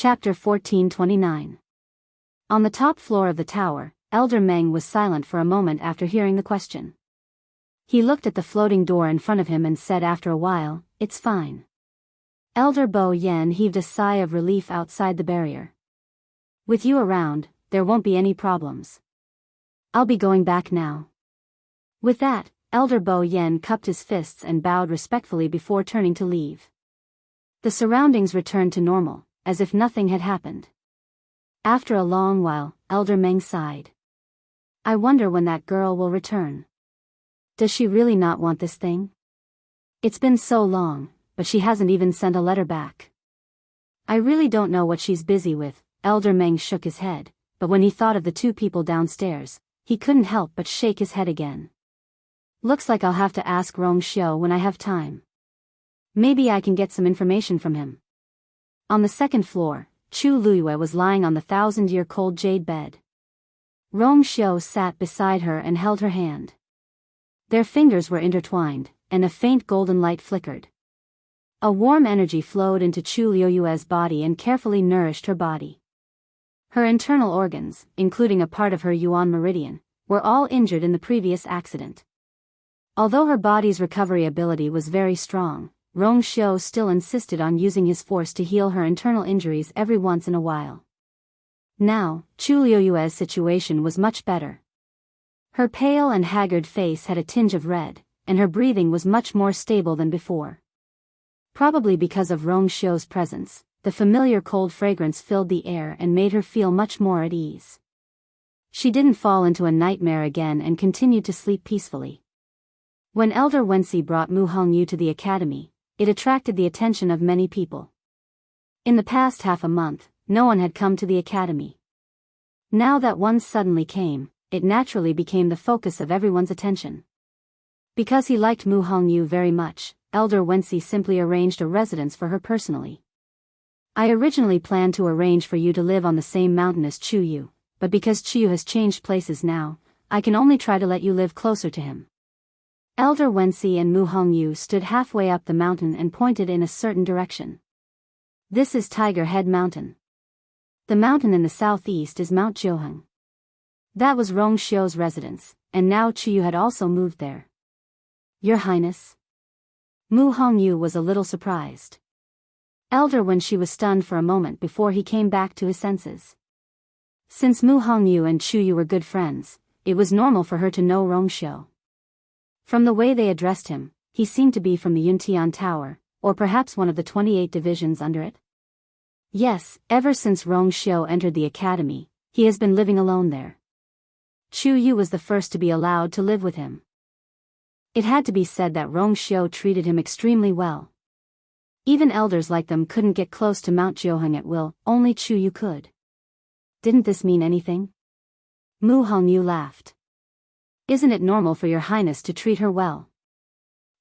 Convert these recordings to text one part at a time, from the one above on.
Chapter 1429. On the top floor of the tower, Elder Meng was silent for a moment after hearing the question. He looked at the floating door in front of him and said after a while, "It's fine." Elder Bo Yen heaved a sigh of relief outside the barrier. "With you around, there won't be any problems. I'll be going back now." With that, Elder Bo Yen cupped his fists and bowed respectfully before turning to leave. The surroundings returned to normal, as if nothing had happened. After a long while, Elder Meng sighed. "I wonder when that girl will return. Does she really not want this thing? It's been so long, but she hasn't even sent a letter back. I really don't know what she's busy with." Elder Meng shook his head, but when he thought of the two people downstairs, he couldn't help but shake his head again. "Looks like I'll have to ask Rong Xiu when I have time. Maybe I can get some information from him." On the second floor, Chu Luyue was lying on the 1,000-year-cold jade bed. Rong Xiu sat beside her and held her hand. Their fingers were intertwined, and a faint golden light flickered. A warm energy flowed into Chu Luyue's body and carefully nourished her body. Her internal organs, including a part of her Yuan meridian, were all injured in the previous accident. Although her body's recovery ability was very strong, Rong Xiu still insisted on using his force to heal her internal injuries every once in a while. Now, Chu Luyue's situation was much better. Her pale and haggard face had a tinge of red, and her breathing was much more stable than before. Probably because of Rong Xiu's presence, the familiar cold fragrance filled the air and made her feel much more at ease. She didn't fall into a nightmare again and continued to sleep peacefully. When Elder Wensi brought Mu Hongyu to the academy, it attracted the attention of many people. In the past half a month, no one had come to the academy. Now that one suddenly came, it naturally became the focus of everyone's attention. Because he liked Mu Hongyu very much, Elder Wensi simply arranged a residence for her personally. "I originally planned to arrange for you to live on the same mountain as Chuyu, but because Chuyu has changed places now, I can only try to let you live closer to him." Elder Wensi and Mu Hongyu stood halfway up the mountain and pointed in a certain direction. "This is Tiger Head Mountain. The mountain in the southeast is Mount Jiuheng." That was Rong Xiu's residence, and now Chuyu had also moved there. "Your Highness?" Mu Hongyu was a little surprised. Elder Wensi was stunned for a moment before he came back to his senses. Since Mu Hongyu and Chuyu were good friends, it was normal for her to know Rong Xiu. From the way they addressed him, he seemed to be from the Yuntian Tower, or perhaps one of the 28 divisions under it. Yes, ever since Rong Xiu entered the academy, he has been living alone there. Chu Yu was the first to be allowed to live with him. It had to be said that Rong Xiu treated him extremely well. Even elders like them couldn't get close to Mount Jiuheng at will, only Chu Yu could. Didn't this mean anything? Mu Hongyu laughed. "Isn't it normal for your highness to treat her well?"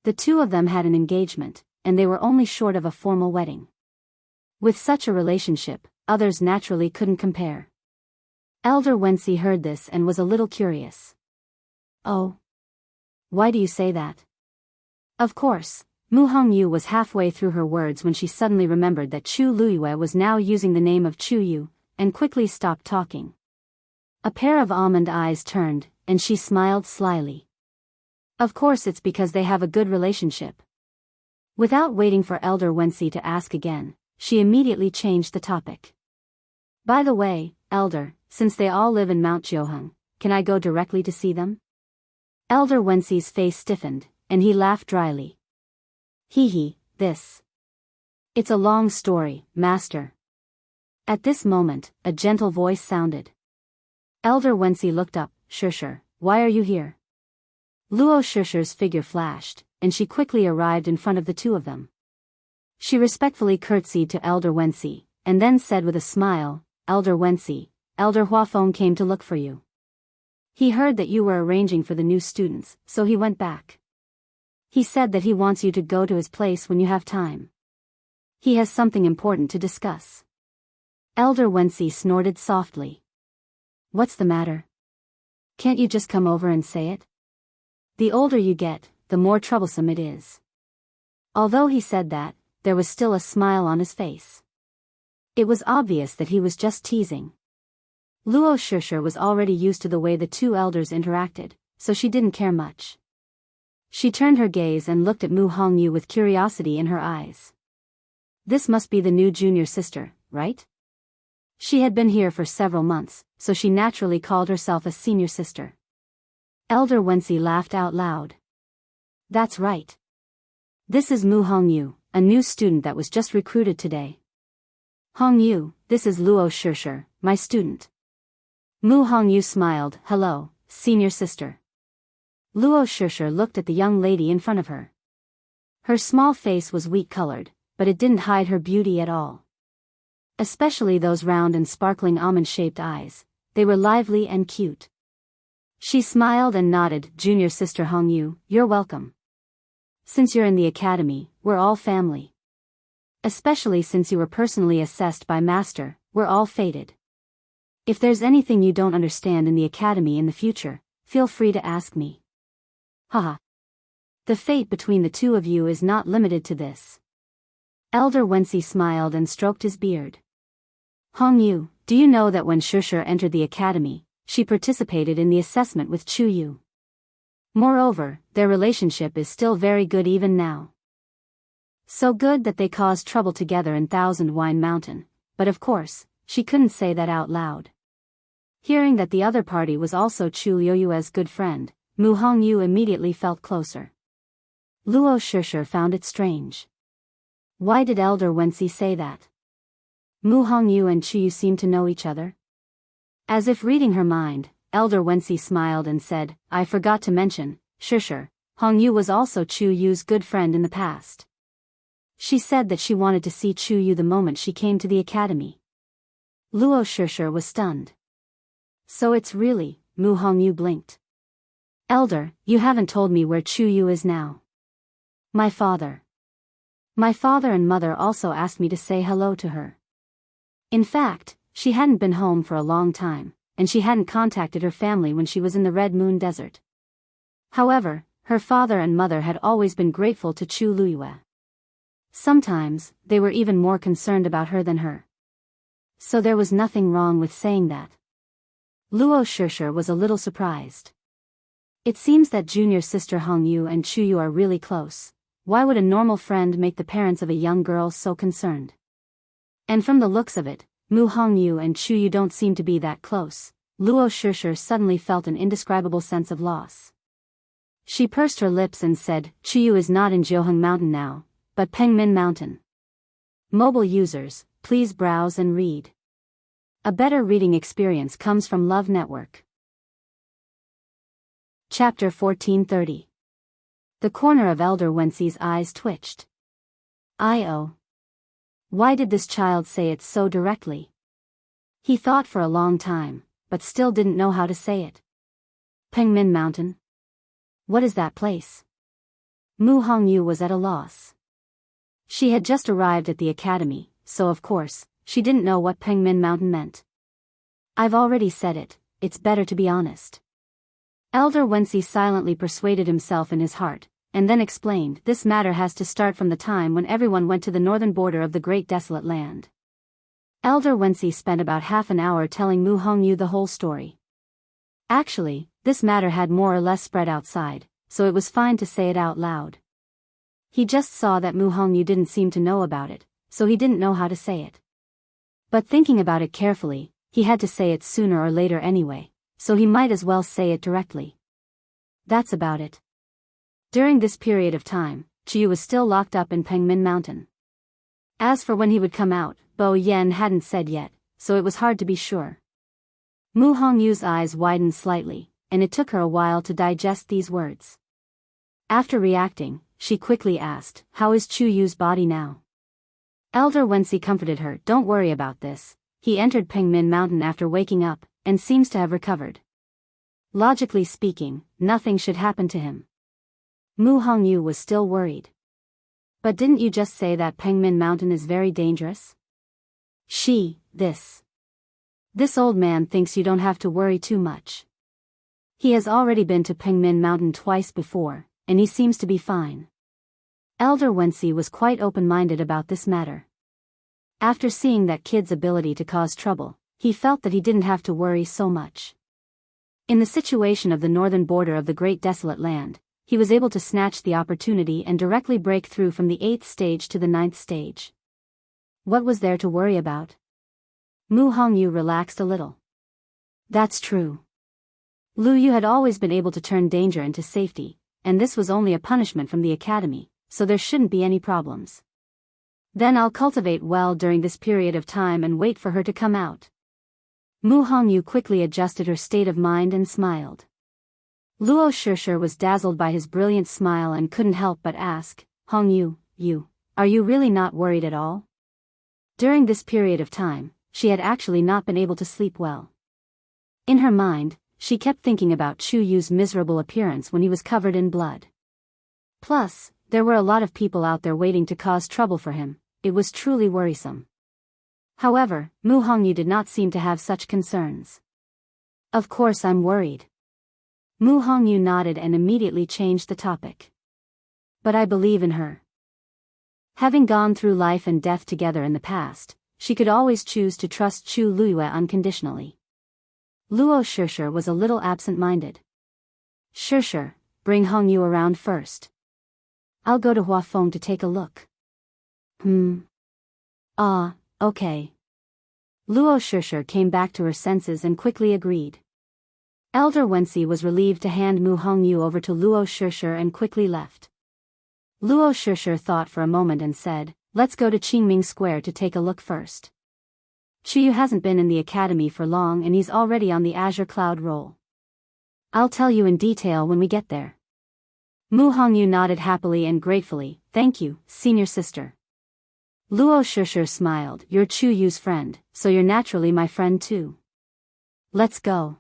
The two of them had an engagement, and they were only short of a formal wedding. With such a relationship, others naturally couldn't compare. Elder Wensi heard this and was a little curious. "Oh? Why do you say that?" Of course, Mu Hongyu was halfway through her words when she suddenly remembered that Chu Luyue was now using the name of Chuyu, and quickly stopped talking. A pair of almond eyes turned, and she smiled slyly. "Of course it's because they have a good relationship." Without waiting for Elder Wensi to ask again, she immediately changed the topic. "By the way, Elder, since they all live in Mount Jiuheng, can I go directly to see them?" Elder Wensi's face stiffened, and he laughed dryly. This. It's a long story, Master." At this moment, a gentle voice sounded. Elder Wensi looked up. Sure, why are you here?" Luo Shishi's figure flashed, and she quickly arrived in front of the two of them. She respectfully curtsied to Elder Wensi, and then said with a smile, "Elder Wensi, Elder Huafeng came to look for you. He heard that you were arranging for the new students, so he went back. He said that he wants you to go to his place when you have time. He has something important to discuss." Elder Wensi snorted softly. "What's the matter? Can't you just come over and say it? The older you get, the more troublesome it is." Although he said that, there was still a smile on his face. It was obvious that he was just teasing. Luo Shishir was already used to the way the two elders interacted, so she didn't care much. She turned her gaze and looked at Mu Hongyu with curiosity in her eyes. This must be the new junior sister, right? She had been here for several months, so she naturally called herself a senior sister. Elder Wensi laughed out loud. That's right. This is Mu Hongyu, a new student that was just recruited today. Hongyu, this is Luo Shishir, my student. Mu Hongyu smiled. Hello, senior sister. Luo Shishir looked at the young lady in front of her. Her small face was wheat-colored, but it didn't hide her beauty at all. Especially those round and sparkling almond-shaped eyes, they were lively and cute. She smiled and nodded. Junior sister Hongyu, you're welcome. Since you're in the academy, we're all family. Especially since you were personally assessed by Master, we're all fated. If there's anything you don't understand in the academy in the future, feel free to ask me. Haha. The fate between the two of you is not limited to this. Elder Wensi smiled and stroked his beard. Hongyu, do you know that when Shishir entered the academy, she participated in the assessment with Chuyu? Moreover, their relationship is still very good even now. So good that they caused trouble together in Thousand Wine Mountain, but of course, she couldn't say that out loud. Hearing that the other party was also Chu Liuyue's good friend, Mu Hongyu immediately felt closer. Luo Shishir found it strange. Why did Elder Wensi say that? Mu Hongyu and Chuyu seemed to know each other. As if reading her mind, Elder Wensi smiled and said, I forgot to mention, Shishir, Hongyu was also Chu Yu's good friend in the past. She said that she wanted to see Chu Yu the moment she came to the academy. Luo Shishir was stunned. So it's really, Mu Hongyu blinked. Elder, you haven't told me where Chu Yu is now. My father and mother also asked me to say hello to her. In fact, she hadn't been home for a long time, and she hadn't contacted her family when she was in the Red Moon Desert. However, her father and mother had always been grateful to Chu Liyue. Sometimes, they were even more concerned about her than her. So there was nothing wrong with saying that. Luo Shishir was a little surprised. It seems that junior sister Hongyu and Chuyu are really close. Why would a normal friend make the parents of a young girl so concerned? And from the looks of it, Mu Hongyu and Chuyu don't seem to be that close. Luo Shishir suddenly felt an indescribable sense of loss. She pursed her lips and said, Chuyu is not in Jiuheng Mountain now, but Pengmin Mountain. Mobile users, please browse and read. A better reading experience comes from Love Network. Chapter 1430. The corner of Elder Wensi's eyes twitched. I-oh. Why did this child say it so directly? He thought for a long time, but still didn't know how to say it. Pengmin Mountain? What is that place? Mu Hongyu was at a loss. She had just arrived at the academy, so of course, she didn't know what Pengmin Mountain meant. I've already said it, it's better to be honest. Elder Wensi silently persuaded himself in his heart, and then explained this matter has to start from the time when everyone went to the northern border of the Great Desolate Land. Elder Wensi spent about half an hour telling Mu Hongyu the whole story. Actually, this matter had more or less spread outside, so it was fine to say it out loud. He just saw that Mu Hongyu didn't seem to know about it, so he didn't know how to say it. But thinking about it carefully, he had to say it sooner or later anyway, so he might as well say it directly. That's about it. During this period of time, Chuyu was still locked up in Pengmin Mountain. As for when he would come out, Bo Yen hadn't said yet, so it was hard to be sure. Mu Hongyu's eyes widened slightly, and it took her a while to digest these words. After reacting, she quickly asked, how is Chuyu's body now? Elder Wensi comforted her, don't worry about this. He entered Pengmin Mountain after waking up, and seems to have recovered. Logically speaking, nothing should happen to him. Mu Hongyu was still worried. But didn't you just say that Pengmin Mountain is very dangerous? This old man thinks you don't have to worry too much. He has already been to Pengmin Mountain twice before, and he seems to be fine. Elder Wensi was quite open-minded about this matter. After seeing that kid's ability to cause trouble, he felt that he didn't have to worry so much. In the situation of the northern border of the Great Desolate Land, he was able to snatch the opportunity and directly break through from the 8th stage to the 9th stage. What was there to worry about? Mu Hongyu relaxed a little. That's true. Lu Yu had always been able to turn danger into safety, and this was only a punishment from the academy, so there shouldn't be any problems. Then I'll cultivate well during this period of time and wait for her to come out. Mu Hongyu quickly adjusted her state of mind and smiled. Luo Shishir was dazzled by his brilliant smile and couldn't help but ask, Hongyu, are you really not worried at all? During this period of time, she had actually not been able to sleep well. In her mind, she kept thinking about Chu Yu's miserable appearance when he was covered in blood. Plus, there were a lot of people out there waiting to cause trouble for him. It was truly worrisome. However, Mu Hongyu did not seem to have such concerns. Of course I'm worried. Mu Hongyu nodded and immediately changed the topic. But I believe in her. Having gone through life and death together in the past, she could always choose to trust Chu Luyue unconditionally. Luo Shishir was a little absent-minded. Shishir, bring Hongyu around first. I'll go to Huafeng to take a look. Okay. Luo Shishir came back to her senses and quickly agreed. Elder Wensi was relieved to hand Mu Hongyu over to Luo Shishir and quickly left. Luo Shishir thought for a moment and said, let's go to Qingming Square to take a look first. Chuyu hasn't been in the academy for long and he's already on the Azure Cloud roll. I'll tell you in detail when we get there. Mu Hongyu nodded happily and gratefully, thank you, senior sister. Luo Shishir smiled, you're Chu Yu's friend, so you're naturally my friend too. Let's go.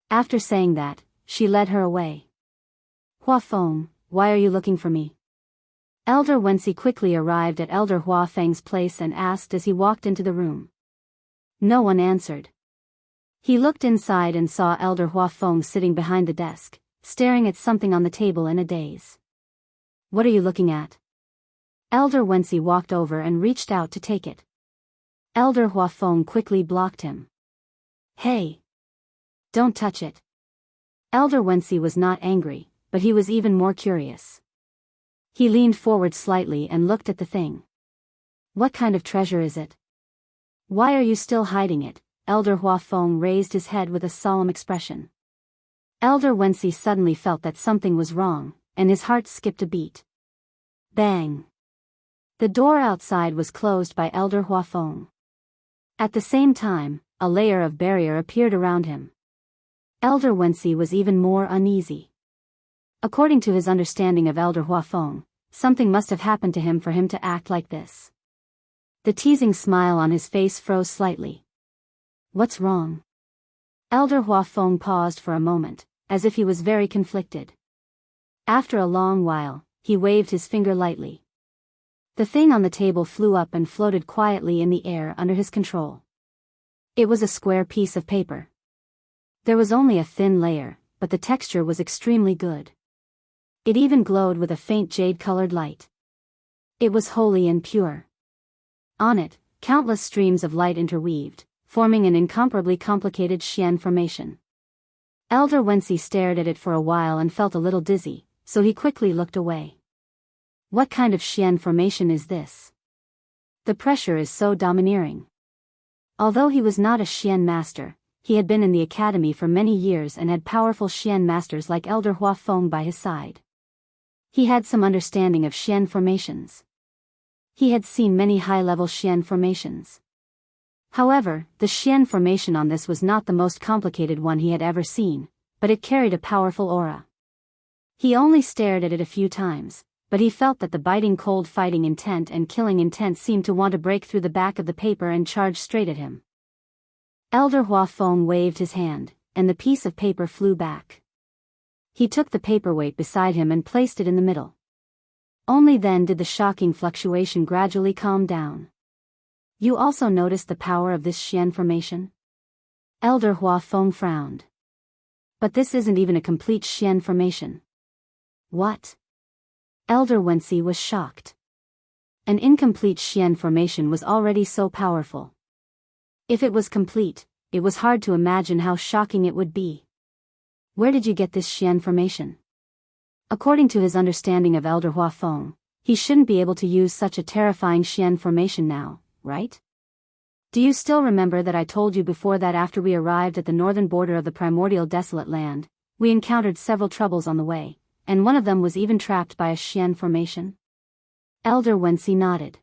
After saying that, she led her away. Huafeng, why are you looking for me? Elder Wensi quickly arrived at Elder Huafeng's place and asked as he walked into the room. No one answered. He looked inside and saw Elder Huafeng sitting behind the desk, staring at something on the table in a daze. What are you looking at? Elder Wensi walked over and reached out to take it. Elder Huafeng quickly blocked him. Hey! Don't touch it. Elder Wensi was not angry, but he was even more curious. He leaned forward slightly and looked at the thing. What kind of treasure is it? Why are you still hiding it? Elder Huafeng raised his head with a solemn expression. Elder Wensi suddenly felt that something was wrong, and his heart skipped a beat. Bang! The door outside was closed by Elder Huafeng. At the same time, a layer of barrier appeared around him. Elder Wensi was even more uneasy. According to his understanding of Elder Huafeng, something must have happened to him for him to act like this. The teasing smile on his face froze slightly. What's wrong? Elder Huafeng paused for a moment, as if he was very conflicted. After a long while, he waved his finger lightly. The thing on the table flew up and floated quietly in the air under his control. It was a square piece of paper. There was only a thin layer, but the texture was extremely good. It even glowed with a faint jade-colored light. It was holy and pure. On it, countless streams of light interweaved, forming an incomparably complicated Xian formation. Elder Wensi stared at it for a while and felt a little dizzy, so he quickly looked away. What kind of Xian formation is this? The pressure is so domineering. Although he was not a Xian master, he had been in the academy for many years and had powerful Xian masters like Elder Huafeng by his side. He had some understanding of Xian formations. He had seen many high-level Xian formations. However, the Xian formation on this was not the most complicated one he had ever seen, but it carried a powerful aura. He only stared at it a few times, but he felt that the biting cold fighting intent and killing intent seemed to want to break through the back of the paper and charge straight at him. Elder Huafeng waved his hand, and the piece of paper flew back. He took the paperweight beside him and placed it in the middle. Only then did the shocking fluctuation gradually calm down. You also noticed the power of this Xian formation? Elder Huafeng frowned. But this isn't even a complete Xian formation. What? Elder Wensi was shocked. An incomplete Xian formation was already so powerful. If it was complete, it was hard to imagine how shocking it would be. Where did you get this Xian formation? According to his understanding of Elder Huafeng, he shouldn't be able to use such a terrifying Xian formation now, right? Do you still remember that I told you before that after we arrived at the northern border of the primordial desolate land, we encountered several troubles on the way, and one of them was even trapped by a Xian formation? Elder Wensi nodded.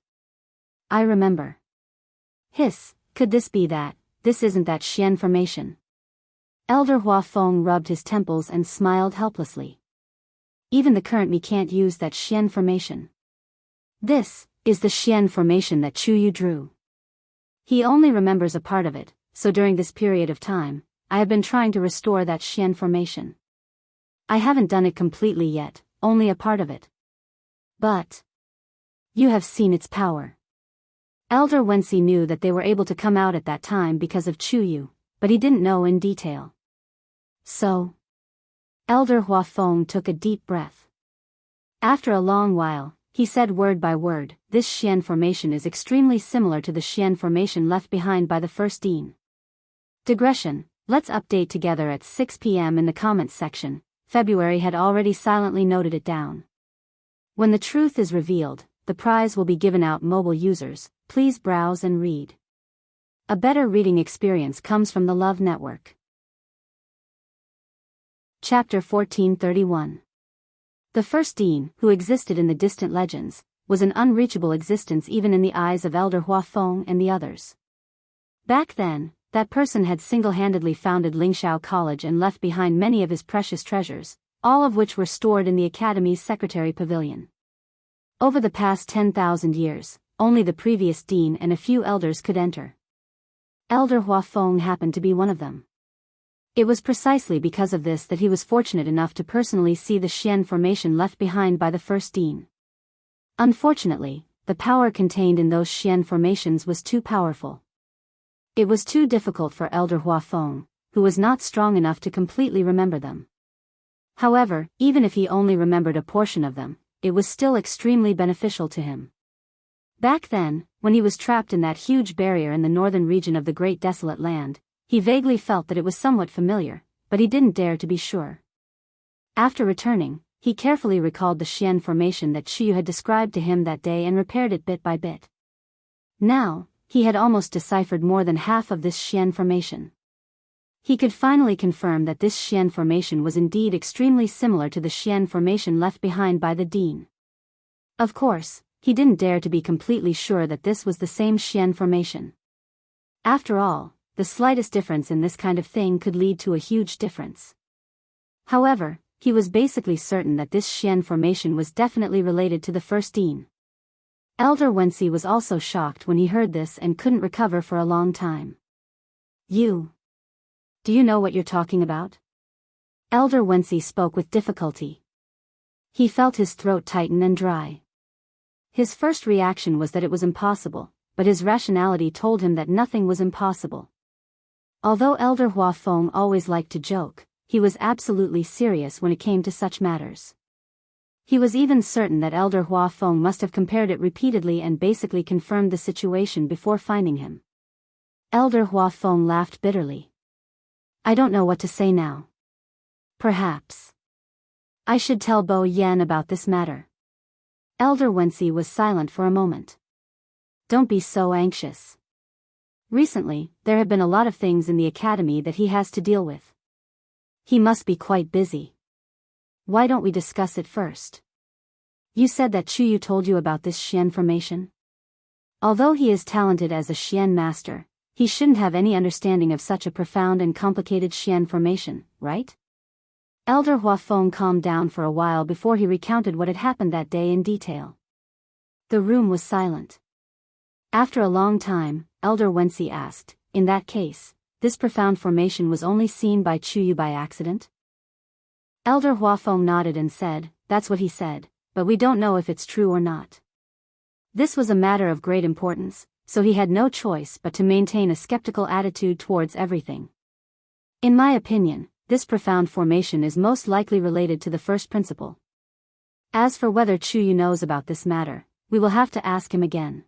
I remember. Hiss, could this be that? This isn't that Xian formation. Elder Huafeng rubbed his temples and smiled helplessly. Even the current me can't use that Xian formation. This is the Xian formation that Chuyu drew. He only remembers a part of it, so during this period of time, I have been trying to restore that Xian formation. I haven't done it completely yet, only a part of it. But you have seen its power. Elder Wensi knew that they were able to come out at that time because of Chuyu, but he didn't know in detail. So, Elder Huafeng took a deep breath. After a long while, he said word by word, this Xian formation is extremely similar to the Xian formation left behind by the first Dean. Digression, let's update together at 6 p.m. in the comments section. February had already silently noted it down. When the truth is revealed, the prize will be given out. Mobile users, please browse and read. A better reading experience comes from the Love Network. Chapter 1431. The first Dean, who existed in the distant legends, was an unreachable existence even in the eyes of Elder Huafeng and the others. Back then, that person had single-handedly founded Lingxiao College and left behind many of his precious treasures, all of which were stored in the Academy's Secretary Pavilion. Over the past 10,000 years, only the previous Dean and a few elders could enter. Elder Huafeng happened to be one of them. It was precisely because of this that he was fortunate enough to personally see the Xian formation left behind by the first Dean. Unfortunately, the power contained in those Xian formations was too powerful. It was too difficult for Elder Huafeng, who was not strong enough to completely remember them. However, even if he only remembered a portion of them, it was still extremely beneficial to him. Back then, when he was trapped in that huge barrier in the northern region of the Great Desolate Land, he vaguely felt that it was somewhat familiar, but he didn't dare to be sure. After returning, he carefully recalled the Xian formation that Chuyu had described to him that day and repaired it bit by bit. Now, he had almost deciphered more than half of this Xian formation. He could finally confirm that this Xian formation was indeed extremely similar to the Xian formation left behind by the Dean. Of course, he didn't dare to be completely sure that this was the same Xian formation. After all, the slightest difference in this kind of thing could lead to a huge difference. However, he was basically certain that this Xian formation was definitely related to the first Dean. Elder Wensi was also shocked when he heard this and couldn't recover for a long time. Do you know what you're talking about? Elder Wensi spoke with difficulty. He felt his throat tighten and dry. His first reaction was that it was impossible, but his rationality told him that nothing was impossible. Although Elder Huafeng always liked to joke, he was absolutely serious when it came to such matters. He was even certain that Elder Huafeng must have compared it repeatedly and basically confirmed the situation before finding him. Elder Huafeng laughed bitterly. I don't know what to say now. Perhaps I should tell Bo Yan about this matter. Elder Wensi was silent for a moment. Don't be so anxious. Recently, there have been a lot of things in the academy that he has to deal with. He must be quite busy. Why don't we discuss it first? You said that Chuyu told you about this Xian formation? Although he is talented as a Xian master, he shouldn't have any understanding of such a profound and complicated Xian formation, right? Elder Huafeng calmed down for a while before he recounted what had happened that day in detail. The room was silent. After a long time, Elder Wensi asked, in that case, this profound formation was only seen by Chuyu by accident? Elder Huafeng nodded and said, that's what he said, but we don't know if it's true or not. This was a matter of great importance, so he had no choice but to maintain a skeptical attitude towards everything. In my opinion, this profound formation is most likely related to the first principle. As for whether Chuyu knows about this matter, We will have to ask him again.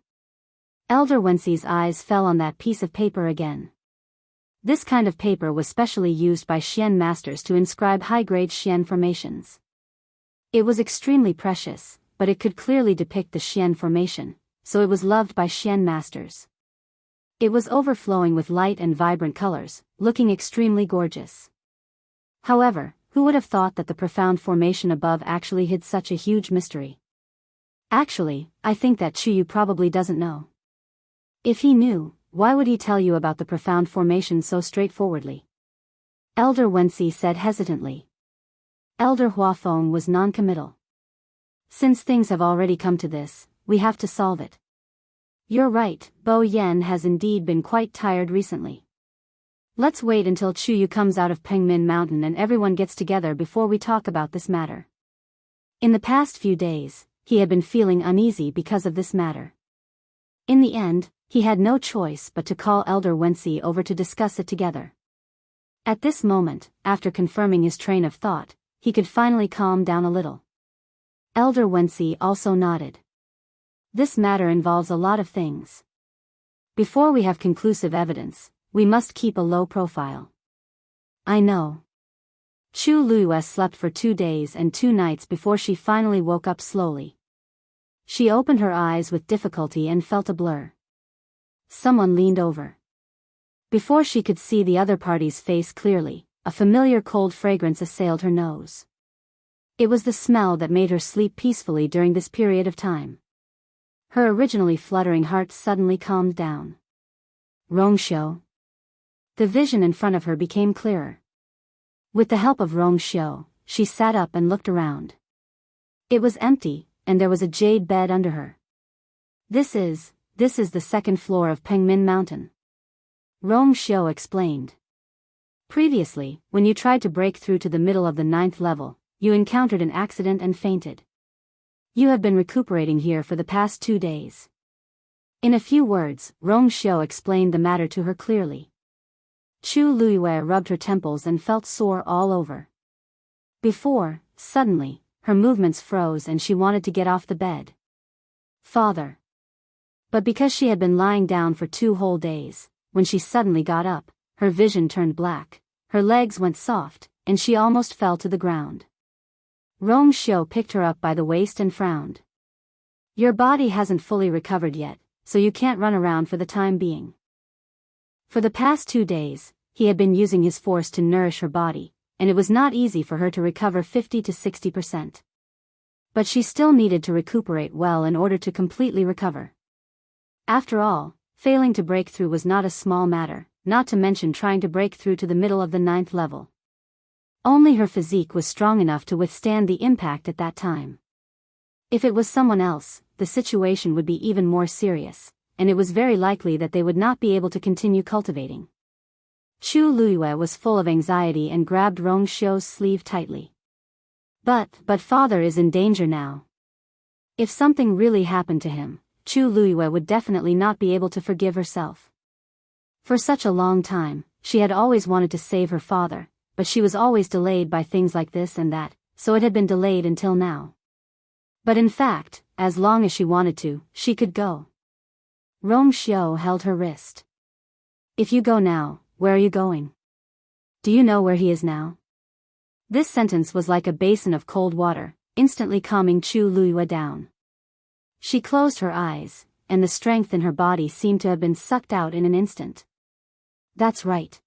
Elder Wenxi's eyes fell on that piece of paper again. This kind of paper was specially used by Xian masters to inscribe high-grade Xian formations. It was extremely precious, but it could clearly depict the Xian formation, so it was loved by Xian masters. It was overflowing with light and vibrant colors, looking extremely gorgeous. However, who would have thought that the profound formation above actually hid such a huge mystery? Actually, I think that Chuyu probably doesn't know. If he knew, why would he tell you about the profound formation so straightforwardly? Elder Wenxi said hesitantly. Elder Huafeng was non-committal. Since things have already come to this, we have to solve it. You're right, Bo Yen has indeed been quite tired recently. Let's wait until Chuyu comes out of Pengmin Mountain and everyone gets together before we talk about this matter. In the past few days, he had been feeling uneasy because of this matter. In the end, he had no choice but to call Elder Wenxi over to discuss it together. At this moment, after confirming his train of thought, he could finally calm down a little. Elder Wenxi also nodded. This matter involves a lot of things. Before we have conclusive evidence, we must keep a low profile. I know. Chu Luiyue slept for 2 days and 2 nights before she finally woke up slowly. She opened her eyes with difficulty and felt a blur. Someone leaned over. Before she could see the other party's face clearly, a familiar cold fragrance assailed her nose. It was the smell that made her sleep peacefully during this period of time. Her originally fluttering heart suddenly calmed down. Rongxiu. The vision in front of her became clearer. With the help of Rongxiu, she sat up and looked around. It was empty, and there was a jade bed under her. This is the 2nd floor of Pengmin Mountain. Rongxiu explained. Previously, when you tried to break through to the middle of the 9th level, you encountered an accident and fainted. You have been recuperating here for the past 2 days. In a few words, Rongxiu explained the matter to her clearly. Chu Luiyue rubbed her temples and felt sore all over. Before, suddenly, her movements froze and she wanted to get off the bed. Father. But because she had been lying down for 2 whole days, when she suddenly got up, her vision turned black, her legs went soft, and she almost fell to the ground. Rongxiu picked her up by the waist and frowned. Your body hasn't fully recovered yet, so you can't run around for the time being. For the past 2 days, he had been using his force to nourish her body, and it was not easy for her to recover 50 to 60%. But she still needed to recuperate well in order to completely recover. After all, failing to break through was not a small matter, not to mention trying to break through to the middle of the 9th level. Only her physique was strong enough to withstand the impact at that time. If it was someone else, the situation would be even more serious, and it was very likely that they would not be able to continue cultivating. Chu Luiyue was full of anxiety and grabbed Rongxiu's sleeve tightly. But father is in danger now. If something really happened to him, Chu Luiyue would definitely not be able to forgive herself. For such a long time, she had always wanted to save her father, but she was always delayed by things like this and that, so it had been delayed until now. But in fact, as long as she wanted to, she could go. Rongxiu held her wrist. If you go now, where are you going? Do you know where he is now? This sentence was like a basin of cold water, instantly calming Chu Luiyue down. She closed her eyes, and the strength in her body seemed to have been sucked out in an instant. That's right.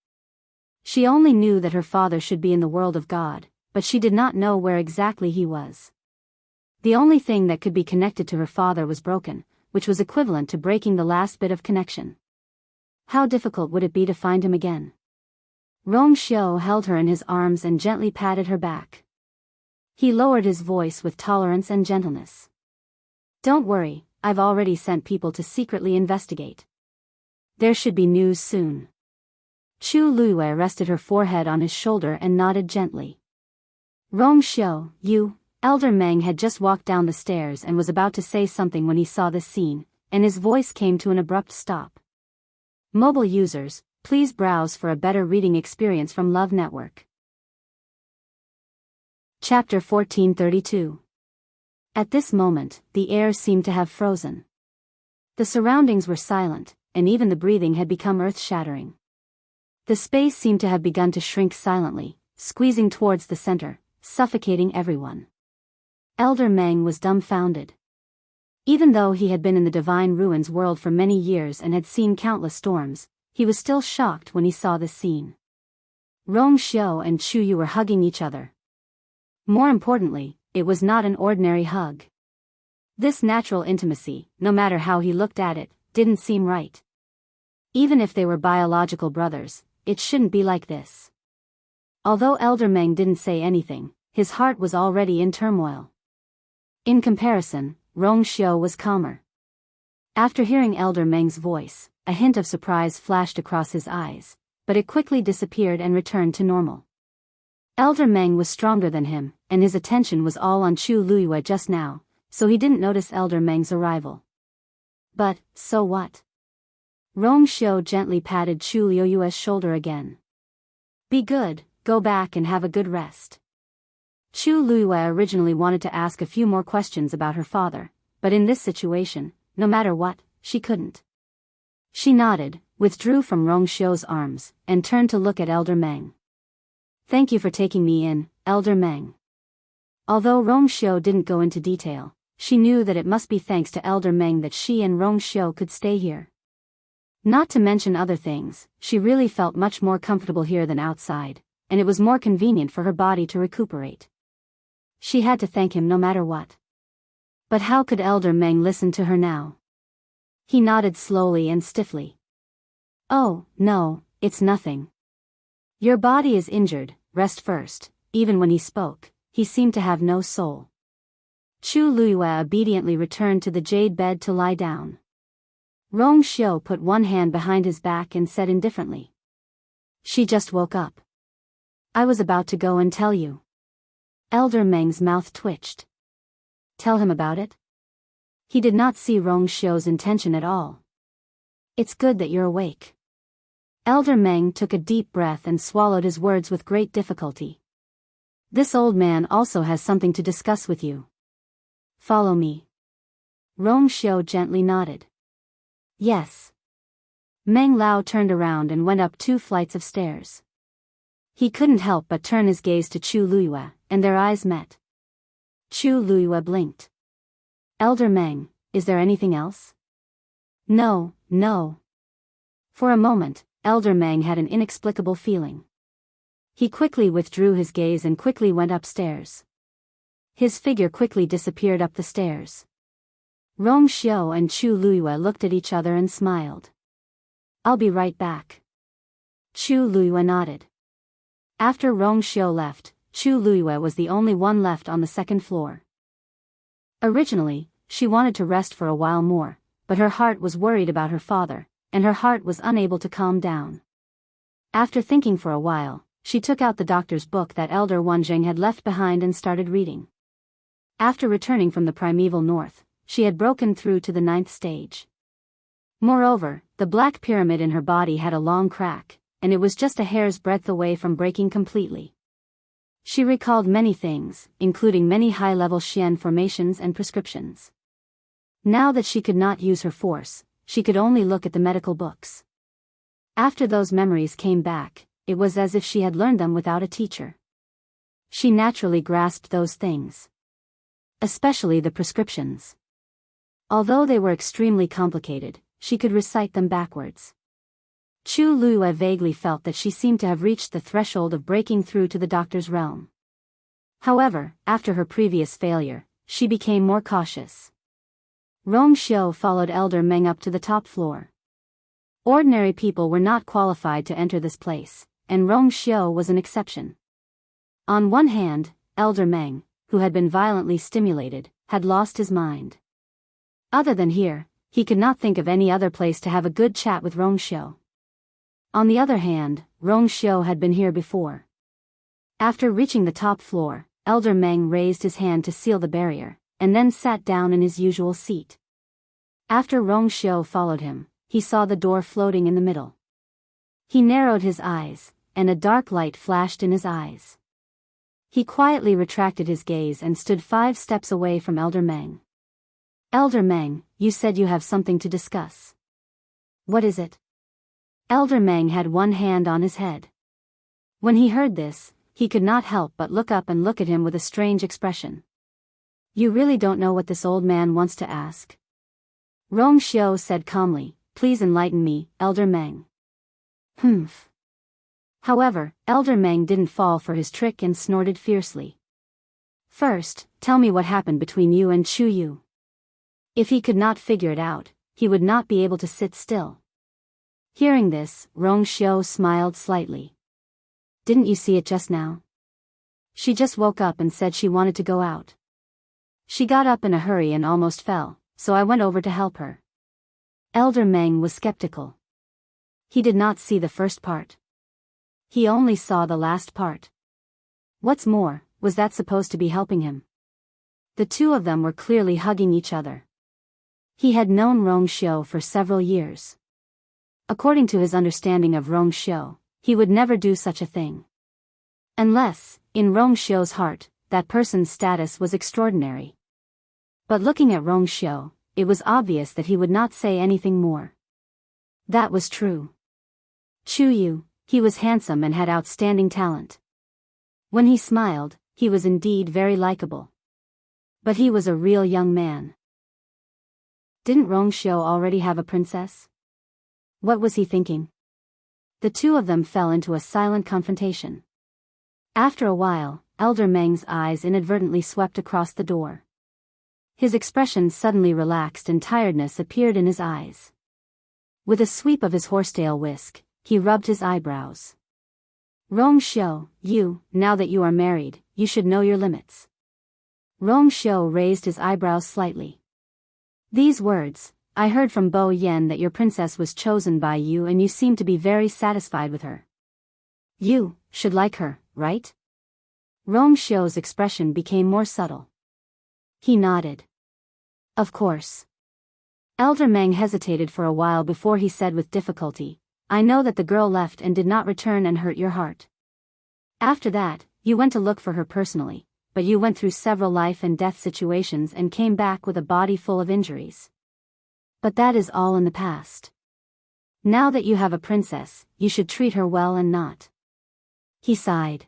She only knew that her father should be in the world of God, but she did not know where exactly he was. The only thing that could be connected to her father was broken, which was equivalent to breaking the last bit of connection. How difficult would it be to find him again? Rongxiu held her in his arms and gently patted her back. He lowered his voice with tolerance and gentleness. Don't worry, I've already sent people to secretly investigate. There should be news soon. Chu Luiyue rested her forehead on his shoulder and nodded gently. Rongxiu, you, Elder Meng had just walked down the stairs and was about to say something when he saw this scene, and his voice came to an abrupt stop. Mobile users, please browse for a better reading experience from Love Network. Chapter 1432. At this moment, the air seemed to have frozen. The surroundings were silent, and even the breathing had become earth-shattering. The space seemed to have begun to shrink silently, squeezing towards the center, suffocating everyone. Elder Meng was dumbfounded. Even though he had been in the Divine Ruins world for many years and had seen countless storms, he was still shocked when he saw this scene. Rong Xiao and Chu Yu were hugging each other. More importantly, it was not an ordinary hug. This natural intimacy, no matter how he looked at it, didn't seem right. Even if they were biological brothers, it shouldn't be like this. Although Elder Meng didn't say anything, his heart was already in turmoil. In comparison, Rong Xiao was calmer. After hearing Elder Meng's voice, a hint of surprise flashed across his eyes, but it quickly disappeared and returned to normal. Elder Meng was stronger than him, and his attention was all on Chu Luiyue just now, so he didn't notice Elder Meng's arrival. But, so what? Rong Xiao gently patted Chu Luiyue's shoulder again. Be good, go back and have a good rest. Chu Luiyue originally wanted to ask a few more questions about her father, but in this situation, no matter what, she couldn't. She nodded, withdrew from Rong Xiao's arms, and turned to look at Elder Meng. Thank you for taking me in, Elder Meng. Although Rong Xiao didn't go into detail, she knew that it must be thanks to Elder Meng that she and Rong Xiao could stay here. Not to mention other things, she really felt much more comfortable here than outside, and it was more convenient for her body to recuperate. She had to thank him no matter what. But how could Elder Meng listen to her now? He nodded slowly and stiffly. Oh, no, it's nothing. Your body is injured, rest first. Even when he spoke, he seemed to have no soul. Chu Luiyue obediently returned to the jade bed to lie down. Rong Xiao put one hand behind his back and said indifferently. She just woke up. I was about to go and tell you. Elder Meng's mouth twitched. Tell him about it? He did not see Rong Xiao's intention at all. It's good that you're awake. Elder Meng took a deep breath and swallowed his words with great difficulty. This old man also has something to discuss with you. Follow me. Rong Xiao gently nodded. Yes. Meng Lao turned around and went up 2 flights of stairs. He couldn't help but turn his gaze to Chu Luiyue, and their eyes met. Chu Luiyue blinked. Elder Meng, is there anything else? No, no. For a moment, Elder Meng had an inexplicable feeling. He quickly withdrew his gaze and quickly went upstairs. His figure quickly disappeared up the stairs. Rong Xiao and Chu Luiyue looked at each other and smiled. I'll be right back. Chu Luiyue nodded. After Rong Xiao left, Chu Luiyue was the only one left on the 2nd floor. Originally, she wanted to rest for a while more, but her heart was worried about her father, and her heart was unable to calm down. After thinking for a while, she took out the doctor's book that Elder Wanzheng had left behind and started reading. After returning from the primeval north, she had broken through to the 9th stage. Moreover, the black pyramid in her body had a long crack, and it was just a hair's breadth away from breaking completely. She recalled many things, including many high-level Xian formations and prescriptions. Now that she could not use her force, she could only look at the medical books. After those memories came back, it was as if she had learned them without a teacher. She naturally grasped those things. Especially the prescriptions. Although they were extremely complicated, she could recite them backwards. Chu Luiyue vaguely felt that she seemed to have reached the threshold of breaking through to the doctor's realm. However, after her previous failure, she became more cautious. Rong Xiao followed Elder Meng up to the top floor. Ordinary people were not qualified to enter this place, and Rong Xiao was an exception. On one hand, Elder Meng, who had been violently stimulated, had lost his mind. Other than here, he could not think of any other place to have a good chat with Rong Xiao. On the other hand, Rong Xiao had been here before. After reaching the top floor, Elder Meng raised his hand to seal the barrier, and then sat down in his usual seat. After Rong Xiao followed him, he saw the door floating in the middle. He narrowed his eyes, and a dark light flashed in his eyes. He quietly retracted his gaze and stood 5 steps away from Elder Meng. Elder Meng, you said you have something to discuss. What is it? Elder Meng had one hand on his head. When he heard this, he could not help but look up and look at him with a strange expression. You really don't know what this old man wants to ask? Rong Xiu said calmly, please enlighten me, Elder Meng. Humph. However, Elder Meng didn't fall for his trick and snorted fiercely. First, tell me what happened between you and Chu Yu. If he could not figure it out, he would not be able to sit still. Hearing this, Rong Xiu smiled slightly. Didn't you see it just now? She just woke up and said she wanted to go out. She got up in a hurry and almost fell, so I went over to help her. Elder Meng was skeptical. He did not see the first part. He only saw the last part. What's more, was that supposed to be helping him? The two of them were clearly hugging each other. He had known Rong Xiu for several years. According to his understanding of Rong Xiu, he would never do such a thing. Unless, in Rong Xiu's heart, that person's status was extraordinary. But looking at Rong Xiu, it was obvious that he would not say anything more. That was true. Chu Yu, he was handsome and had outstanding talent. When he smiled, he was indeed very likable. But he was a real young man. Didn't Rong Xiu already have a princess? What was he thinking? The two of them fell into a silent confrontation. After a while, Elder Meng's eyes inadvertently swept across the door. His expression suddenly relaxed and tiredness appeared in his eyes. With a sweep of his horsetail whisk, he rubbed his eyebrows. Rong Xiu, now that you are married, you should know your limits. Rong Xiu raised his eyebrows slightly. These words, I heard from Bo Yen that your princess was chosen by you and you seem to be very satisfied with her. You should like her, right? Rong Xiu's expression became more subtle. He nodded. Of course. Elder Meng hesitated for a while before he said with difficulty, I know that the girl left and did not return and hurt your heart. After that, you went to look for her personally, but you went through several life and death situations and came back with a body full of injuries. But that is all in the past. Now that you have a princess, you should treat her well and not. He sighed.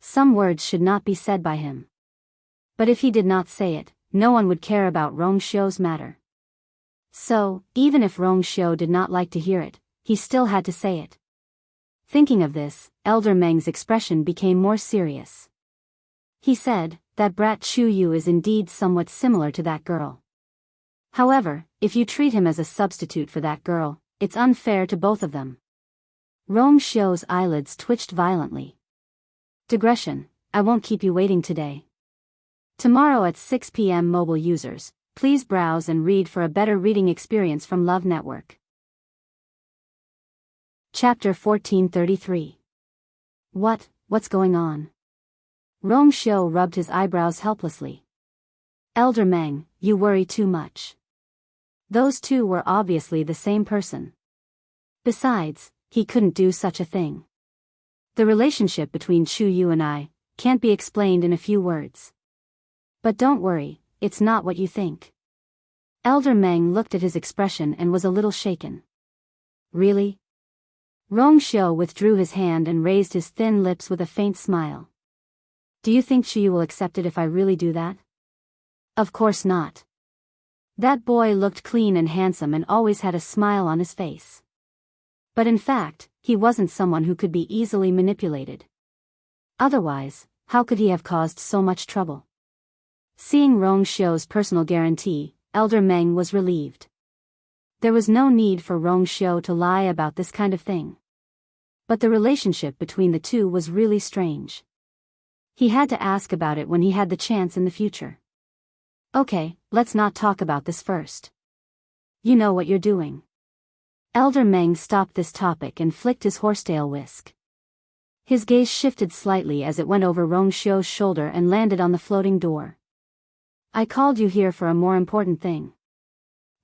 Some words should not be said by him. But if he did not say it, no one would care about Rong Xiu's matter. So, even if Rong Xiu did not like to hear it, he still had to say it. Thinking of this, Elder Meng's expression became more serious. He said, that brat Chu Yu is indeed somewhat similar to that girl. However, if you treat him as a substitute for that girl, it's unfair to both of them. Rong Xiu's eyelids twitched violently. Digression, I won't keep you waiting today. Tomorrow at 6 p.m. mobile users, please browse and read for a better reading experience from Love Network. Chapter 1433. What's going on? Rong Xiu rubbed his eyebrows helplessly. Elder Meng, you worry too much. Those two were obviously the same person. Besides, he couldn't do such a thing. The relationship between Chu Yu and I can't be explained in a few words. But don't worry, it's not what you think. Elder Meng looked at his expression and was a little shaken. Really? Rong Xiu withdrew his hand and raised his thin lips with a faint smile. Do you think Chu Yu will accept it if I really do that? Of course not. That boy looked clean and handsome and always had a smile on his face. But in fact, he wasn't someone who could be easily manipulated. Otherwise, how could he have caused so much trouble? Seeing Rong Xiu's personal guarantee, Elder Meng was relieved. There was no need for Rong Xiu to lie about this kind of thing. But the relationship between the two was really strange. He had to ask about it when he had the chance in the future. Okay, let's not talk about this first. You know what you're doing. Elder Meng stopped this topic and flicked his horsetail whisk. His gaze shifted slightly as it went over Rong Xiu's shoulder and landed on the floating door. I called you here for a more important thing.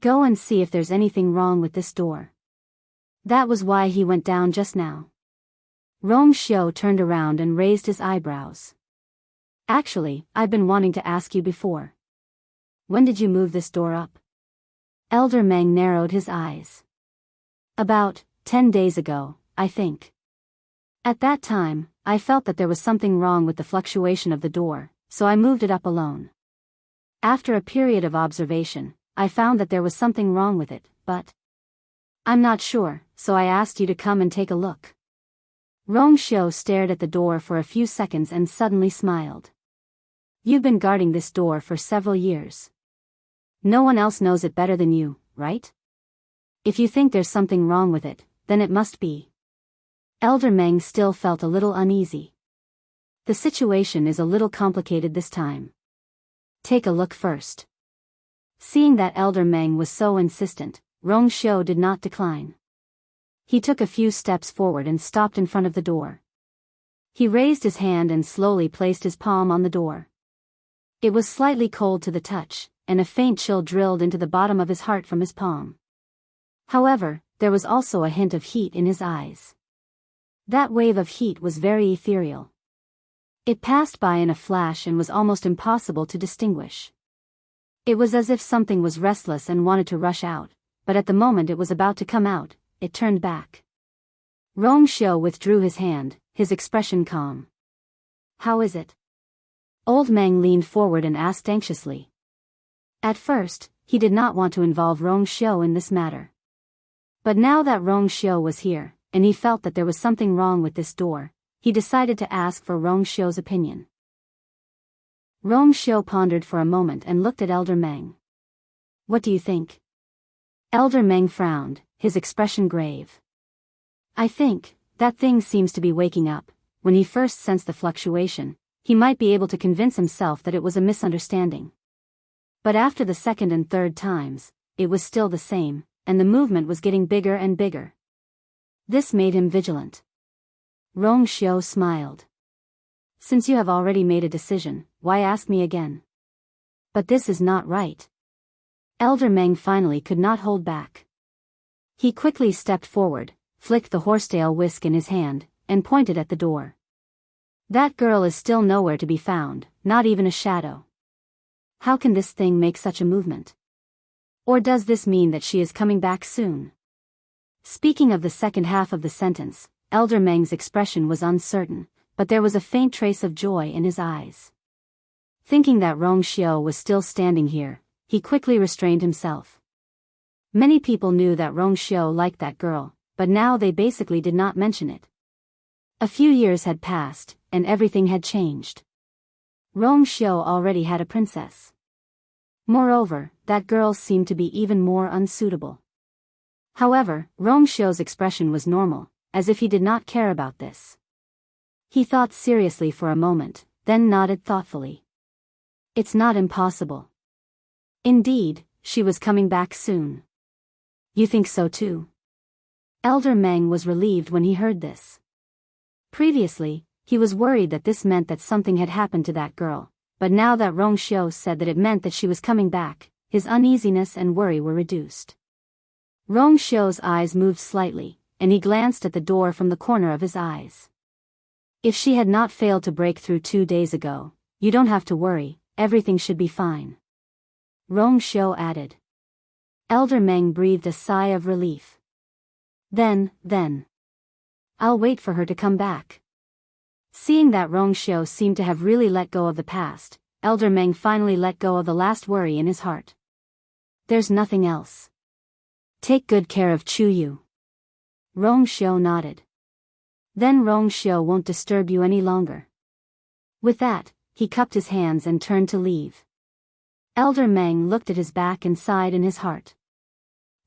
Go and see if there's anything wrong with this door. That was why he went down just now. Rong Xiu turned around and raised his eyebrows. Actually, I've been wanting to ask you before. When did you move this door up? Elder Meng narrowed his eyes. About 10 days ago, I think. At that time, I felt that there was something wrong with the fluctuation of the door, so I moved it up alone. After a period of observation, I found that there was something wrong with it, but I'm not sure, so I asked you to come and take a look. Rong Xiu stared at the door for a few seconds and suddenly smiled. You've been guarding this door for several years. No one else knows it better than you, right? If you think there's something wrong with it, then it must be. Elder Meng still felt a little uneasy. The situation is a little complicated this time. Take a look first. Seeing that Elder Meng was so insistent, Rong Xiu did not decline. He took a few steps forward and stopped in front of the door. He raised his hand and slowly placed his palm on the door. It was slightly cold to the touch, and a faint chill drilled into the bottom of his heart from his palm. However, there was also a hint of heat in his eyes. That wave of heat was very ethereal. It passed by in a flash and was almost impossible to distinguish. It was as if something was restless and wanted to rush out, but at the moment it was about to come out, it turned back. Rong Xiu withdrew his hand, his expression calm. How is it? Old Meng leaned forward and asked anxiously. At first, he did not want to involve Rong Xiu in this matter. But now that Rong Xiu was here, and he felt that there was something wrong with this door, he decided to ask for Rong Xiu's opinion. Rong Xiu pondered for a moment and looked at Elder Meng. What do you think? Elder Meng frowned, his expression grave. I think, that thing seems to be waking up. When he first sensed the fluctuation, he might be able to convince himself that it was a misunderstanding. But after the second and third times, it was still the same, and the movement was getting bigger and bigger. This made him vigilant. Rong Xiu smiled. Since you have already made a decision, why ask me again? But this is not right. Elder Meng finally could not hold back. He quickly stepped forward, flicked the horsetail whisk in his hand, and pointed at the door. That girl is still nowhere to be found, not even a shadow. How can this thing make such a movement? Or does this mean that she is coming back soon? Speaking of the second half of the sentence, Elder Meng's expression was uncertain, but there was a faint trace of joy in his eyes. Thinking that Rong Xiu was still standing here, he quickly restrained himself. Many people knew that Rong Xiu liked that girl, but now they basically did not mention it. A few years had passed, and everything had changed. Rong Xiu already had a princess. Moreover, that girl seemed to be even more unsuitable. However, Rong Xiu's expression was normal, as if he did not care about this. He thought seriously for a moment, then nodded thoughtfully. It's not impossible. Indeed, she was coming back soon. You think so too? Elder Meng was relieved when he heard this. Previously, he was worried that this meant that something had happened to that girl, but now that Rong Xiu said that it meant that she was coming back, his uneasiness and worry were reduced. Rong Xiu's eyes moved slightly, and he glanced at the door from the corner of his eyes. If she had not failed to break through 2 days ago, you don't have to worry, everything should be fine. Rong Xiu added. Elder Meng breathed a sigh of relief. Then. I'll wait for her to come back. Seeing that Rong Xiu seemed to have really let go of the past, Elder Meng finally let go of the last worry in his heart. There's nothing else. Take good care of Chu Yu. Rong Xiu nodded. Then Rong Xiu won't disturb you any longer. With that, he cupped his hands and turned to leave. Elder Meng looked at his back and sighed in his heart.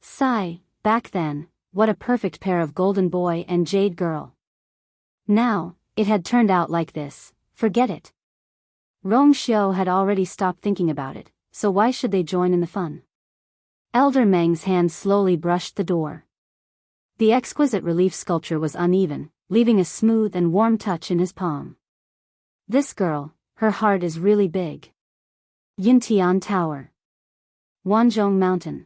Sigh, back then, what a perfect pair of golden boy and jade girl. Now, it had turned out like this, forget it. Rong Xiu had already stopped thinking about it, so why should they join in the fun? Elder Meng's hand slowly brushed the door. The exquisite relief sculpture was uneven, leaving a smooth and warm touch in his palm. This girl, her heart is really big. Yintian Tower. Wanzhong Mountain.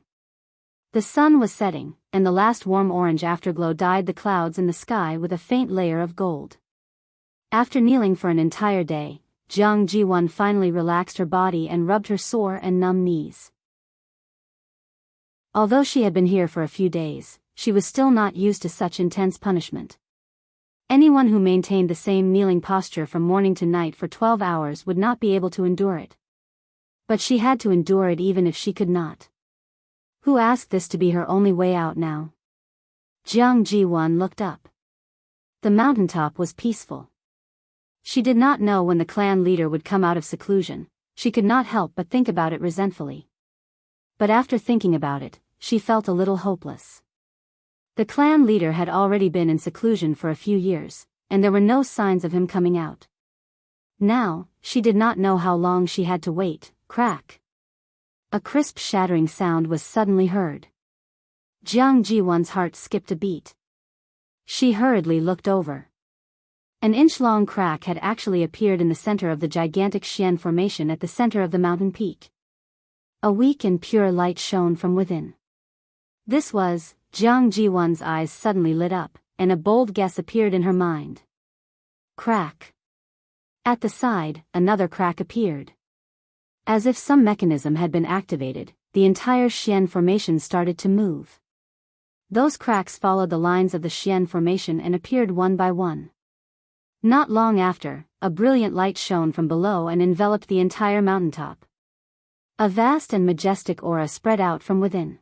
The sun was setting, and the last warm orange afterglow dyed the clouds in the sky with a faint layer of gold. After kneeling for an entire day, Jiang Jiwon finally relaxed her body and rubbed her sore and numb knees. Although she had been here for a few days, she was still not used to such intense punishment. Anyone who maintained the same kneeling posture from morning to night for 12 hours would not be able to endure it. But she had to endure it even if she could not. Who asked this to be her only way out now? Jiang Jiwon looked up. The mountaintop was peaceful. She did not know when the clan leader would come out of seclusion. She could not help but think about it resentfully. But after thinking about it, she felt a little hopeless. The clan leader had already been in seclusion for a few years, and there were no signs of him coming out. Now, she did not know how long she had to wait. Crack! A crisp shattering sound was suddenly heard. Jiang Jiwon's heart skipped a beat. She hurriedly looked over. An inch-long crack had actually appeared in the center of the gigantic Xian formation at the center of the mountain peak. A weak and pure light shone from within. This was, Jiang Jiwon's eyes suddenly lit up, and a bold guess appeared in her mind. Crack. At the side, another crack appeared. As if some mechanism had been activated, the entire Xian formation started to move. Those cracks followed the lines of the Xian formation and appeared one by one. Not long after, a brilliant light shone from below and enveloped the entire mountaintop. A vast and majestic aura spread out from within.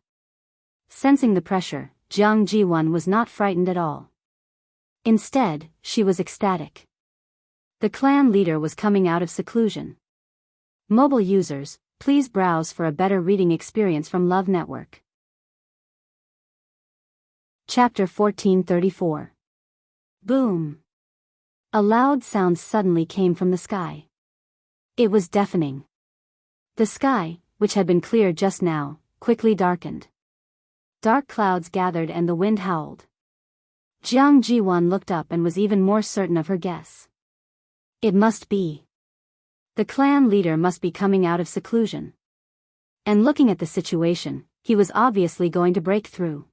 Sensing the pressure, Jiang Jiwon was not frightened at all. Instead, she was ecstatic. The clan leader was coming out of seclusion. Mobile users, please browse for a better reading experience from Love Network. Chapter 1434. Boom! A loud sound suddenly came from the sky. It was deafening. The sky, which had been clear just now, quickly darkened. Dark clouds gathered and the wind howled. Jiang Jiwon looked up and was even more certain of her guess. It must be. The clan leader must be coming out of seclusion. And looking at the situation, he was obviously going to break through.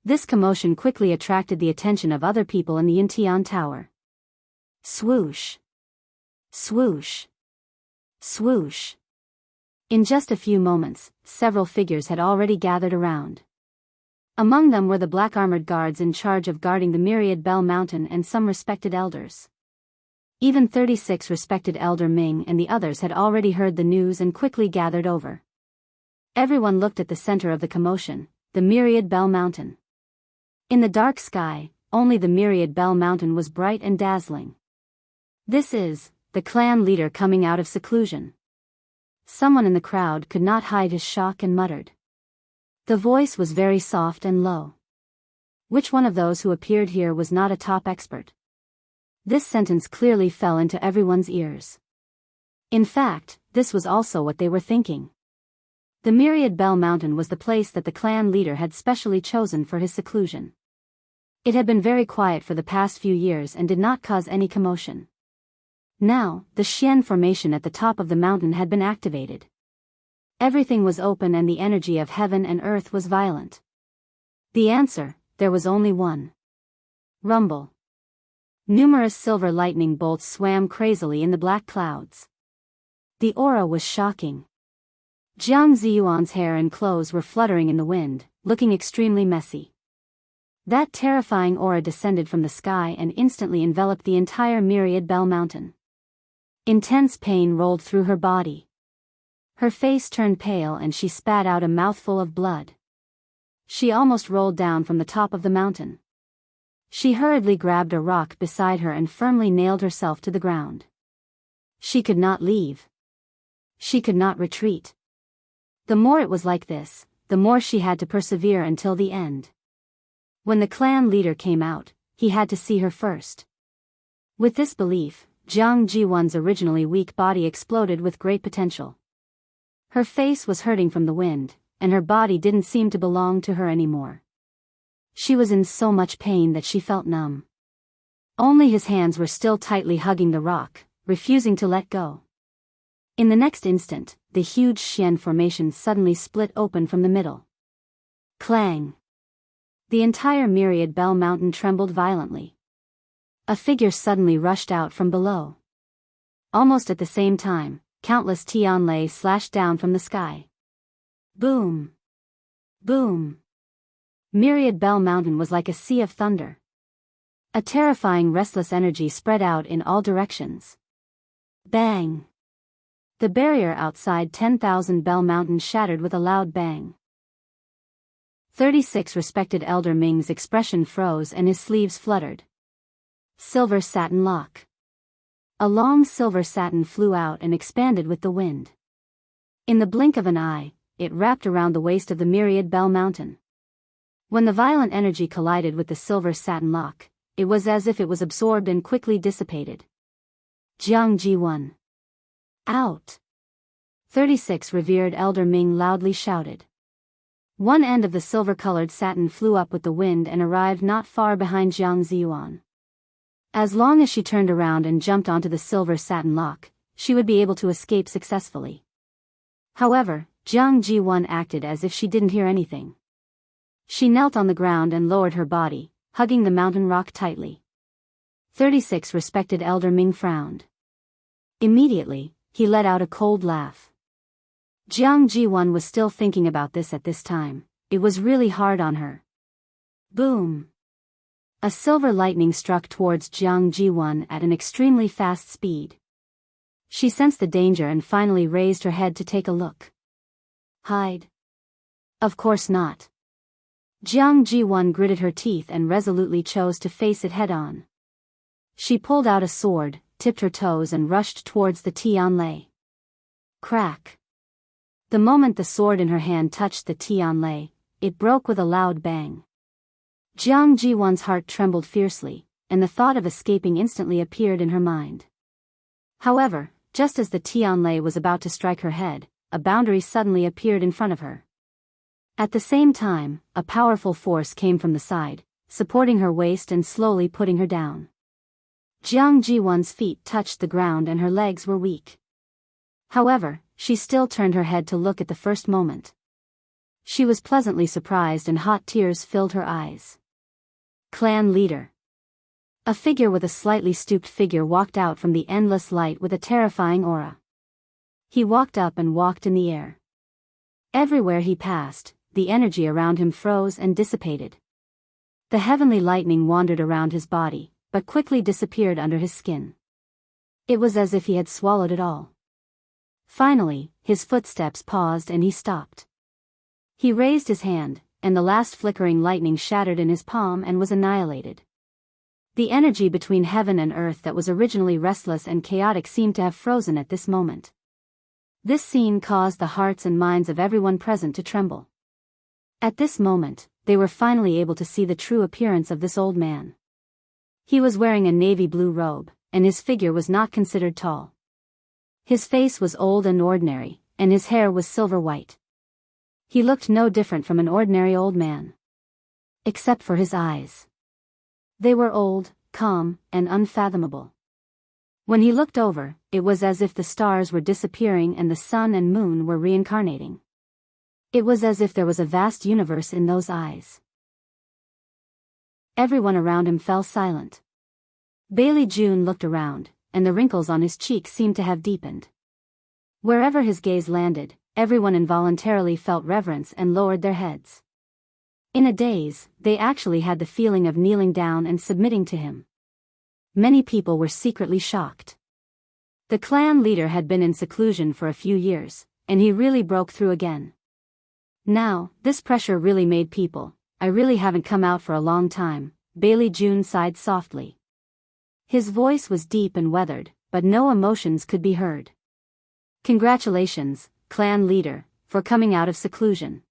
This commotion quickly attracted the attention of other people in the Intian Tower. Swoosh! Swoosh! Swoosh! In just a few moments, several figures had already gathered around. Among them were the black-armored guards in charge of guarding the Myriad Bell Mountain and some respected elders. Even 36 respected Elder Ming and the others had already heard the news and quickly gathered over. Everyone looked at the center of the commotion, the Myriad Bell Mountain. In the dark sky, only the Myriad Bell Mountain was bright and dazzling. This is, the clan leader coming out of seclusion. Someone in the crowd could not hide his shock and muttered. The voice was very soft and low. Which one of those who appeared here was not a top expert? This sentence clearly fell into everyone's ears. In fact, this was also what they were thinking. The Myriad Bell Mountain was the place that the clan leader had specially chosen for his seclusion. It had been very quiet for the past few years and did not cause any commotion. Now, the Xian formation at the top of the mountain had been activated. Everything was open and the energy of heaven and earth was violent. The answer, there was only one. Rumble. Numerous silver lightning bolts swam crazily in the black clouds. The aura was shocking. Jiang Ziyuan's hair and clothes were fluttering in the wind, looking extremely messy. That terrifying aura descended from the sky and instantly enveloped the entire Myriad Bell Mountain. Intense pain rolled through her body. Her face turned pale and she spat out a mouthful of blood. She almost rolled down from the top of the mountain. She hurriedly grabbed a rock beside her and firmly nailed herself to the ground. She could not leave. She could not retreat. The more it was like this, the more she had to persevere until the end. When the clan leader came out, he had to see her first. With this belief, Jiang Jiwon's originally weak body exploded with great potential. Her face was hurting from the wind, and her body didn't seem to belong to her anymore. She was in so much pain that she felt numb. Only his hands were still tightly hugging the rock, refusing to let go. In the next instant, the huge Xian formation suddenly split open from the middle. Clang! The entire Myriad Bell Mountain trembled violently. A figure suddenly rushed out from below. Almost at the same time, countless Tianlei slashed down from the sky. Boom! Boom! Myriad Bell Mountain was like a sea of thunder. A terrifying restless energy spread out in all directions. Bang! The barrier outside 10,000 Bell Mountain shattered with a loud bang. 36 Respected Elder Ming's expression froze and his sleeves fluttered. Silver satin lock. A long silver satin flew out and expanded with the wind. In the blink of an eye, it wrapped around the waist of the Myriad Bell Mountain. When the violent energy collided with the silver satin lock, it was as if it was absorbed and quickly dissipated. Jiang Ji1. Out! 36 Revered Elder Ming loudly shouted. One end of the silver-colored satin flew up with the wind and arrived not far behind Jiang Ziyuan. As long as she turned around and jumped onto the silver satin lock, she would be able to escape successfully. However, Jiang Ji1 acted as if she didn't hear anything. She knelt on the ground and lowered her body, hugging the mountain rock tightly. 36 Respected Elder Ming frowned. Immediately, he let out a cold laugh. Jiang Ji1 was still thinking about this at this time. It was really hard on her. Boom! A silver lightning struck towards Jiang Ji1 at an extremely fast speed. She sensed the danger and finally raised her head to take a look. Hide? Of course not. Jiang Ji1 gritted her teeth and resolutely chose to face it head-on. She pulled out a sword, tipped her toes and rushed towards the Tianlei. Crack! The moment the sword in her hand touched the Tianlei, it broke with a loud bang. Jiang Ji1's heart trembled fiercely, and the thought of escaping instantly appeared in her mind. However, just as the Tianlei was about to strike her head, a boundary suddenly appeared in front of her. At the same time, a powerful force came from the side, supporting her waist and slowly putting her down. Jiang Ji1's feet touched the ground and her legs were weak. However, she still turned her head to look at the first moment. She was pleasantly surprised and hot tears filled her eyes. Clan leader. A figure with a slightly stooped figure walked out from the endless light with a terrifying aura. He walked up and walked in the air. Everywhere he passed, the energy around him froze and dissipated. The heavenly lightning wandered around his body, but quickly disappeared under his skin. It was as if he had swallowed it all. Finally, his footsteps paused and he stopped. He raised his hand, and the last flickering lightning shattered in his palm and was annihilated. The energy between heaven and earth that was originally restless and chaotic seemed to have frozen at this moment. This scene caused the hearts and minds of everyone present to tremble. At this moment, they were finally able to see the true appearance of this old man. He was wearing a navy blue robe, and his figure was not considered tall. His face was old and ordinary, and his hair was silver white. He looked no different from an ordinary old man. Except for his eyes. They were old, calm, and unfathomable. When he looked over, it was as if the stars were disappearing and the sun and moon were reincarnating. It was as if there was a vast universe in those eyes. Everyone around him fell silent. Bailey June looked around, and the wrinkles on his cheeks seemed to have deepened. Wherever his gaze landed, everyone involuntarily felt reverence and lowered their heads. In a daze, they actually had the feeling of kneeling down and submitting to him. Many people were secretly shocked. The clan leader had been in seclusion for a few years, and he really broke through again. Now, this pressure really made people. I really haven't come out for a long time, Bailey June sighed softly. His voice was deep and weathered, but no emotions could be heard. Congratulations, clan leader, for coming out of seclusion.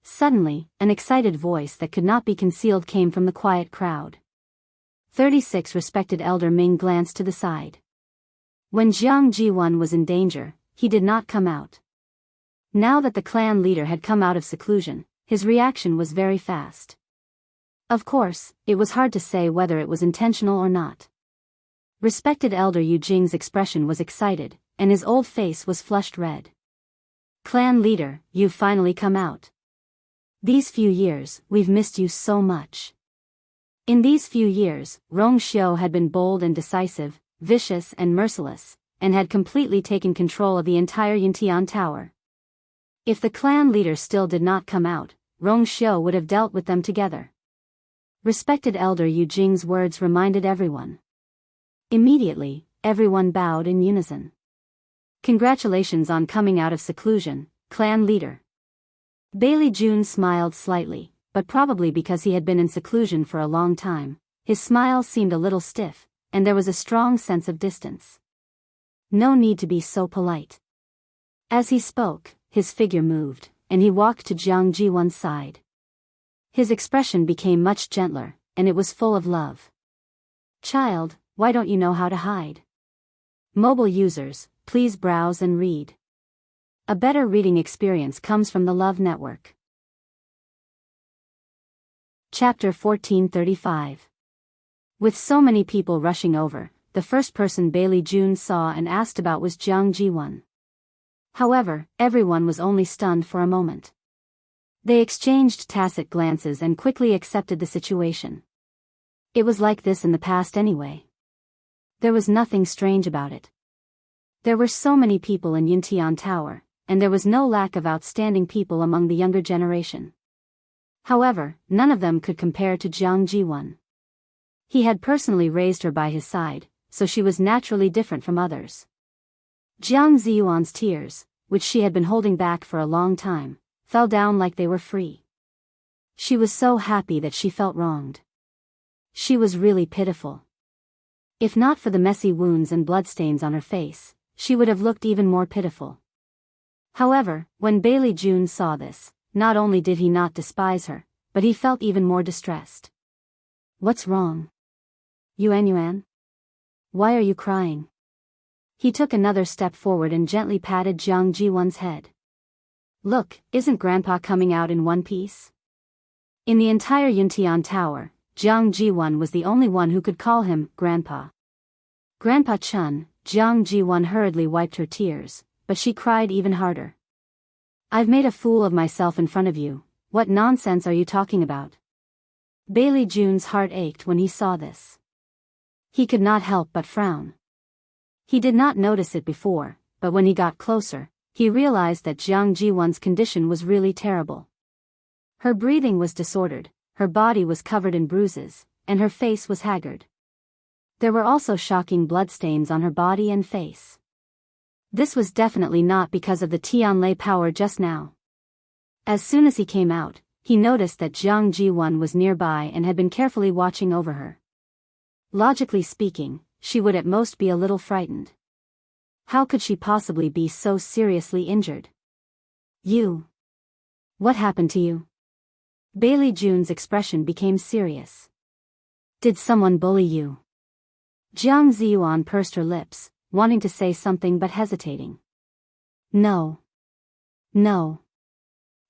Suddenly, an excited voice that could not be concealed came from the quiet crowd. 36 Respected Elder Ming glanced to the side. When Jiang Ji1 was in danger, he did not come out. Now that the clan leader had come out of seclusion, his reaction was very fast. Of course, it was hard to say whether it was intentional or not. Respected Elder Yu Jing's expression was excited, and his old face was flushed red. Clan leader, you've finally come out. These few years, we've missed you so much. In these few years, Rong Xiu had been bold and decisive, vicious and merciless, and had completely taken control of the entire Yuntian Tower. If the clan leader still did not come out, Rongxiu would have dealt with them together. Respected Elder Yu Jing's words reminded everyone. Immediately, everyone bowed in unison. Congratulations on coming out of seclusion, clan leader. Bailey Jun smiled slightly, but probably because he had been in seclusion for a long time, his smile seemed a little stiff, and there was a strong sense of distance. No need to be so polite. As he spoke, his figure moved, and he walked to Jiang Jiwan's side. His expression became much gentler, and it was full of love. Child, why don't you know how to hide? Mobile users, please browse and read. A better reading experience comes from the Love Network. Chapter 1435. With so many people rushing over, the first person Bailey Jun saw and asked about was Jiang Jiwan. However, everyone was only stunned for a moment. They exchanged tacit glances and quickly accepted the situation. It was like this in the past anyway. There was nothing strange about it. There were so many people in Yuntian Tower, and there was no lack of outstanding people among the younger generation. However, none of them could compare to Jiang Jiwan. He had personally raised her by his side, so she was naturally different from others. Jiang Ziyuan's tears, which she had been holding back for a long time, fell down like they were free. She was so happy that she felt wronged. She was really pitiful. If not for the messy wounds and bloodstains on her face, she would have looked even more pitiful. However, when Bailey Jun saw this, not only did he not despise her, but he felt even more distressed. What's wrong? Yuan? Why are you crying? He took another step forward and gently patted Jiang Jiwan's head. Look, isn't Grandpa coming out in one piece? In the entire Yuntian Tower, Jiang Jiwan was the only one who could call him Grandpa. Grandpa Chun, Jiang Jiwan hurriedly wiped her tears, but she cried even harder. I've made a fool of myself in front of you, what nonsense are you talking about? Bailey Jun's heart ached when he saw this. He could not help but frown. He did not notice it before, but when he got closer, he realized that Jiang Jiwan's condition was really terrible. Her breathing was disordered, her body was covered in bruises, and her face was haggard. There were also shocking bloodstains on her body and face. This was definitely not because of the Tianlei power just now. As soon as he came out, he noticed that Jiang Jiwan was nearby and had been carefully watching over her. Logically speaking, she would at most be a little frightened. How could she possibly be so seriously injured? You. What happened to you? Bailey Jun's expression became serious. Did someone bully you? Jiang Ziyuan pursed her lips, wanting to say something but hesitating. No.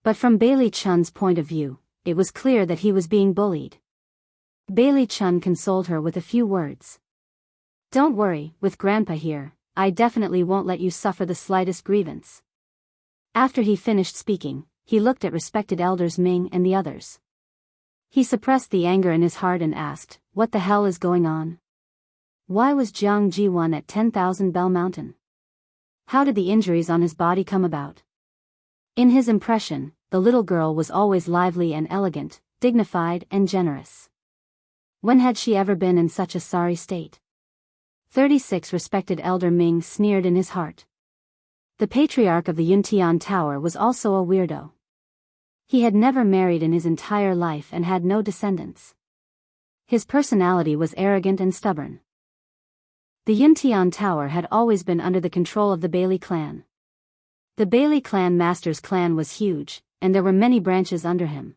But from Bailey Chun's point of view, it was clear that he was being bullied. Bailey Chun consoled her with a few words. Don't worry, with Grandpa here, I definitely won't let you suffer the slightest grievance. After he finished speaking, he looked at respected elders Ming and the others. He suppressed the anger in his heart and asked, what the hell is going on? Why was Jiang Jiwan at 10,000 Bell Mountain? How did the injuries on his body come about? In his impression, the little girl was always lively and elegant, dignified and generous. When had she ever been in such a sorry state? 36 Respected Elder Ming sneered in his heart. The patriarch of the Yuntian Tower was also a weirdo. He had never married in his entire life and had no descendants. His personality was arrogant and stubborn. The Yuntian Tower had always been under the control of the Bailey clan. The Bailey clan master's clan was huge, and there were many branches under him.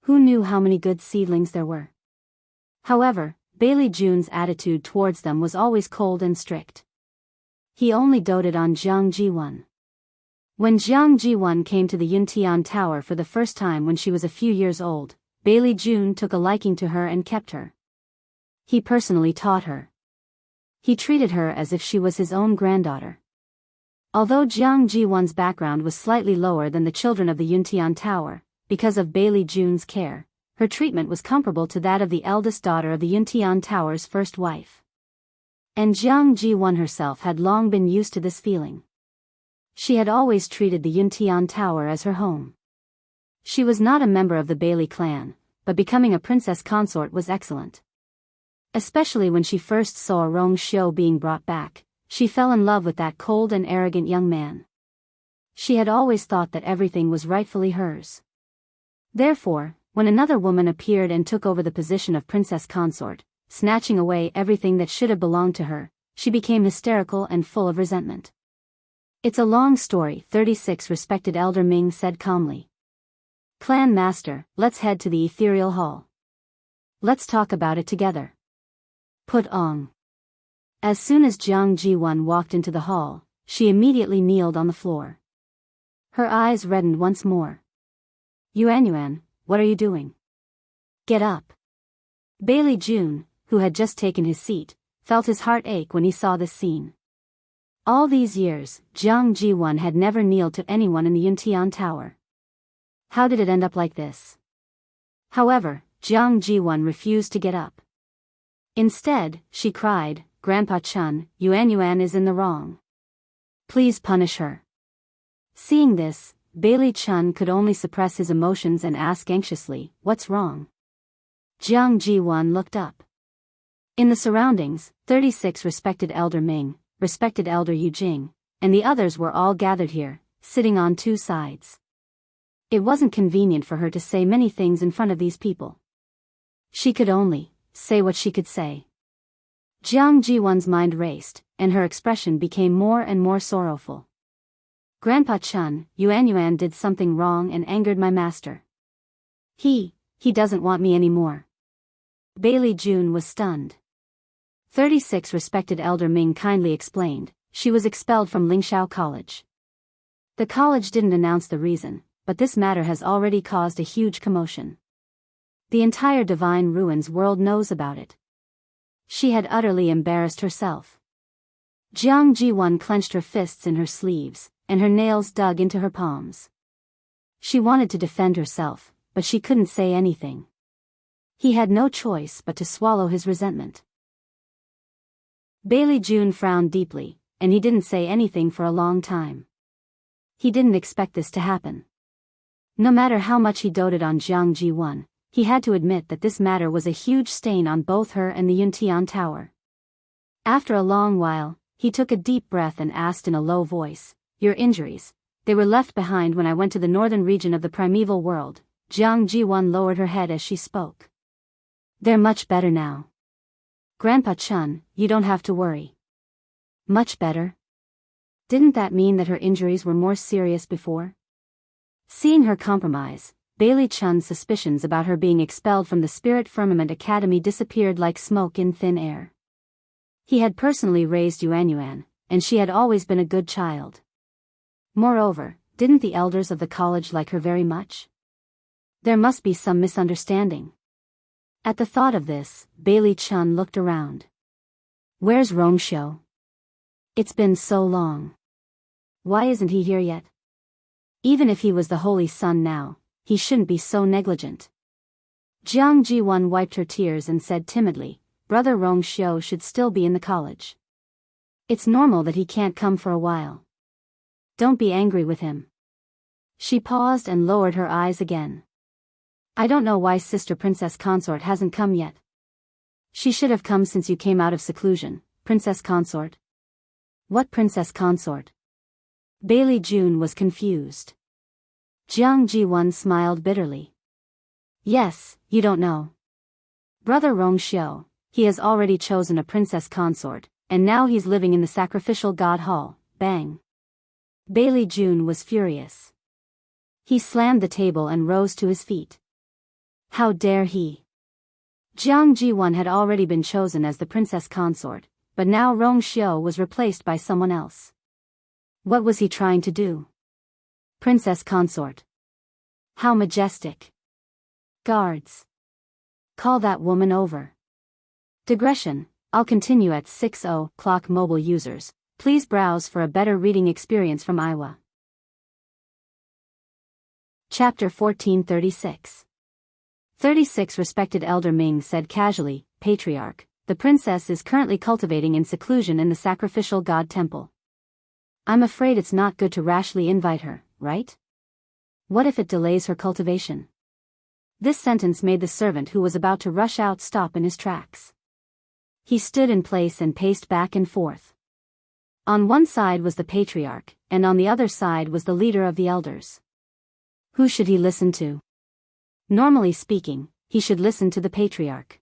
Who knew how many good seedlings there were? However, Bailey Jun's attitude towards them was always cold and strict. He only doted on Jiang Jiwan. When Jiang Jiwan came to the Yuntian Tower for the first time when she was a few years old, Bailey Jun took a liking to her and kept her. He personally taught her. He treated her as if she was his own granddaughter. Although Jiang Jiwan's background was slightly lower than the children of the Yuntian Tower, because of Bailey Jun's care, her treatment was comparable to that of the eldest daughter of the Yuntian Tower's first wife. And Jiang Ji-won herself had long been used to this feeling. She had always treated the Yuntian Tower as her home. She was not a member of the Bailey clan, but becoming a princess consort was excellent. Especially when she first saw Rong Xiu being brought back, she fell in love with that cold and arrogant young man. She had always thought that everything was rightfully hers. Therefore, when another woman appeared and took over the position of princess consort, snatching away everything that should have belonged to her, she became hysterical and full of resentment. It's a long story, 36 respected Elder Ming said calmly. Clan Master, let's head to the ethereal hall. Let's talk about it together. Put on. As soon as Jiang Ji-won walked into the hall, she immediately kneeled on the floor. Her eyes reddened once more. Yuan, what are you doing? Get up. Bailey Jun, who had just taken his seat, felt his heart ache when he saw this scene. All these years, Jiang Ji-won had never kneeled to anyone in the Yuntian Tower. How did it end up like this? However, Jiang Ji-won refused to get up. Instead, she cried, Grandpa Chun, Yuan is in the wrong. Please punish her. Seeing this, Bailey Chun could only suppress his emotions and ask anxiously, what's wrong? Jiang Ji-won looked up. In the surroundings, 36 respected Elder Ming, respected Elder Yu Jing, and the others were all gathered here, sitting on two sides. It wasn't convenient for her to say many things in front of these people. She could only say what she could say. Jiang Ji-won's mind raced, and her expression became more and more sorrowful. Grandpa Chun, Yuan did something wrong and angered my master. He doesn't want me anymore. Bailey Jun was stunned. 36 respected Elder Ming kindly explained, she was expelled from Lingxiao College. The college didn't announce the reason, but this matter has already caused a huge commotion. The entire Divine Ruins world knows about it. She had utterly embarrassed herself. Jiang Ji-won clenched her fists in her sleeves, and her nails dug into her palms. She wanted to defend herself, but she couldn't say anything. He had no choice but to swallow his resentment. Bailey Jun frowned deeply, and he didn't say anything for a long time. He didn't expect this to happen. No matter how much he doted on Jiang Ji-won, he had to admit that this matter was a huge stain on both her and the Yuntian Tower. After a long while, he took a deep breath and asked in a low voice, Your injuries, they were left behind when I went to the northern region of the primeval world. Jiang Ji-won lowered her head as she spoke. They're much better now. Grandpa Chun, you don't have to worry. Much better? Didn't that mean that her injuries were more serious before? Seeing her compromise, Bailey Chun's suspicions about her being expelled from the Spirit Firmament Academy disappeared like smoke in thin air. He had personally raised Yuan, and she had always been a good child. Moreover, didn't the elders of the college like her very much? There must be some misunderstanding. At the thought of this, Bailey Chun looked around. Where's Rong Xiu? It's been so long. Why isn't he here yet? Even if he was the Holy Sun now, he shouldn't be so negligent. Jiang Ji-won wiped her tears and said timidly, Brother Rong Xiu should still be in the college. It's normal that he can't come for a while. Don't be angry with him. She paused and lowered her eyes again. I don't know why Sister Princess Consort hasn't come yet. She should have come since you came out of seclusion, Princess Consort. What Princess Consort? Bailey Jun was confused. Jiang Ji-won smiled bitterly. Yes, you don't know. Brother Rong Xiu, he has already chosen a princess consort, and now he's living in the sacrificial god hall, bang. Bailey Jun was furious. He slammed the table and rose to his feet. How dare he? Jiang Ji-won had already been chosen as the princess consort, but now Rong Xiu was replaced by someone else. What was he trying to do? Princess consort. How majestic. Guards. Call that woman over. Digression. I'll continue at 6:00 mobile users. Please browse for a better reading experience from Iowa. Chapter 1436. 36 respected Elder Ming said casually, Patriarch, the princess is currently cultivating in seclusion in the sacrificial god temple. I'm afraid it's not good to rashly invite her, right? What if it delays her cultivation? This sentence made the servant who was about to rush out stop in his tracks. He stood in place and paced back and forth. On one side was the patriarch, and on the other side was the leader of the elders. Who should he listen to? Normally speaking, he should listen to the patriarch.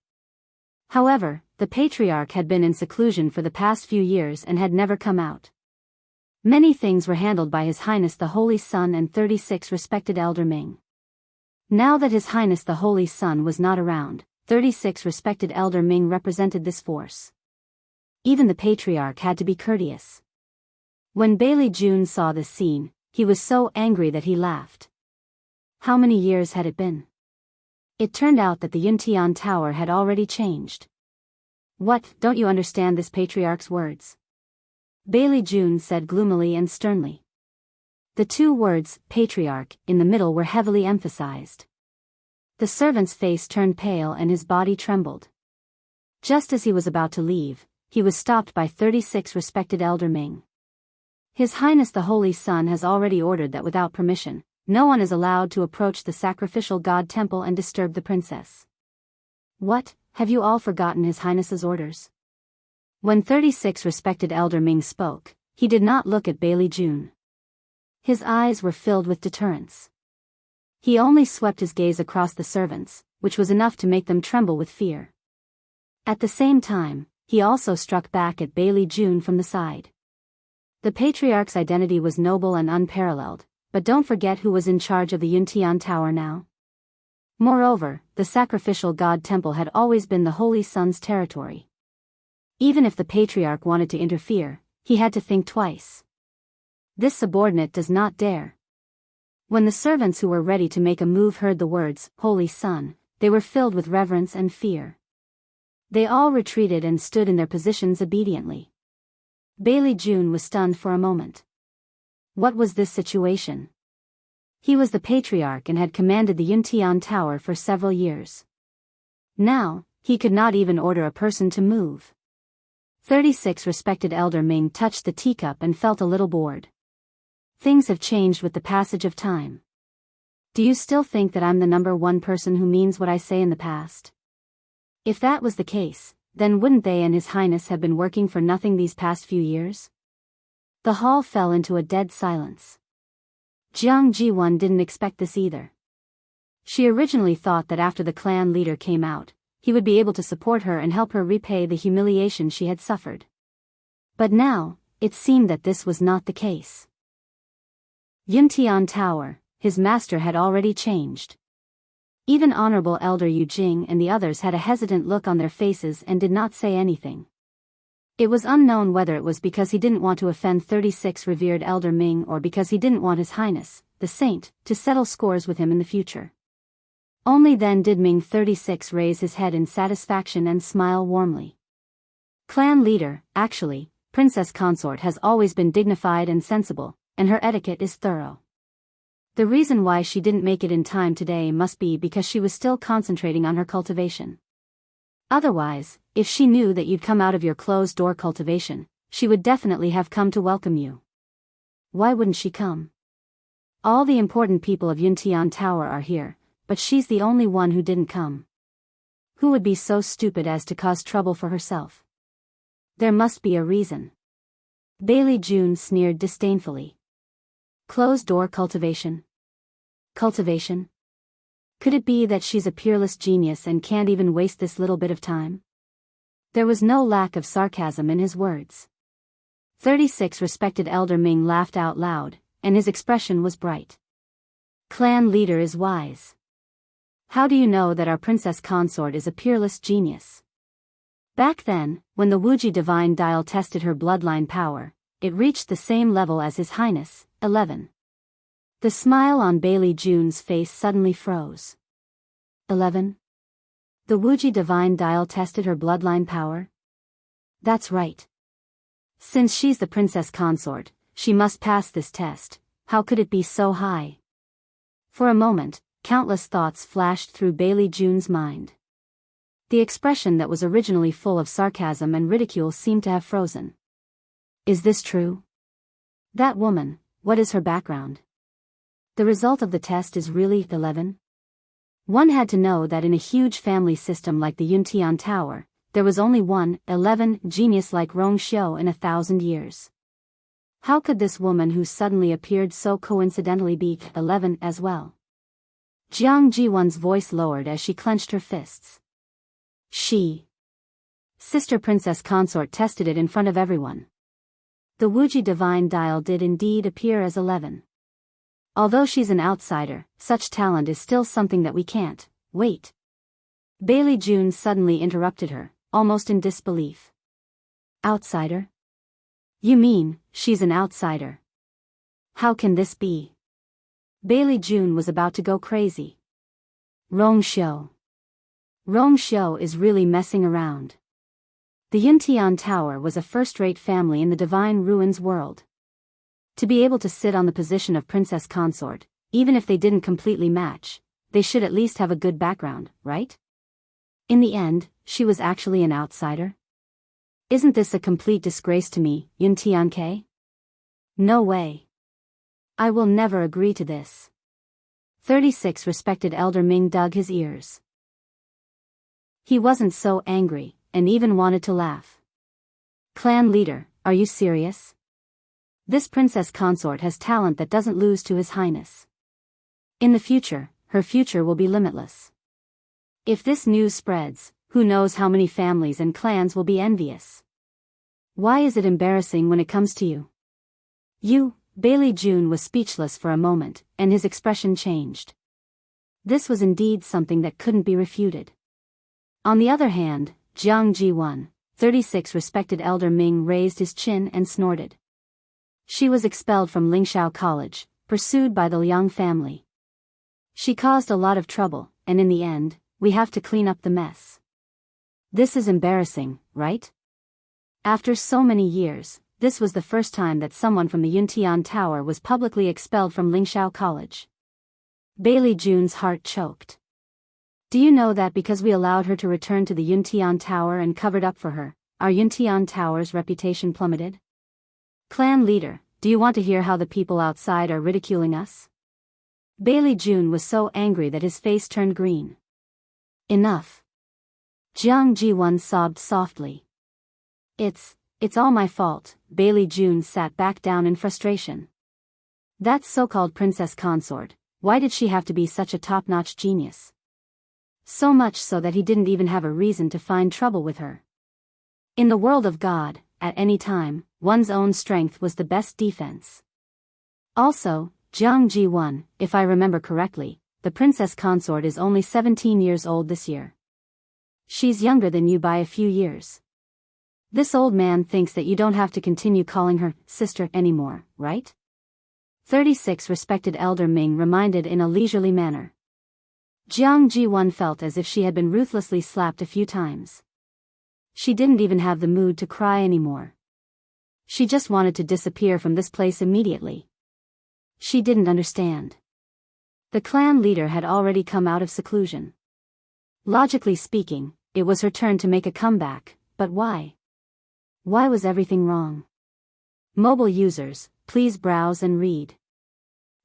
However, the patriarch had been in seclusion for the past few years and had never come out. Many things were handled by His Highness the Holy Sun and 36 respected Elder Ming. Now that His Highness the Holy Sun was not around, 36 respected Elder Ming represented this force. Even the patriarch had to be courteous. When Bailey June saw this scene, he was so angry that he laughed. How many years had it been? It turned out that the Yuntian Tower had already changed. What, don't you understand this patriarch's words? Bailey June said gloomily and sternly. The two words, patriarch, in the middle were heavily emphasized. The servant's face turned pale and his body trembled. Just as he was about to leave, he was stopped by 36 respected Elder Ming. His Highness the Holy Sun has already ordered that without permission, no one is allowed to approach the sacrificial god temple and disturb the princess. What, have you all forgotten His Highness's orders? When 36 respected Elder Ming spoke, he did not look at Bailey June. His eyes were filled with deterrence. He only swept his gaze across the servants, which was enough to make them tremble with fear. At the same time, he also struck back at Bailey June from the side. The patriarch's identity was noble and unparalleled, but don't forget who was in charge of the Yuntian Tower now. Moreover, the sacrificial god temple had always been the Holy Sun's territory. Even if the patriarch wanted to interfere, he had to think twice. This subordinate does not dare. When the servants who were ready to make a move heard the words, Holy Sun, they were filled with reverence and fear. They all retreated and stood in their positions obediently. Bailey June was stunned for a moment. What was this situation? He was the patriarch and had commanded the Yuntian Tower for several years. Now, he could not even order a person to move. 36 respected Elder Ming touched the teacup and felt a little bored. Things have changed with the passage of time. Do you still think that I'm the number one person who means what I say in the past? If that was the case, then wouldn't they and His Highness have been working for nothing these past few years? The hall fell into a dead silence. Jiang Jiwon didn't expect this either. She originally thought that after the clan leader came out, he would be able to support her and help her repay the humiliation she had suffered. But now, it seemed that this was not the case. Yuntian Tower, his master had already changed. Even Honorable Elder Yu Jing and the others had a hesitant look on their faces and did not say anything. It was unknown whether it was because he didn't want to offend 36 revered Elder Ming or because he didn't want His Highness, the Saint, to settle scores with him in the future. Only then did Ming 36 raise his head in satisfaction and smile warmly. Clan leader, actually, Princess Consort has always been dignified and sensible, and her etiquette is thorough. The reason why she didn't make it in time today must be because she was still concentrating on her cultivation. Otherwise, if she knew that you'd come out of your closed-door cultivation, she would definitely have come to welcome you. Why wouldn't she come? All the important people of Yuntian Tower are here, but she's the only one who didn't come. Who would be so stupid as to cause trouble for herself? There must be a reason. Bailey June sneered disdainfully. Closed-door cultivation. Cultivation? Could it be that she's a peerless genius and can't even waste this little bit of time? There was no lack of sarcasm in his words. 36 respected Elder Ming laughed out loud, and his expression was bright. Clan leader is wise. How do you know that our princess consort is a peerless genius? Back then, when the Wuji divine dial tested her bloodline power, it reached the same level as His Highness, 11. The smile on Bailey June's face suddenly froze. 11? The Wuji divine dial tested her bloodline power? That's right. Since she's the princess consort, she must pass this test. How could it be so high? For a moment, countless thoughts flashed through Bailey June's mind. The expression that was originally full of sarcasm and ridicule seemed to have frozen. Is this true? That woman, what is her background? The result of the test is really 11? One had to know that in a huge family system like the Yuntian Tower, there was only one 11 genius like Rong Xiu in 1,000 years. How could this woman who suddenly appeared so coincidentally be 11 as well? Jiang Jiwan's voice lowered as she clenched her fists. Sister Princess Consort tested it in front of everyone. The Wuji divine dial did indeed appear as 11. Although she's an outsider, such talent is still something that we can't. Wait. Bailey June suddenly interrupted her, almost in disbelief. Outsider? You mean, she's an outsider? How can this be? Bailey June was about to go crazy. Rong Xiu is really messing around. The Yuntian Tower was a first-rate family in the Divine Ruins world. To be able to sit on the position of Princess Consort, even if they didn't completely match, they should at least have a good background, right? In the end, she was actually an outsider? Isn't this a complete disgrace to me, Yuntian Ke? No way. I will never agree to this. 36 respected Elder Ming dug his ears. He wasn't so angry, and even wanted to laugh. Clan leader, are you serious? This princess consort has talent that doesn't lose to His Highness. In the future, her future will be limitless. If this news spreads, who knows how many families and clans will be envious. Why is it embarrassing when it comes to you? You, Bailey June was speechless for a moment, and his expression changed. This was indeed something that couldn't be refuted. On the other hand, Jiang Jiwan, 36 respected Elder Ming raised his chin and snorted. She was expelled from Lingshao College, pursued by the Liang family. She caused a lot of trouble, and in the end, we have to clean up the mess. This is embarrassing, right? After so many years, this was the first time that someone from the Yuntian Tower was publicly expelled from Lingshao College. Bailey June's heart choked. Do you know that because we allowed her to return to the Yuntian Tower and covered up for her, our Yuntian Tower's reputation plummeted? Clan leader, do you want to hear how the people outside are ridiculing us? Bailey June was so angry that his face turned green. Enough. Jiang Jiwan sobbed softly. It's all my fault. Bailey June sat back down in frustration. That so-called princess consort, why did she have to be such a top-notch genius? So much so that he didn't even have a reason to find trouble with her. In the world of God, at any time, one's own strength was the best defense. Also, Jiang Jiwan, if I remember correctly, the princess consort is only 17 years old this year. She's younger than you by a few years. This old man thinks that you don't have to continue calling her sister anymore, right? 36 respected Elder Ming reminded in a leisurely manner. Jiang Jiwan felt as if she had been ruthlessly slapped a few times. She didn't even have the mood to cry anymore. She just wanted to disappear from this place immediately. She didn't understand. The clan leader had already come out of seclusion. Logically speaking, it was her turn to make a comeback, but why? Why was everything wrong? Mobile users, please browse and read.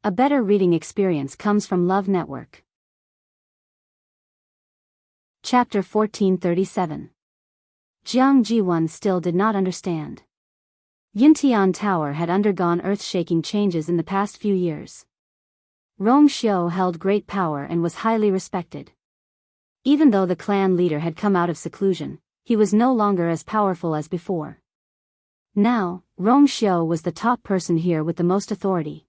A better reading experience comes from Love Network. Chapter 1437. Jiang Jiwan still did not understand. Yuntian Tower had undergone earth-shaking changes in the past few years. Rong Xiu held great power and was highly respected. Even though the clan leader had come out of seclusion, he was no longer as powerful as before. Now, Rong Xiu was the top person here with the most authority.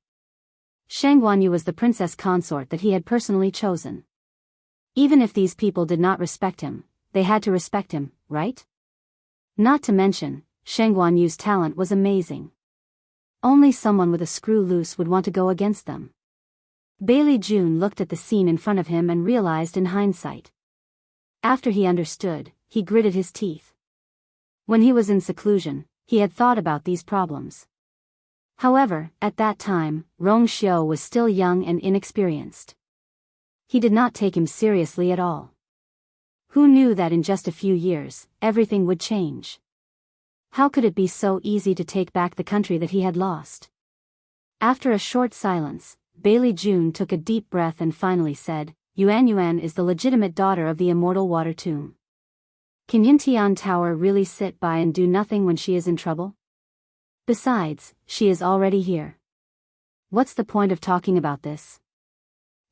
Shang Guanyu was the princess consort that he had personally chosen. Even if these people did not respect him, they had to respect him, right? Not to mention, Shang Guanyu's talent was amazing. Only someone with a screw loose would want to go against them. Bailey June looked at the scene in front of him and realized in hindsight. After he understood, he gritted his teeth. When he was in seclusion, he had thought about these problems. However, at that time, Rong Xiu was still young and inexperienced. He did not take him seriously at all. Who knew that in just a few years, everything would change? How could it be so easy to take back the country that he had lost? After a short silence, Bailey June took a deep breath and finally said, Yuan Yuan is the legitimate daughter of the immortal water tomb. Can Yintian Tower really sit by and do nothing when she is in trouble? Besides, she is already here. What's the point of talking about this?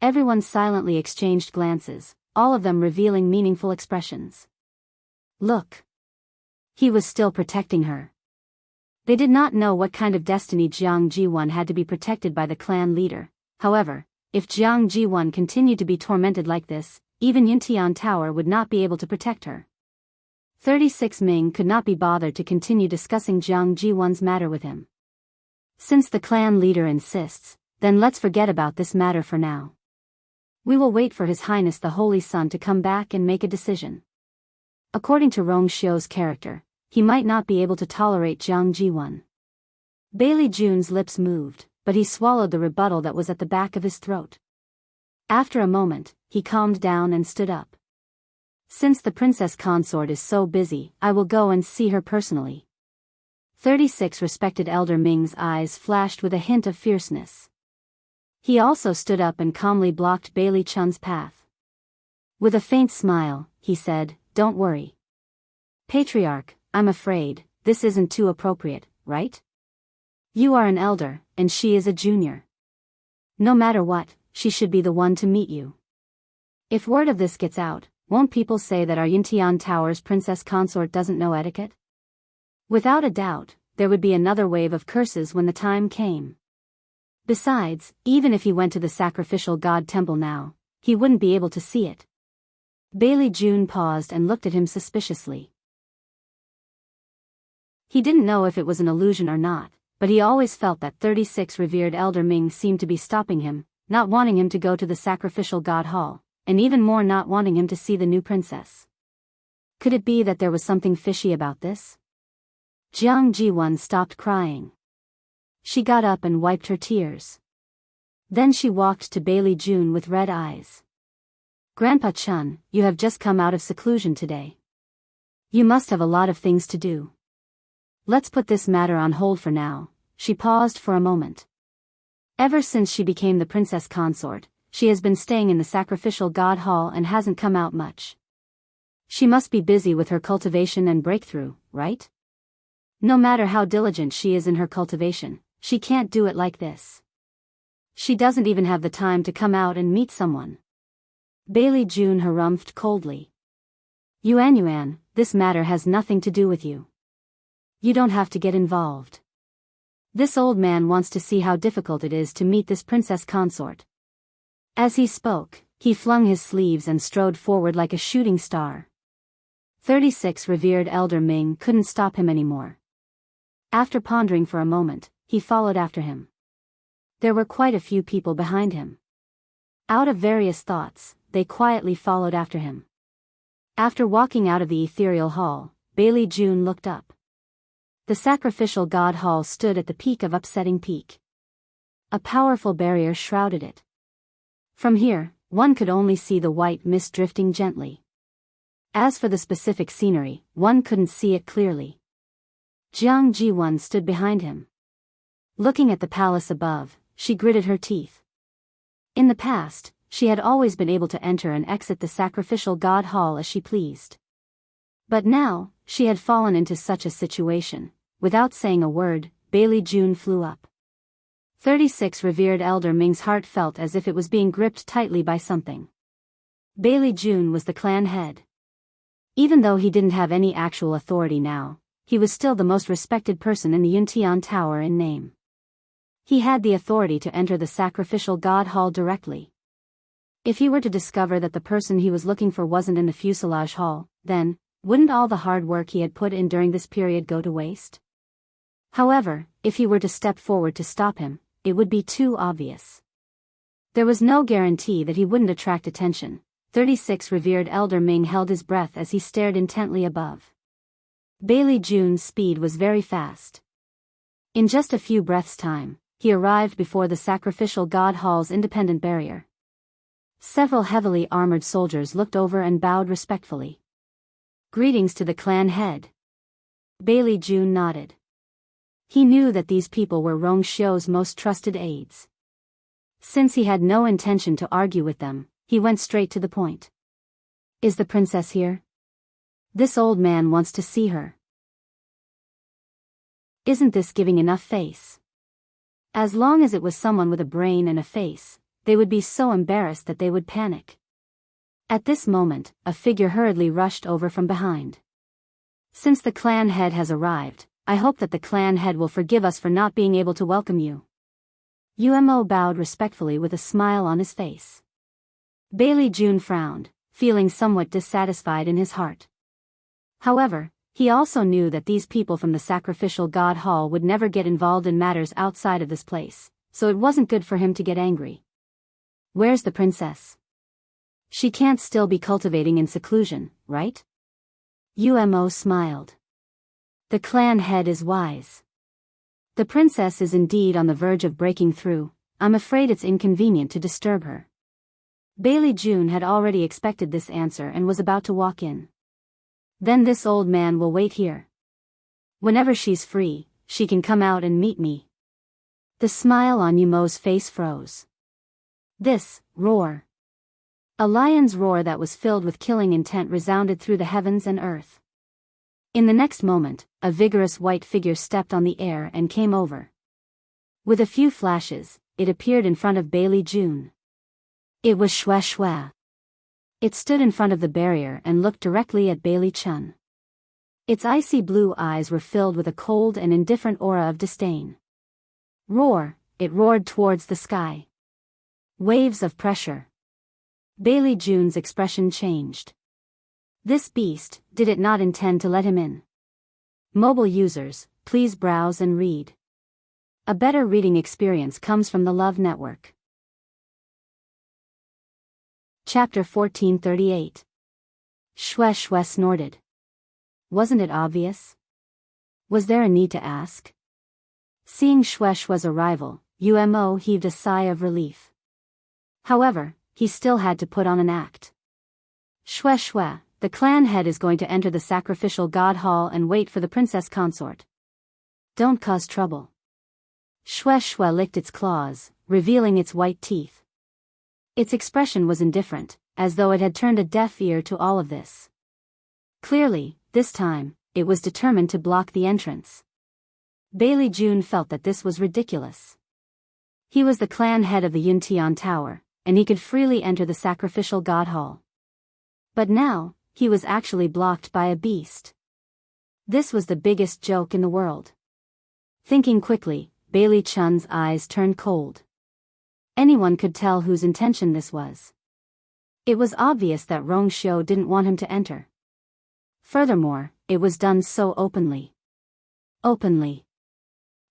Everyone silently exchanged glances, all of them revealing meaningful expressions. Look. He was still protecting her. They did not know what kind of destiny Jiang Jiwan had to be protected by the clan leader. However, if Jiang Jiwan continued to be tormented like this, even Yintian Tower would not be able to protect her. 36 Ming could not be bothered to continue discussing Jiang Jiwan's matter with him. Since the clan leader insists, then let's forget about this matter for now. We will wait for His Highness the Holy Sun to come back and make a decision. According to Rong Xiu's character, he might not be able to tolerate Jiang Jiwan. Bailey June's lips moved, but he swallowed the rebuttal that was at the back of his throat. After a moment, he calmed down and stood up. Since the princess consort is so busy, I will go and see her personally. 36 respected Elder Ming's eyes flashed with a hint of fierceness. He also stood up and calmly blocked Bailey Chun's path. With a faint smile, he said, Don't worry. Patriarch, I'm afraid, this isn't too appropriate, right? You are an elder, and she is a junior. No matter what, she should be the one to meet you. If word of this gets out, won't people say that our Yintian Tower's princess consort doesn't know etiquette? Without a doubt, there would be another wave of curses when the time came. Besides, even if he went to the sacrificial god temple now, he wouldn't be able to see it. Bailey June paused and looked at him suspiciously. He didn't know if it was an illusion or not, but he always felt that 36 revered Elder Ming seemed to be stopping him, not wanting him to go to the sacrificial god hall, and even more not wanting him to see the new princess. Could it be that there was something fishy about this? Jiang Jiwan stopped crying. She got up and wiped her tears. Then she walked to Bailey June with red eyes. Grandpa Chun, you have just come out of seclusion today. You must have a lot of things to do. Let's put this matter on hold for now. She paused for a moment. Ever since she became the princess consort, she has been staying in the sacrificial god hall and hasn't come out much. She must be busy with her cultivation and breakthrough, right? No matter how diligent she is in her cultivation, she can't do it like this. She doesn't even have the time to come out and meet someone. Bailey June harumphed coldly. Yuan Yuan, this matter has nothing to do with you. You don't have to get involved. This old man wants to see how difficult it is to meet this princess consort. As he spoke, he flung his sleeves and strode forward like a shooting star. 36 revered Elder Ming couldn't stop him anymore. After pondering for a moment, he followed after him. There were quite a few people behind him. Out of various thoughts, they quietly followed after him. After walking out of the ethereal hall, Bailey June looked up. The sacrificial god hall stood at the peak of Upsetting Peak. A powerful barrier shrouded it. From here, one could only see the white mist drifting gently. As for the specific scenery, one couldn't see it clearly. Jiang Jiwan stood behind him. Looking at the palace above, she gritted her teeth. In the past, she had always been able to enter and exit the sacrificial god hall as she pleased. But now, she had fallen into such a situation. Without saying a word, Bailey June flew up. 36 revered Elder Ming's heart felt as if it was being gripped tightly by something. Bailey June was the clan head. Even though he didn't have any actual authority now, he was still the most respected person in the Yuntian Tower in name. He had the authority to enter the sacrificial god hall directly. If he were to discover that the person he was looking for wasn't in the fuselage hall, then, wouldn't all the hard work he had put in during this period go to waste? However, if he were to step forward to stop him, it would be too obvious. There was no guarantee that he wouldn't attract attention. 36 revered Elder Ming held his breath as he stared intently above. Bailey June's speed was very fast. In just a few breaths' time, he arrived before the sacrificial god hall's independent barrier. Several heavily armored soldiers looked over and bowed respectfully. Greetings to the clan head. Bailey June nodded. He knew that these people were Rong Xiu's most trusted aides. Since he had no intention to argue with them, he went straight to the point. Is the princess here? This old man wants to see her. Isn't this giving enough face? As long as it was someone with a brain and a face, they would be so embarrassed that they would panic. At this moment, a figure hurriedly rushed over from behind. Since the clan head has arrived, I hope that the clan head will forgive us for not being able to welcome you. Umo bowed respectfully with a smile on his face. Bailey June frowned, feeling somewhat dissatisfied in his heart. However, he also knew that these people from the sacrificial god hall would never get involved in matters outside of this place, so it wasn't good for him to get angry. Where's the princess? She can't still be cultivating in seclusion, right? Umo smiled. The clan head is wise. The princess is indeed on the verge of breaking through. I'm afraid it's inconvenient to disturb her. Bailey June had already expected this answer and was about to walk in. Then this old man will wait here. Whenever she's free, she can come out and meet me. The smile on Umo's face froze. This roar. A lion's roar that was filled with killing intent resounded through the heavens and earth. In the next moment, a vigorous white figure stepped on the air and came over. With a few flashes, it appeared in front of Bailey June. It was Xue Xue. It stood in front of the barrier and looked directly at Bailey Chun. Its icy blue eyes were filled with a cold and indifferent aura of disdain. Roar, it roared towards the sky. Waves of pressure. Bailey June's expression changed. This beast, did it not intend to let him in? Mobile users, please browse and read. A better reading experience comes from the Love Network. Chapter 1438. Xue Xue snorted. Wasn't it obvious? Was there a need to ask? Seeing Xue Xue's arrival, Umo heaved a sigh of relief. However, he still had to put on an act. Xue Xue, the clan head is going to enter the sacrificial god hall and wait for the princess consort. Don't cause trouble. Xue Xue licked its claws, revealing its white teeth. Its expression was indifferent, as though it had turned a deaf ear to all of this. Clearly, this time, it was determined to block the entrance. Bailey June felt that this was ridiculous. He was the clan head of the Yuntian Tower, and he could freely enter the sacrificial god hall. But now, he was actually blocked by a beast. This was the biggest joke in the world. Thinking quickly, Bailey Chun's eyes turned cold. Anyone could tell whose intention this was. It was obvious that Rong Xiu didn't want him to enter. Furthermore, it was done so openly. Openly.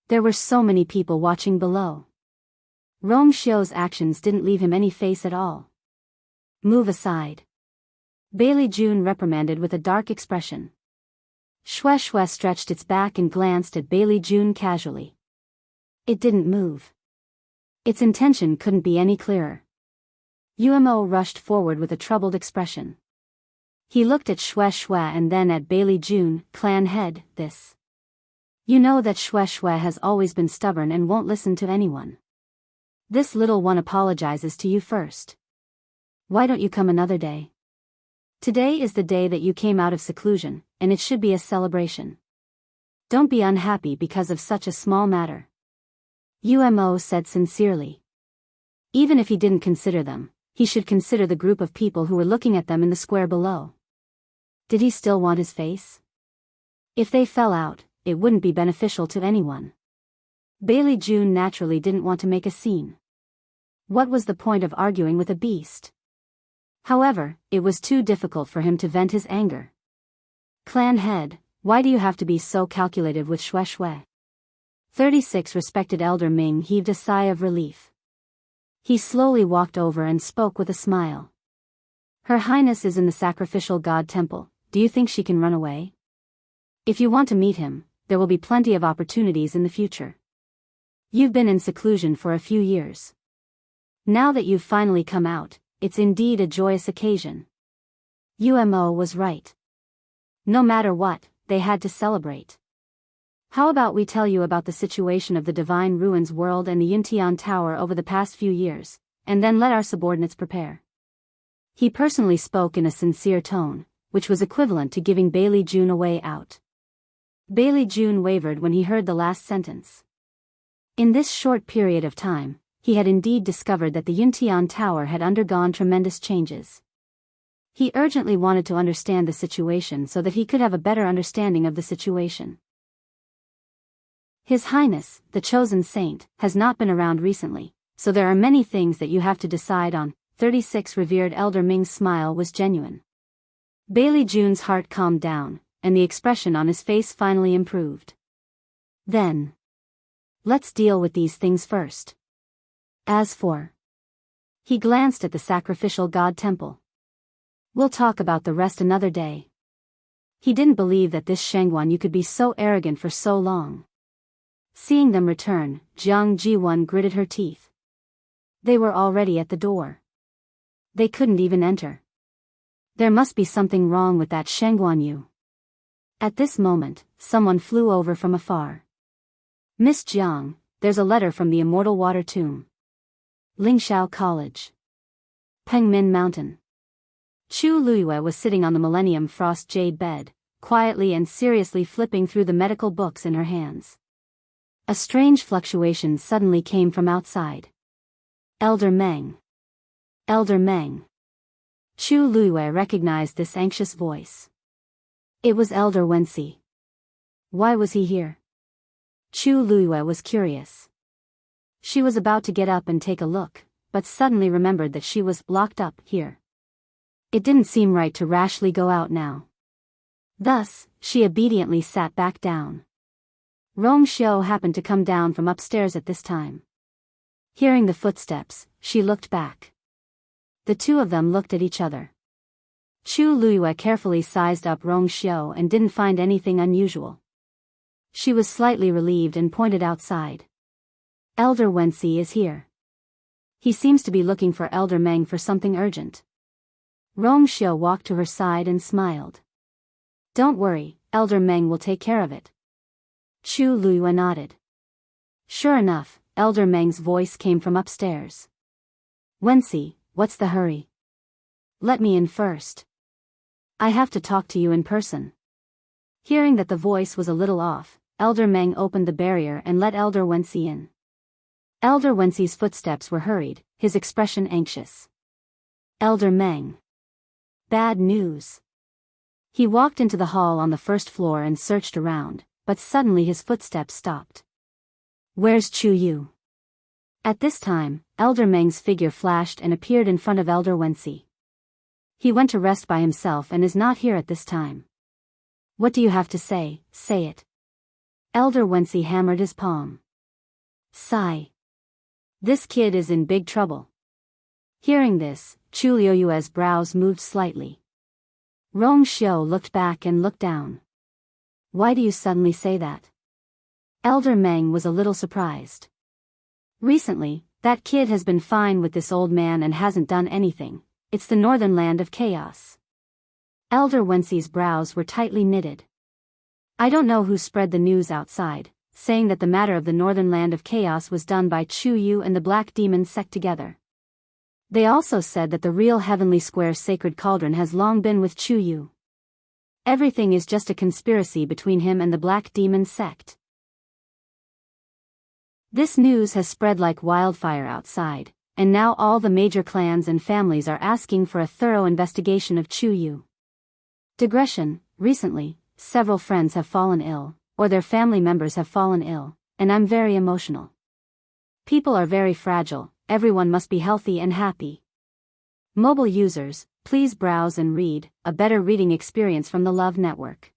There were so many people watching below. Rong Xiu's actions didn't leave him any face at all. Move aside. Bailey June reprimanded with a dark expression. Xue Xue stretched its back and glanced at Bailey June casually. It didn't move. Its intention couldn't be any clearer. Umo rushed forward with a troubled expression. He looked at Xue Xue and then at Bailey June, clan head, this. You know that Xue Xue has always been stubborn and won't listen to anyone. This little one apologizes to you first. Why don't you come another day? Today is the day that you came out of seclusion, and it should be a celebration. Don't be unhappy because of such a small matter. Umo said sincerely. Even if he didn't consider them, he should consider the group of people who were looking at them in the square below. Did he still want his face? If they fell out, it wouldn't be beneficial to anyone. Bailey June naturally didn't want to make a scene. What was the point of arguing with a beast? However, it was too difficult for him to vent his anger. Clan head, why do you have to be so calculative with Xue Xue? 36 respected Elder Ming heaved a sigh of relief. He slowly walked over and spoke with a smile. Her Highness is in the sacrificial god temple, do you think she can run away? If you want to meet him, there will be plenty of opportunities in the future. You've been in seclusion for a few years. Now that you've finally come out, it's indeed a joyous occasion. Umo was right. No matter what, they had to celebrate. How about we tell you about the situation of the Divine Ruins world and the Yuntian Tower over the past few years, and then let our subordinates prepare. He personally spoke in a sincere tone, which was equivalent to giving Bailey June a way out. Bailey June wavered when he heard the last sentence. In this short period of time, he had indeed discovered that the Yuntian Tower had undergone tremendous changes. He urgently wanted to understand the situation so that he could have a better understanding of the situation. His Highness, the Chosen Saint, has not been around recently, so there are many things that you have to decide on. 36 Revered Elder Ming's smile was genuine. Bailey June's heart calmed down, and the expression on his face finally improved. Then, let's deal with these things first. As for... He glanced at the sacrificial god temple. We'll talk about the rest another day. He didn't believe that this Shangguan Yu could be so arrogant for so long. Seeing them return, Jiang Jiwon gritted her teeth. They were already at the door. They couldn't even enter. There must be something wrong with that Shangguan Yu. At this moment, someone flew over from afar. Miss Jiang, there's a letter from the Immortal Water Tomb. Lingxiao College. Pengmin Mountain. Chu Luiyue was sitting on the Millennium Frost Jade bed, quietly and seriously flipping through the medical books in her hands. A strange fluctuation suddenly came from outside. Elder Meng. Elder Meng. Chu Luiyue recognized this anxious voice. It was Elder Wensi. Why was he here? Chu Luiyue was curious. She was about to get up and take a look, but suddenly remembered that she was locked up here. It didn't seem right to rashly go out now. Thus, she obediently sat back down. Rong Xiu happened to come down from upstairs at this time. Hearing the footsteps, she looked back. The two of them looked at each other. Chu Luiyue carefully sized up Rong Xiu and didn't find anything unusual. She was slightly relieved and pointed outside. Elder Wensi is here. He seems to be looking for Elder Meng for something urgent. Rong Xiu walked to her side and smiled. Don't worry, Elder Meng will take care of it. Chu Luiyue nodded. Sure enough, Elder Meng's voice came from upstairs. Wensi, what's the hurry? Let me in first. I have to talk to you in person. Hearing that the voice was a little off, Elder Meng opened the barrier and let Elder Wensi in. Elder Wensi's footsteps were hurried, his expression anxious. Elder Meng. Bad news. He walked into the hall on the first floor and searched around, but suddenly his footsteps stopped. Where's Chu Yu? At this time, Elder Meng's figure flashed and appeared in front of Elder Wensi. He went to rest by himself and is not here at this time. What do you have to say? Say it. Elder Wensi hammered his palm. Sigh. This kid is in big trouble. Hearing this, Chu Liuyue's brows moved slightly. Rong Xiu looked back and looked down. Why do you suddenly say that? Elder Meng was a little surprised. Recently, that kid has been fine with this old man and hasn't done anything. It's the northern land of chaos. Elder Wensi's brows were tightly knitted. I don't know who spread the news outside, saying that the matter of the northern land of chaos was done by Chu Yu and the Black Demon sect together. They also said that the real Heavenly Square sacred cauldron has long been with Chu Yu. Everything is just a conspiracy between him and the Black Demon sect. This news has spread like wildfire outside, and now all the major clans and families are asking for a thorough investigation of Chu Yu. Digression, recently, several friends have fallen ill, or their family members have fallen ill, and I'm very emotional. People are very fragile, everyone must be healthy and happy. Mobile users, please browse and read, a better reading experience from the Love Network.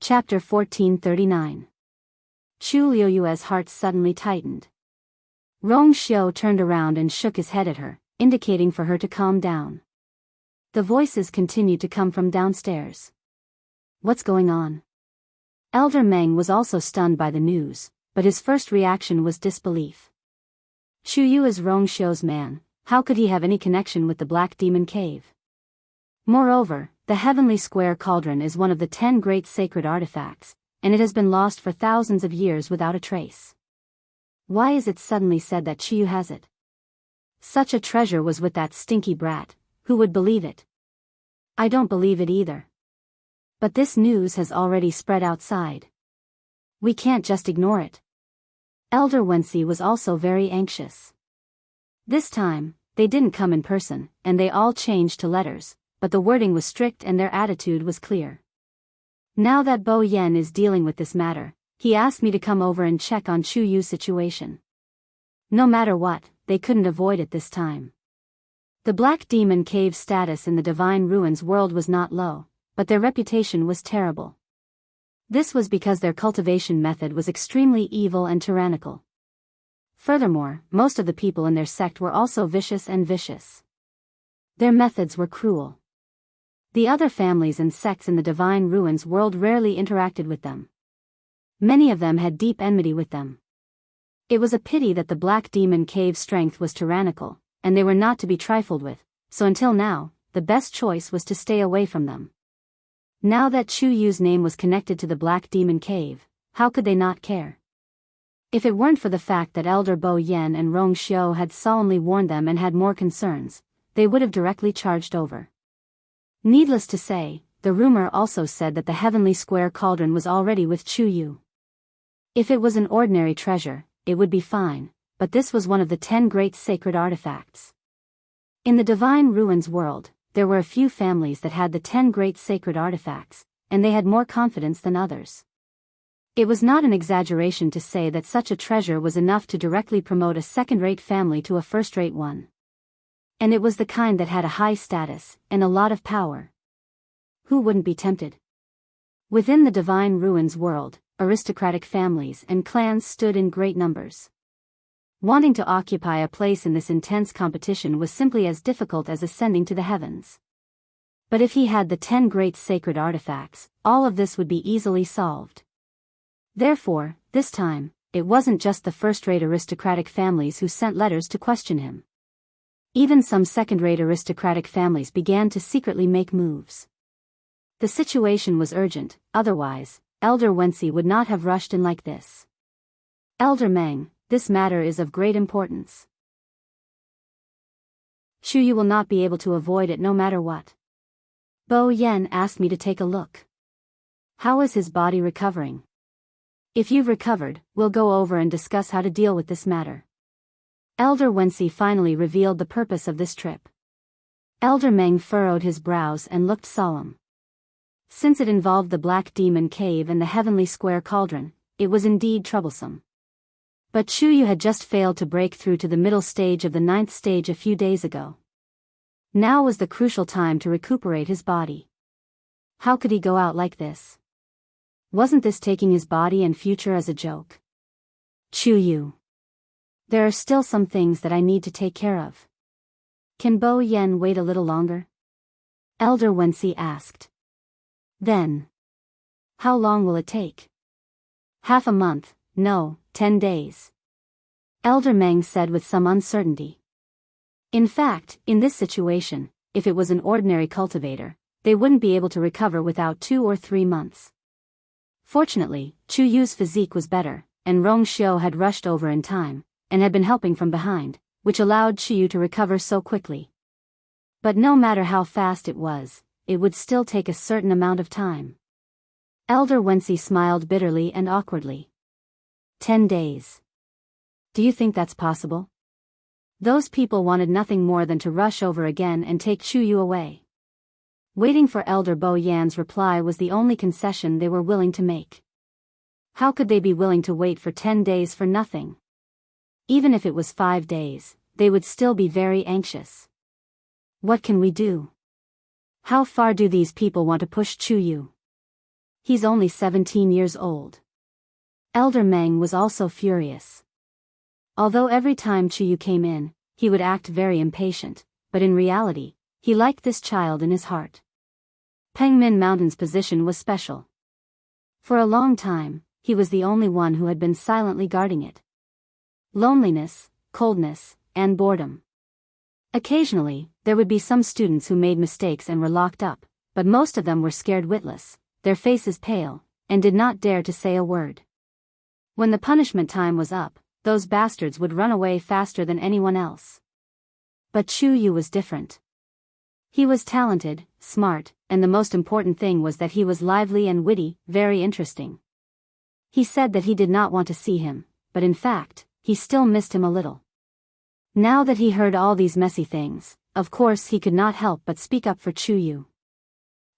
Chapter 1439. Chu Liuyue's heart suddenly tightened. Rong Xiu turned around and shook his head at her, indicating for her to calm down. The voices continued to come from downstairs. What's going on? Elder Meng was also stunned by the news, but his first reaction was disbelief. Chu Yu is Rongxiu's man, how could he have any connection with the Black Demon Cave? Moreover, the Heavenly Square Cauldron is one of the 10 great sacred artifacts, and it has been lost for thousands of years without a trace. Why is it suddenly said that Chu Yu has it? Such a treasure was with that stinky brat, who would believe it? I don't believe it either. But this news has already spread outside. We can't just ignore it. Elder Wensi was also very anxious. This time, they didn't come in person, and they all changed to letters, but the wording was strict and their attitude was clear. Now that Bo Yen is dealing with this matter, he asked me to come over and check on Chu Yu's situation. No matter what, they couldn't avoid it this time. The Black Demon Cave status in the Divine Ruins world was not low, but their reputation was terrible. This was because their cultivation method was extremely evil and tyrannical. Furthermore, most of the people in their sect were also vicious. Their methods were cruel. The other families and sects in the Divine Ruins world rarely interacted with them. Many of them had deep enmity with them. It was a pity that the Black Demon Cave's strength was tyrannical, and they were not to be trifled with, so until now, the best choice was to stay away from them. Now that Chu Yu's name was connected to the Black Demon Cave, how could they not care? If it weren't for the fact that Elder Bo Yen and Rongxiu had solemnly warned them and had more concerns, they would have directly charged over. Needless to say, the rumor also said that the Heavenly Square Cauldron was already with Chu Yu. If it was an ordinary treasure, it would be fine, but this was one of the 10 great sacred artifacts. In the Divine Ruins world, there were a few families that had the 10 great sacred artifacts, and they had more confidence than others. It was not an exaggeration to say that such a treasure was enough to directly promote a second-rate family to a first-rate one. And it was the kind that had a high status, and a lot of power. Who wouldn't be tempted? Within the Divine Ruins world, aristocratic families and clans stood in great numbers. Wanting to occupy a place in this intense competition was simply as difficult as ascending to the heavens. But if he had the 10 great sacred artifacts, all of this would be easily solved. Therefore, this time, it wasn't just the first-rate aristocratic families who sent letters to question him. Even some second-rate aristocratic families began to secretly make moves. The situation was urgent, otherwise, Elder Wensi would not have rushed in like this. Elder Meng, this matter is of great importance. Chu Yu will not be able to avoid it no matter what. Bo Yen asked me to take a look. How is his body recovering? If you've recovered, we'll go over and discuss how to deal with this matter. Elder Wensi finally revealed the purpose of this trip. Elder Meng furrowed his brows and looked solemn. Since it involved the Black Demon Cave and the Heavenly Square Cauldron, it was indeed troublesome. But Chu Yu had just failed to break through to the middle stage of the 9th stage a few days ago. Now was the crucial time to recuperate his body. How could he go out like this? Wasn't this taking his body and future as a joke? Chu Yu. There are still some things that I need to take care of. Can Bo Yen wait a little longer? Elder Wensi asked. Then. How long will it take? Half a month, no, 10 days. Elder Meng said with some uncertainty. In fact, in this situation, if it was an ordinary cultivator, they wouldn't be able to recover without 2 or 3 months. Fortunately, Chu Yu's physique was better, and Rongxiu had rushed over in time, and had been helping from behind, which allowed Chu Yu to recover so quickly. But no matter how fast it would still take a certain amount of time. Elder Wensi smiled bitterly and awkwardly. 10 days. Do you think that's possible? Those people wanted nothing more than to rush over again and take Chu Yu away. Waiting for Elder Bo Yan's reply was the only concession they were willing to make. How could they be willing to wait for 10 days for nothing? Even if it was 5 days, they would still be very anxious. What can we do? How far do these people want to push Chu Yu? He's only 17 years old. Elder Meng was also furious. Although every time Chu Yu came in, he would act very impatient, but in reality, he liked this child in his heart. Pengmin Mountain's position was special. For a long time, he was the only one who had been silently guarding it. Loneliness, coldness, and boredom. Occasionally, there would be some students who made mistakes and were locked up, but most of them were scared witless, their faces pale, and did not dare to say a word. When the punishment time was up, those bastards would run away faster than anyone else. But Chu Yu was different. He was talented, smart, and the most important thing was that he was lively and witty, very interesting. He said that he did not want to see him, but in fact, he still missed him a little. Now that he heard all these messy things, of course he could not help but speak up for Chu Yu.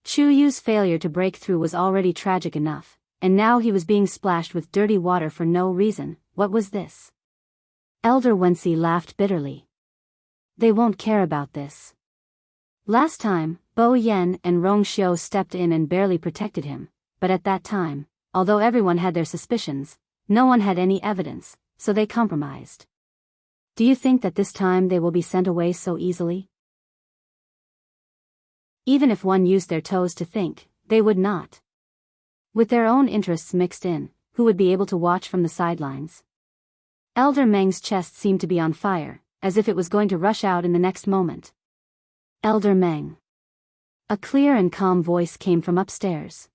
Chu Yu's failure to break through was already tragic enough, and now he was being splashed with dirty water for no reason. What was this? Elder Wensi laughed bitterly. They won't care about this. Last time, Bo Yen and Rong Xiu stepped in and barely protected him, but at that time, although everyone had their suspicions, no one had any evidence, so they compromised. Do you think that this time they will be sent away so easily? Even if one used their toes to think, they would not. With their own interests mixed in, who would be able to watch from the sidelines? Elder Meng's chest seemed to be on fire, as if it was going to rush out in the next moment. Elder Meng. A clear and calm voice came from upstairs.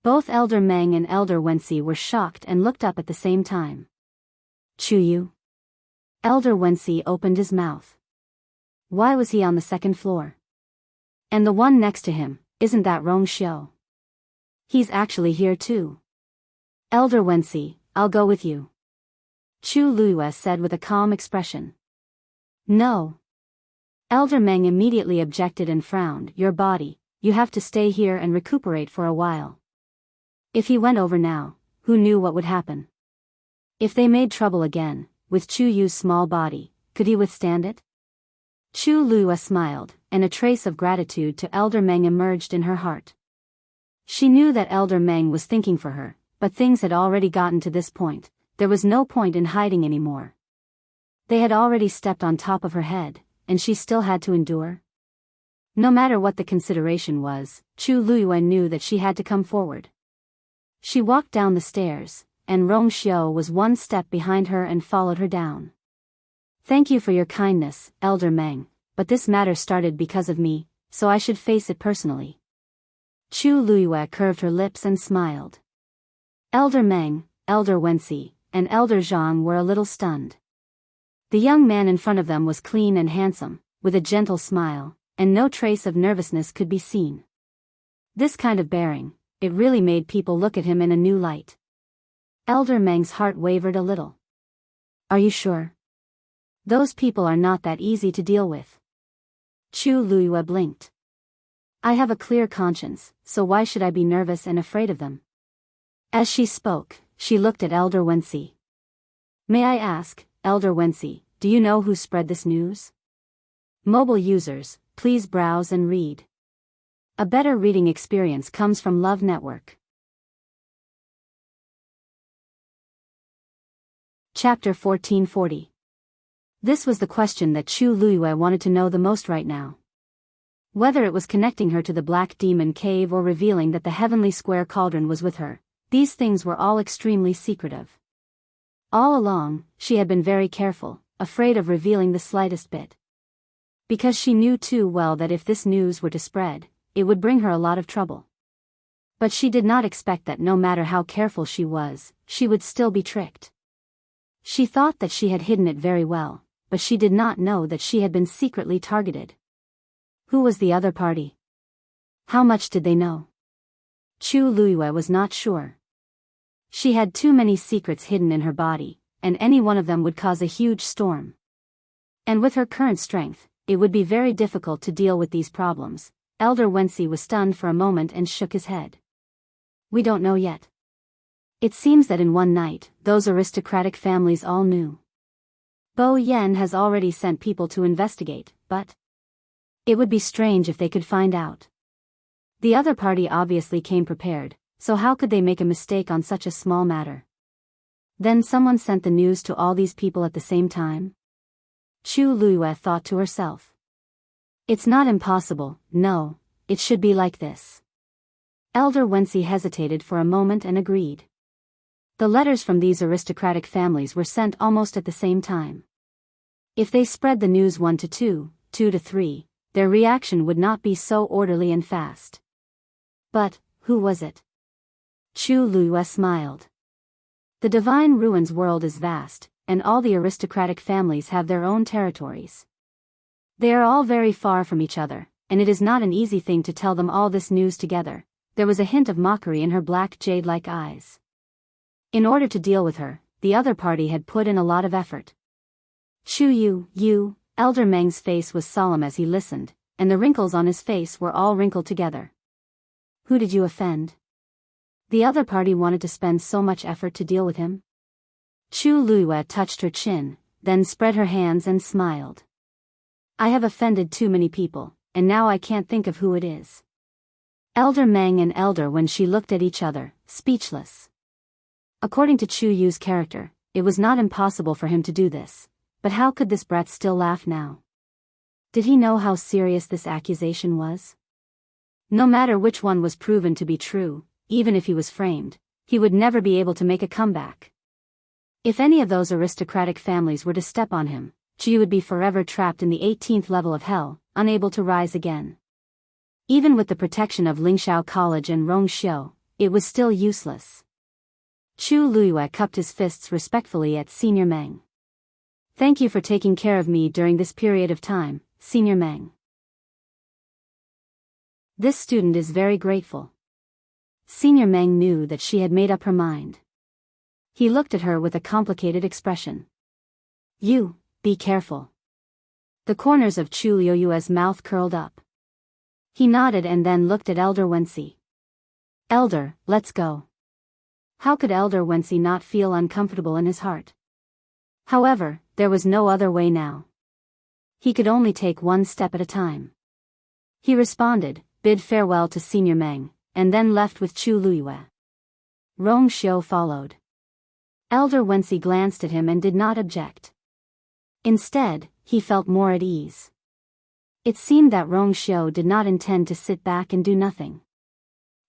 Both Elder Meng and Elder Wensi were shocked and looked up at the same time. Chu Yu? Elder Wensi opened his mouth. Why was he on the second floor? And the one next to him, isn't that Rong Xiu? He's actually here too. Elder Wensi, I'll go with you. Chu Luyue said with a calm expression. No. Elder Meng immediately objected and frowned. Your body, you have to stay here and recuperate for a while. If he went over now, who knew what would happen? If they made trouble again, with Chu Yu's small body, could he withstand it? Chu Luyue smiled, and a trace of gratitude to Elder Meng emerged in her heart. She knew that Elder Meng was thinking for her, but things had already gotten to this point, there was no point in hiding anymore. They had already stepped on top of her head, and she still had to endure. No matter what the consideration was, Chu Luyue knew that she had to come forward. She walked down the stairs, and Rong Xiu was one step behind her and followed her down. Thank you for your kindness, Elder Meng, but this matter started because of me, so I should face it personally. Chu Luyue curved her lips and smiled. Elder Meng, Elder Wensi, and Elder Zhang were a little stunned. The young man in front of them was clean and handsome, with a gentle smile, and no trace of nervousness could be seen. This kind of bearing, it really made people look at him in a new light. Elder Meng's heart wavered a little. Are you sure? Those people are not that easy to deal with. Chu Luyue blinked. I have a clear conscience, so why should I be nervous and afraid of them? As she spoke, she looked at Elder Wensi. May I ask, Elder Wensi, do you know who spread this news? Mobile users, please browse and read. A better reading experience comes from Love Network. Chapter 1440. This was the question that Chu Luyue wanted to know the most right now. Whether it was connecting her to the Black Demon Cave or revealing that the Heavenly Square Cauldron was with her, these things were all extremely secretive. All along, she had been very careful, afraid of revealing the slightest bit. Because she knew too well that if this news were to spread, it would bring her a lot of trouble. But she did not expect that no matter how careful she was, she would still be tricked. She thought that she had hidden it very well, but she did not know that she had been secretly targeted. Who was the other party? How much did they know? Chu Luyue was not sure. She had too many secrets hidden in her body, and any one of them would cause a huge storm. And with her current strength, it would be very difficult to deal with these problems. Elder Wensi was stunned for a moment and shook his head. We don't know yet. It seems that in one night, those aristocratic families all knew. Bo Yen has already sent people to investigate, but it would be strange if they could find out. The other party obviously came prepared, so how could they make a mistake on such a small matter? Then someone sent the news to all these people at the same time? Chu Luyue thought to herself. It's not impossible, no, it should be like this. Elder Wensi hesitated for a moment and agreed. The letters from these aristocratic families were sent almost at the same time. If they spread the news 1 to 2, 2 to 3, their reaction would not be so orderly and fast. But, who was it? Chu Luyue smiled. The Divine Ruins world is vast, and all the aristocratic families have their own territories. They are all very far from each other, and it is not an easy thing to tell them all this news together. There was a hint of mockery in her black jade-like eyes. In order to deal with her, the other party had put in a lot of effort. Chu you, Elder Meng's face was solemn as he listened, and the wrinkles on his face were all wrinkled together. Who did you offend? The other party wanted to spend so much effort to deal with him? Chu Luyue touched her chin, then spread her hands and smiled. I have offended too many people, and now I can't think of who it is. Elder Meng and Elder Wen she looked at each other, speechless. According to Chu Yu's character, it was not impossible for him to do this, but how could this brat still laugh now? Did he know how serious this accusation was? No matter which one was proven to be true, even if he was framed, he would never be able to make a comeback. If any of those aristocratic families were to step on him, Chu would be forever trapped in the 18th level of hell, unable to rise again. Even with the protection of Lingxiao College and Rongxiu, it was still useless. Chu Luyue cupped his fists respectfully at Senior Meng. Thank you for taking care of me during this period of time, Senior Meng. This student is very grateful. Senior Meng knew that she had made up her mind. He looked at her with a complicated expression. You, be careful. The corners of Chu Luyue's mouth curled up. He nodded and then looked at Elder Wensi. Elder, let's go. How could Elder Wensi not feel uncomfortable in his heart? However, there was no other way now. He could only take one step at a time. He responded, bid farewell to Senior Meng, and then left with Chu Luyue. Rongxiu followed. Elder Wensi glanced at him and did not object. Instead, he felt more at ease. It seemed that Rongxiu did not intend to sit back and do nothing.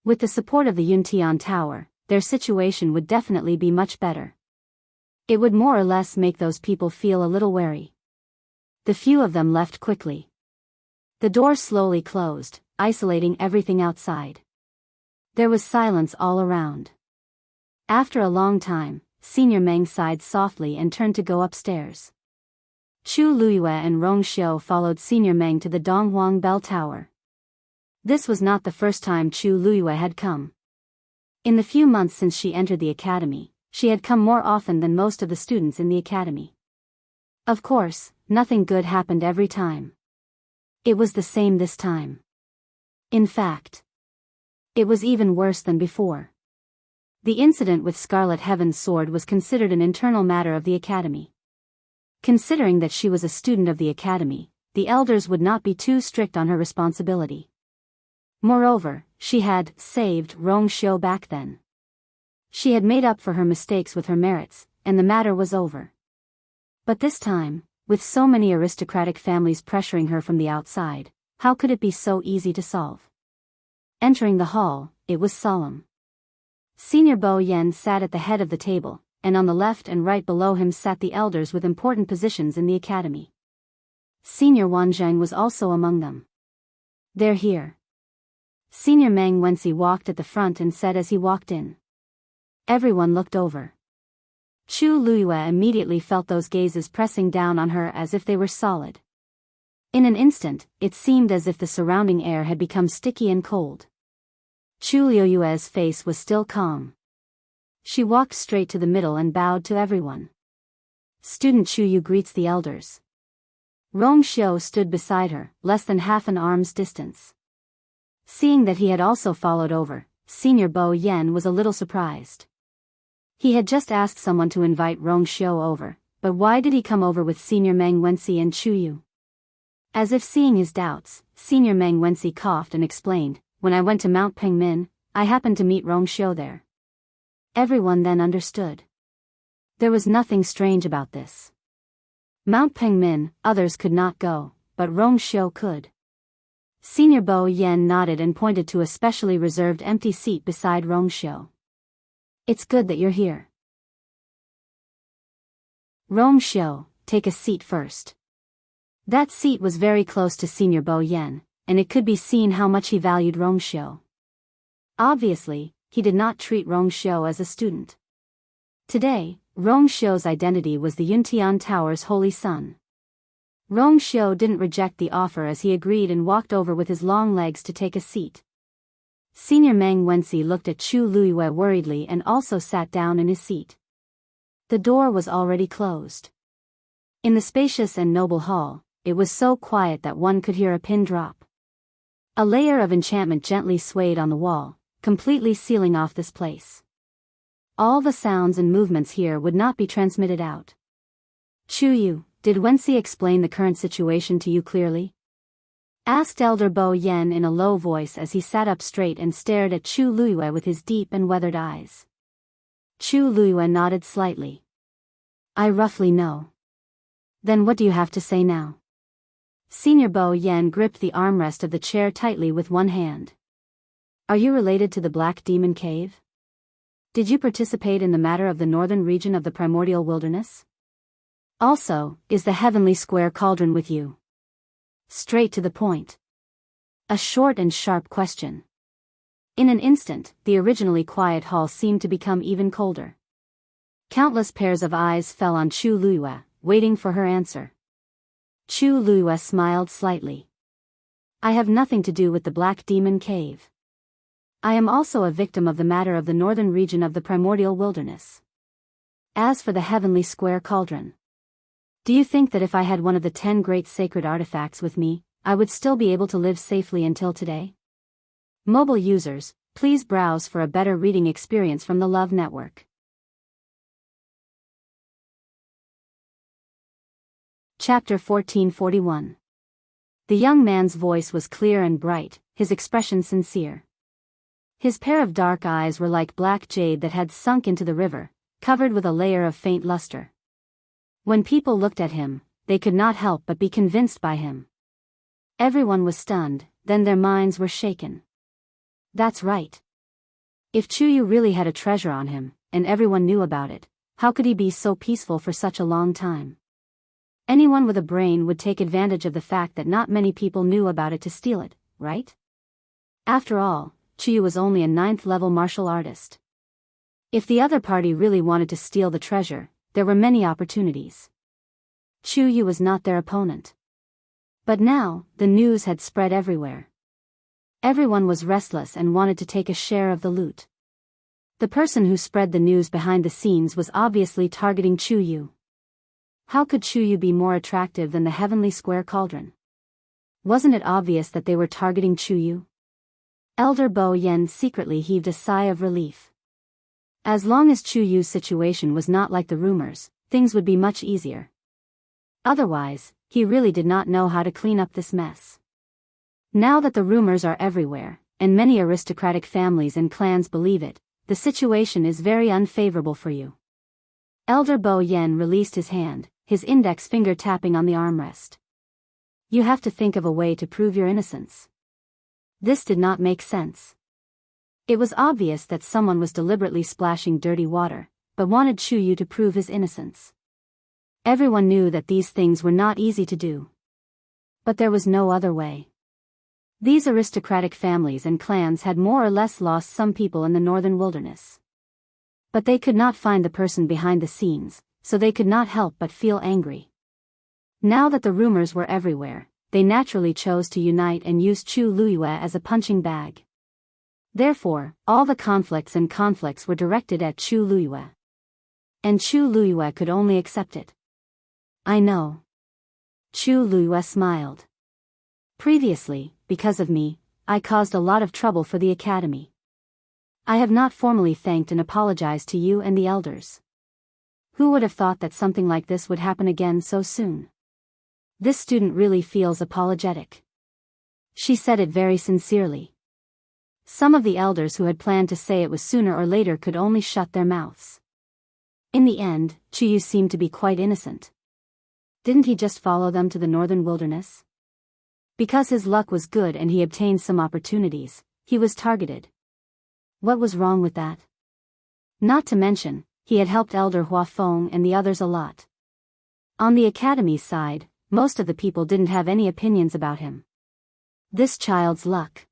With the support of the Yuntian Tower, their situation would definitely be much better. It would more or less make those people feel a little wary. The few of them left quickly. The door slowly closed, isolating everything outside. There was silence all around. After a long time, Senior Meng sighed softly and turned to go upstairs. Chu Luyue and Rongxiu followed Senior Meng to the Donghuang Bell Tower. This was not the first time Chu Luyue had come. In the few months since she entered the academy, she had come more often than most of the students in the academy. Of course, nothing good happened every time. It was the same this time. In fact, it was even worse than before. The incident with Scarlet Heaven's sword was considered an internal matter of the academy. Considering that she was a student of the academy, the elders would not be too strict on her responsibility. Moreover, she had saved Rongxiu back then. She had made up for her mistakes with her merits, and the matter was over. But this time, with so many aristocratic families pressuring her from the outside, how could it be so easy to solve? Entering the hall, it was solemn. Senior Bo Yen sat at the head of the table, and on the left and right below him sat the elders with important positions in the academy. Senior Wanzhang was also among them. They're here. Senior Meng Wensi walked at the front and said as he walked in. Everyone looked over. Chu Luyue immediately felt those gazes pressing down on her as if they were solid. In an instant, it seemed as if the surrounding air had become sticky and cold. Chu Luyue's face was still calm. She walked straight to the middle and bowed to everyone. Student Chu Yu greets the elders. Rongxiu stood beside her, less than half an arm's distance. Seeing that he had also followed over, Senior Bo Yen was a little surprised. He had just asked someone to invite Rongxiu over, but why did he come over with Senior Meng Wensi and Chu Yu? As if seeing his doubts, Senior Meng Wensi coughed and explained, when I went to Mount Pengmin, I happened to meet Rongxiu there. Everyone then understood. There was nothing strange about this. Mount Pengmin, others could not go, but Rongxiu could. Senior Bo Yen nodded and pointed to a specially reserved empty seat beside Rongxiu. It's good that you're here. Rongxiu, take a seat first. That seat was very close to Senior Bo Yen, and it could be seen how much he valued Rongxiu. Obviously, he did not treat Rongxiu as a student. Today, Rongxiu's identity was the Yuntian Tower's holy son. Rongxiu didn't reject the offer as he agreed and walked over with his long legs to take a seat. Senior Meng Wenxi looked at Chu Luiyue worriedly and also sat down in his seat. The door was already closed. In the spacious and noble hall, it was so quiet that one could hear a pin drop. A layer of enchantment gently swayed on the wall, completely sealing off this place. All the sounds and movements here would not be transmitted out. Chu Yu, did Wenxi explain the current situation to you clearly? Asked Elder Bo Yen in a low voice as he sat up straight and stared at Chu Luiyue with his deep and weathered eyes. Chu Luiyue nodded slightly. I roughly know. Then what do you have to say now? Senior Bo Yen gripped the armrest of the chair tightly with one hand. Are you related to the Black Demon Cave? Did you participate in the matter of the northern region of the primordial wilderness? Also, is the heavenly square cauldron with you? Straight to the point. A short and sharp question. In an instant, the originally quiet hall seemed to become even colder. Countless pairs of eyes fell on Chu Luiyue, waiting for her answer. Chu Luiyue smiled slightly. I have nothing to do with the Black Demon Cave. I am also a victim of the matter of the northern region of the primordial wilderness. As for the heavenly square cauldron, do you think that if I had one of the 10 great sacred artifacts with me, I would still be able to live safely until today? Mobile users, please browse for a better reading experience from the Love Network. Chapter 1441. The young man's voice was clear and bright, his expression sincere. His pair of dark eyes were like black jade that had sunk into the river, covered with a layer of faint luster. When people looked at him, they could not help but be convinced by him. Everyone was stunned, then their minds were shaken. That's right. If Chu Yu really had a treasure on him, and everyone knew about it, how could he be so peaceful for such a long time? Anyone with a brain would take advantage of the fact that not many people knew about it to steal it, right? After all, Chu Yu was only a 9th-level martial artist. If the other party really wanted to steal the treasure, there were many opportunities. Chu Yu was not their opponent. But now, the news had spread everywhere. Everyone was restless and wanted to take a share of the loot. The person who spread the news behind the scenes was obviously targeting Chu Yu. How could Chu Yu be more attractive than the heavenly square cauldron? Wasn't it obvious that they were targeting Chu Yu? Elder Bo Yen secretly heaved a sigh of relief. As long as Chu Yu's situation was not like the rumors, things would be much easier. Otherwise, he really did not know how to clean up this mess. Now that the rumors are everywhere, and many aristocratic families and clans believe it, the situation is very unfavorable for you. Elder Bo Yen released his hand, his index finger tapping on the armrest. You have to think of a way to prove your innocence. This did not make sense. It was obvious that someone was deliberately splashing dirty water, but wanted Chu Yu to prove his innocence. Everyone knew that these things were not easy to do. But there was no other way. These aristocratic families and clans had more or less lost some people in the northern wilderness. But they could not find the person behind the scenes, so they could not help but feel angry. Now that the rumors were everywhere, they naturally chose to unite and use Chu Luiyue as a punching bag. Therefore, all the conflicts were directed at Chu Luiyue. And Chu Luiyue could only accept it. I know. Chu Luiyue smiled. Previously, because of me, I caused a lot of trouble for the academy. I have not formally thanked and apologized to you and the elders. Who would have thought that something like this would happen again so soon? This student really feels apologetic. She said it very sincerely. Some of the elders who had planned to say it was sooner or later could only shut their mouths. In the end, Chu Yu seemed to be quite innocent. Didn't he just follow them to the northern wilderness? Because his luck was good and he obtained some opportunities, he was targeted. What was wrong with that? Not to mention, he had helped Elder Hua Feng and the others a lot. On the academy's side, most of the people didn't have any opinions about him. This child's luck.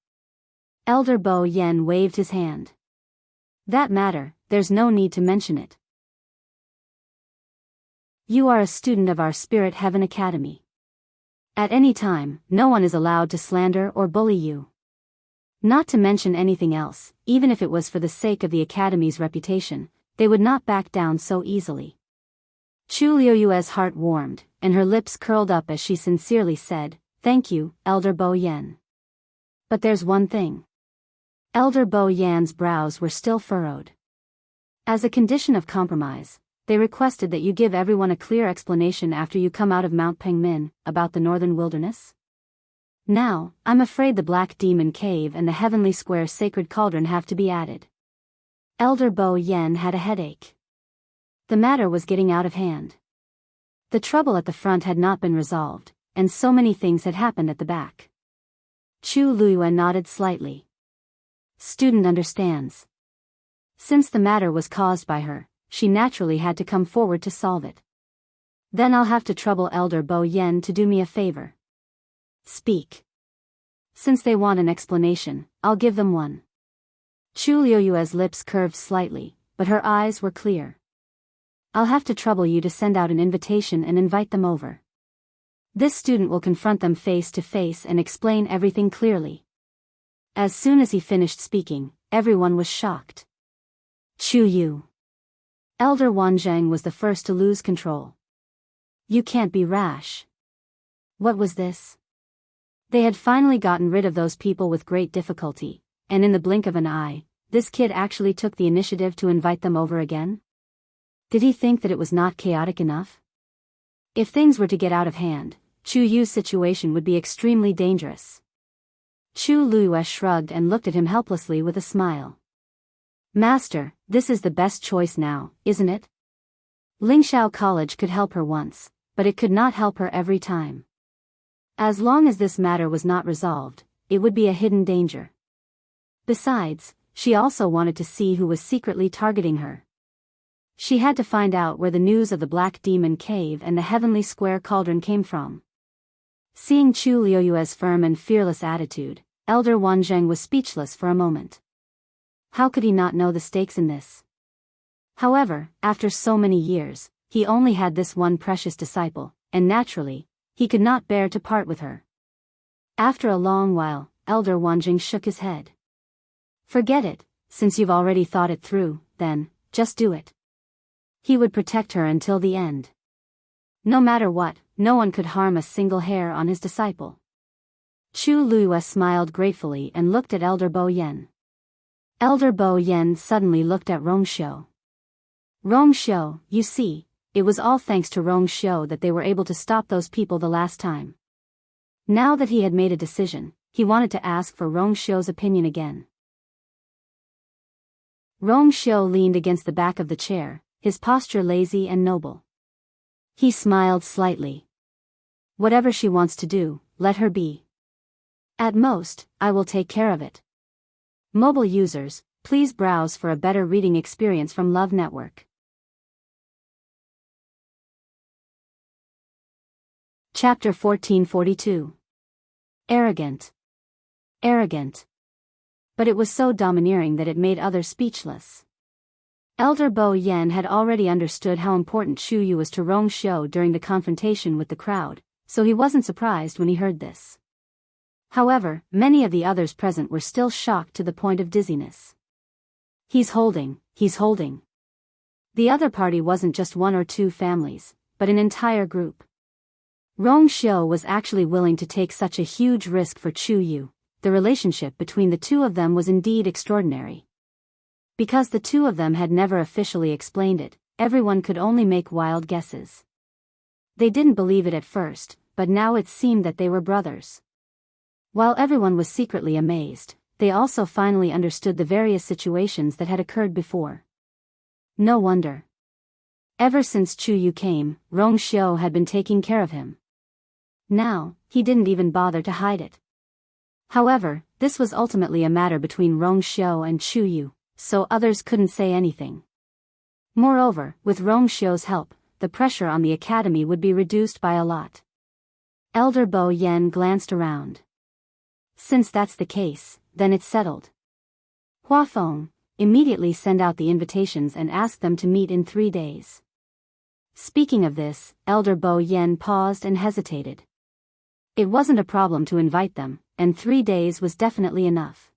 Elder Bo Yen waved his hand. That matter, there's no need to mention it. You are a student of our Spirit Heaven Academy. At any time, no one is allowed to slander or bully you. Not to mention anything else, even if it was for the sake of the Academy's reputation, they would not back down so easily. Chu Liuyue's heart warmed, and her lips curled up as she sincerely said, "Thank you, Elder Bo Yen. But there's one thing." Elder Bo Yan's brows were still furrowed. As a condition of compromise, they requested that you give everyone a clear explanation after you come out of Mount Pengmin, about the northern wilderness. Now, I'm afraid the Black Demon Cave and the Heavenly Square Sacred Cauldron have to be added. Elder Bo Yen had a headache. The matter was getting out of hand. The trouble at the front had not been resolved, and so many things had happened at the back. Chu Luyue nodded slightly. Student understands. Since the matter was caused by her, she naturally had to come forward to solve it. Then I'll have to trouble Elder Bo Yen to do me a favor. Speak. Since they want an explanation, I'll give them one. Chu Liuyue's lips curved slightly, but her eyes were clear. I'll have to trouble you to send out an invitation and invite them over. This student will confront them face to face and explain everything clearly. As soon as he finished speaking, everyone was shocked. Chu Yu. Elder Wanzheng was the first to lose control. You can't be rash. What was this? They had finally gotten rid of those people with great difficulty, and in the blink of an eye, this kid actually took the initiative to invite them over again? Did he think that it was not chaotic enough? If things were to get out of hand, Chu Yu's situation would be extremely dangerous. Chu Luyue shrugged and looked at him helplessly with a smile. Master, this is the best choice now, isn't it? Lingxiao College could help her once, but it could not help her every time. As long as this matter was not resolved, it would be a hidden danger. Besides, she also wanted to see who was secretly targeting her. She had to find out where the news of the Black Demon Cave and the Heavenly Square Cauldron came from. Seeing Chu Liuyue's firm and fearless attitude, Elder Wanzheng was speechless for a moment. How could he not know the stakes in this? However, after so many years, he only had this one precious disciple, and naturally, he could not bear to part with her. After a long while, Elder Wanzheng shook his head. Forget it, since you've already thought it through, then, just do it. He would protect her until the end. No matter what, no one could harm a single hair on his disciple. Chu Luyue smiled gratefully and looked at Elder Bo Yen. Elder Bo Yen suddenly looked at Rongxiu. Rongxiu, you see, it was all thanks to Rongxiu that they were able to stop those people the last time. Now that he had made a decision, he wanted to ask for Rongxiu's opinion again. Rongxiu leaned against the back of the chair, his posture lazy and noble. He smiled slightly. Whatever she wants to do, let her be. At most, I will take care of it. Mobile users, please browse for a better reading experience from Love Network. Chapter 1442. Arrogant. Arrogant. But it was so domineering that it made others speechless. Elder Bo Yen had already understood how important Chu Yu was to Rongxiu during the confrontation with the crowd, so he wasn't surprised when he heard this. However, many of the others present were still shocked to the point of dizziness. He's holding. The other party wasn't just one or two families, but an entire group. Rongxiu was actually willing to take such a huge risk for Chu Yu. The relationship between the two of them was indeed extraordinary. Because the two of them had never officially explained it, everyone could only make wild guesses. They didn't believe it at first, but now it seemed that they were brothers. While everyone was secretly amazed, they also finally understood the various situations that had occurred before. No wonder. Ever since Chu Yu came, Rongxiu had been taking care of him. Now, he didn't even bother to hide it. However, this was ultimately a matter between Rongxiu and Chu Yu, so others couldn't say anything. Moreover, with Rongxiu's help, the pressure on the academy would be reduced by a lot. Elder Bo Yen glanced around. Since that's the case, then it's settled. Hua Feng, immediately send out the invitations and ask them to meet in 3 days. Speaking of this, Elder Bo Yen paused and hesitated. It wasn't a problem to invite them, and 3 days was definitely enough.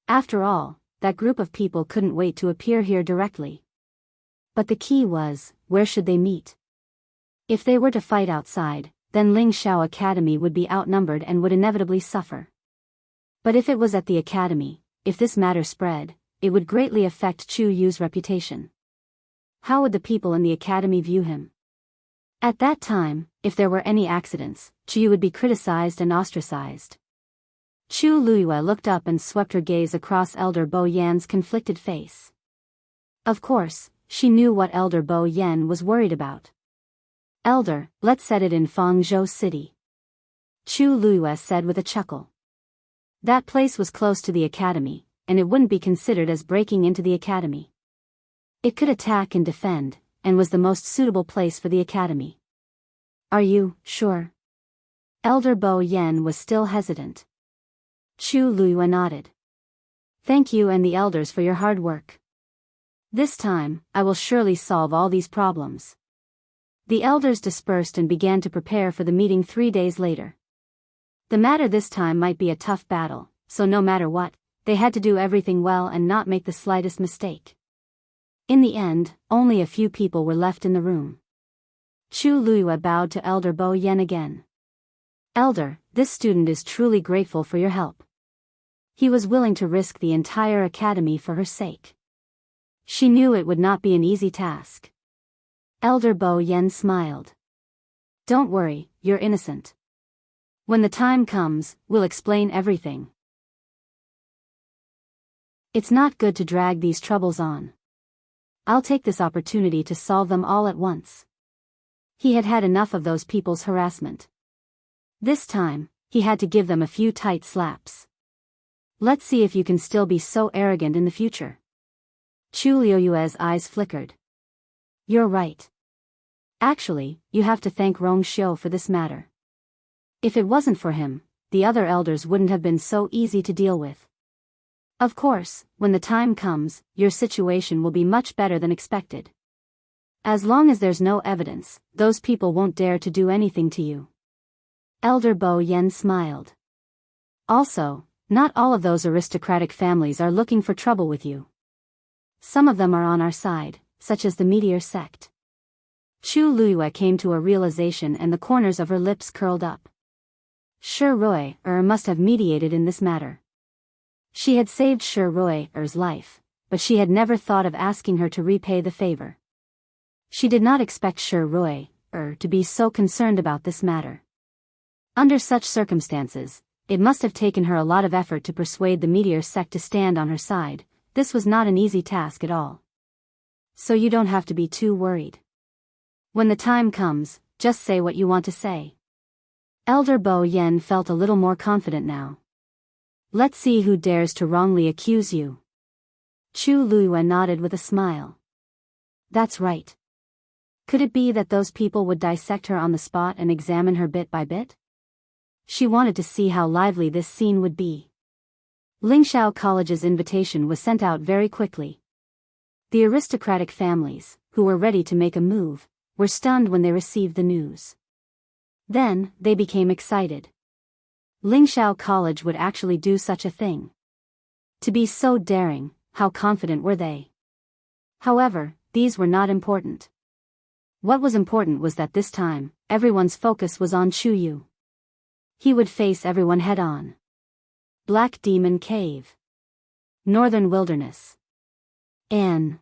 After all, that group of people couldn't wait to appear here directly. But the key was, where should they meet? If they were to fight outside, then Ling Xiao Academy would be outnumbered and would inevitably suffer. But if it was at the academy, if this matter spread, it would greatly affect Chu Yu's reputation. How would the people in the academy view him? At that time, if there were any accidents, Chu Yu would be criticized and ostracized. Chu Luyue looked up and swept her gaze across Elder Bo Yan's conflicted face. Of course, she knew what Elder Bo Yan was worried about. Elder, let's set it in Fangzhou City. Chu Luyue said with a chuckle. That place was close to the academy, and it wouldn't be considered as breaking into the academy. It could attack and defend, and was the most suitable place for the academy. Are you sure? Elder Bo Yan was still hesitant. Chu Luyue nodded. Thank you and the elders for your hard work. This time, I will surely solve all these problems. The elders dispersed and began to prepare for the meeting 3 days later. The matter this time might be a tough battle, so no matter what, they had to do everything well and not make the slightest mistake. In the end, only a few people were left in the room. Chu Luyue bowed to Elder Bo Yan again. Elder, this student is truly grateful for your help. He was willing to risk the entire academy for her sake. She knew it would not be an easy task. Elder Bo Yan smiled. Don't worry, you're innocent. When the time comes, we'll explain everything. It's not good to drag these troubles on. I'll take this opportunity to solve them all at once. He had had enough of those people's harassment. This time, he had to give them a few tight slaps. Let's see if you can still be so arrogant in the future. Chu Liuyue's eyes flickered. You're right. Actually, you have to thank Rong Xiu for this matter. If it wasn't for him, the other elders wouldn't have been so easy to deal with. Of course, when the time comes, your situation will be much better than expected. As long as there's no evidence, those people won't dare to do anything to you. Elder Bo Yan smiled. Also, not all of those aristocratic families are looking for trouble with you. Some of them are on our side, such as the Meteor sect. Chu Luyue came to a realization and the corners of her lips curled up. Shi Rui must have mediated in this matter. She had saved Shi Rui's life, but she had never thought of asking her to repay the favor. She did not expect Shi Rui to be so concerned about this matter. Under such circumstances, it must have taken her a lot of effort to persuade the Meteor sect to stand on her side. This was not an easy task at all. So you don't have to be too worried. When the time comes, just say what you want to say. Elder Bo Yan felt a little more confident now. Let's see who dares to wrongly accuse you. Chu Luyue nodded with a smile. That's right. Could it be that those people would dissect her on the spot and examine her bit by bit? She wanted to see how lively this scene would be. Lingxiao College's invitation was sent out very quickly. The aristocratic families, who were ready to make a move, were stunned when they received the news. Then, they became excited. Lingxiao College would actually do such a thing. To be so daring, how confident were they? However, these were not important. What was important was that this time, everyone's focus was on Chu Yu. He would face everyone head-on. Black Demon Cave. Northern Wilderness. An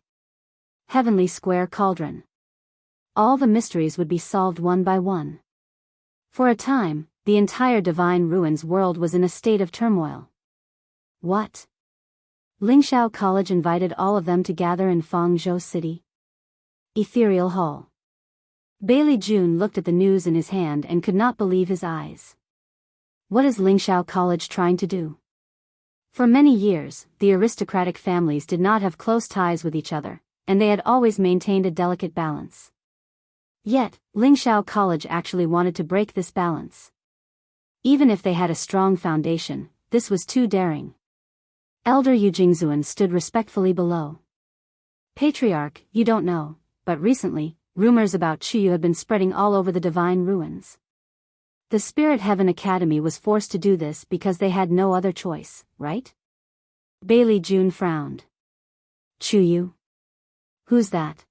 Heavenly Square Cauldron. All the mysteries would be solved one by one. For a time, the entire Divine Ruins world was in a state of turmoil. What? Lingxiao College invited all of them to gather in Fangzhou City. Ethereal Hall. Bailey Jun looked at the news in his hand and could not believe his eyes. What is Lingxiao College trying to do? For many years, the aristocratic families did not have close ties with each other, and they had always maintained a delicate balance. Yet, Lingxiao College actually wanted to break this balance. Even if they had a strong foundation, this was too daring. Elder Yu Jingzuan stood respectfully below. Patriarch, you don't know, but recently, rumors about Chuyu have been spreading all over the divine ruins. The Spirit Heaven Academy was forced to do this because they had no other choice, right? Bailey June frowned. Chuyu? Who's that?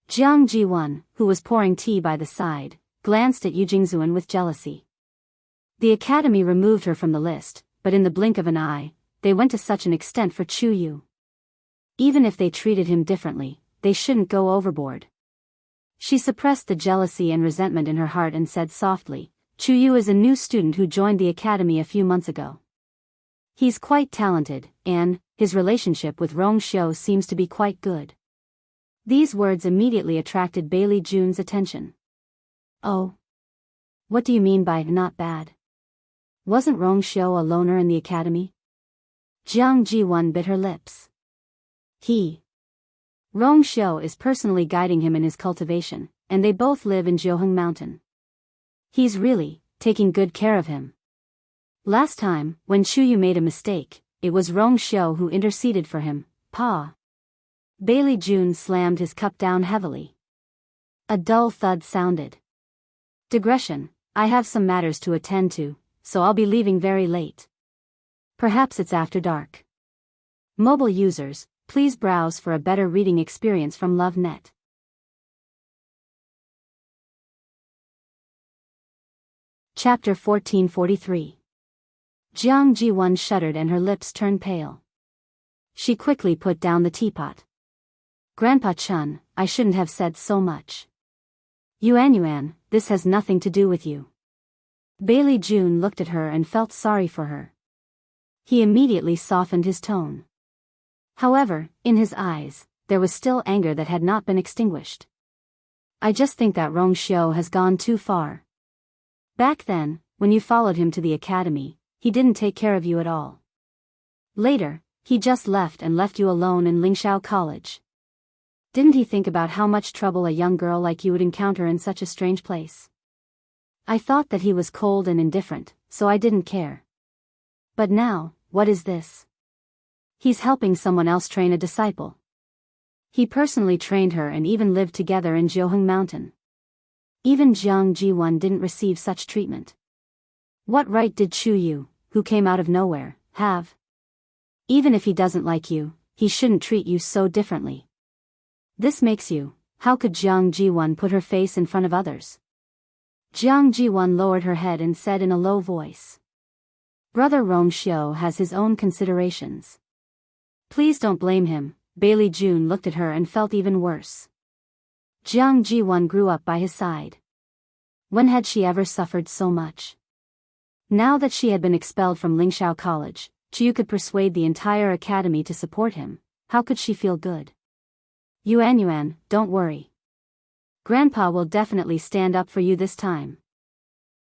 Jiang Jiwon, who was pouring tea by the side, glanced at Yu Jingzuan with jealousy. The academy removed her from the list, but in the blink of an eye, they went to such an extent for Chuyu. Even if they treated him differently, they shouldn't go overboard. She suppressed the jealousy and resentment in her heart and said softly, Chuyu is a new student who joined the academy a few months ago. He's quite talented, and his relationship with Rong Xiu seems to be quite good. These words immediately attracted Bailey June's attention. Oh. What do you mean by not bad? Wasn't Rong Xiu a loner in the academy? Jiang Jiwon bit her lips. Rong Xiu is personally guiding him in his cultivation, and they both live in Jiuheng Mountain. He's really taking good care of him. Last time, when Chuyu made a mistake, it was Rong Xiu who interceded for him, Pa. Bailey June slammed his cup down heavily. A dull thud sounded. Digression, I have some matters to attend to, so I'll be leaving very late. Perhaps it's after dark. Mobile users, please browse for a better reading experience from LoveNet. Chapter 1443. Jiang Jiwon shuddered and her lips turned pale. She quickly put down the teapot. Grandpa Chun, I shouldn't have said so much. Yuan, this has nothing to do with you. Bailey June looked at her and felt sorry for her. He immediately softened his tone. However, in his eyes, there was still anger that had not been extinguished. I just think that Rong Xiu has gone too far. Back then, when you followed him to the academy, he didn't take care of you at all. Later, he just left you alone in Lingxiao College. Didn't he think about how much trouble a young girl like you would encounter in such a strange place? I thought that he was cold and indifferent, so I didn't care. But now, what is this? He's helping someone else train a disciple. He personally trained her and even lived together in Jiuheng Mountain. Even Jiang Jiwon didn't receive such treatment. What right did Chuyu, who came out of nowhere, have? Even if he doesn't like you, he shouldn't treat you so differently. This makes you. How could Jiang Jiwon put her face in front of others? Jiang Jiwon lowered her head and said in a low voice. Brother Rong Xiu has his own considerations. Please don't blame him. Bailey June looked at her and felt even worse. Jiang Jiwon grew up by his side. When had she ever suffered so much? Now that she had been expelled from Lingxiao College, Chuyu could persuade the entire academy to support him. How could she feel good? Yuan, don't worry. Grandpa will definitely stand up for you this time.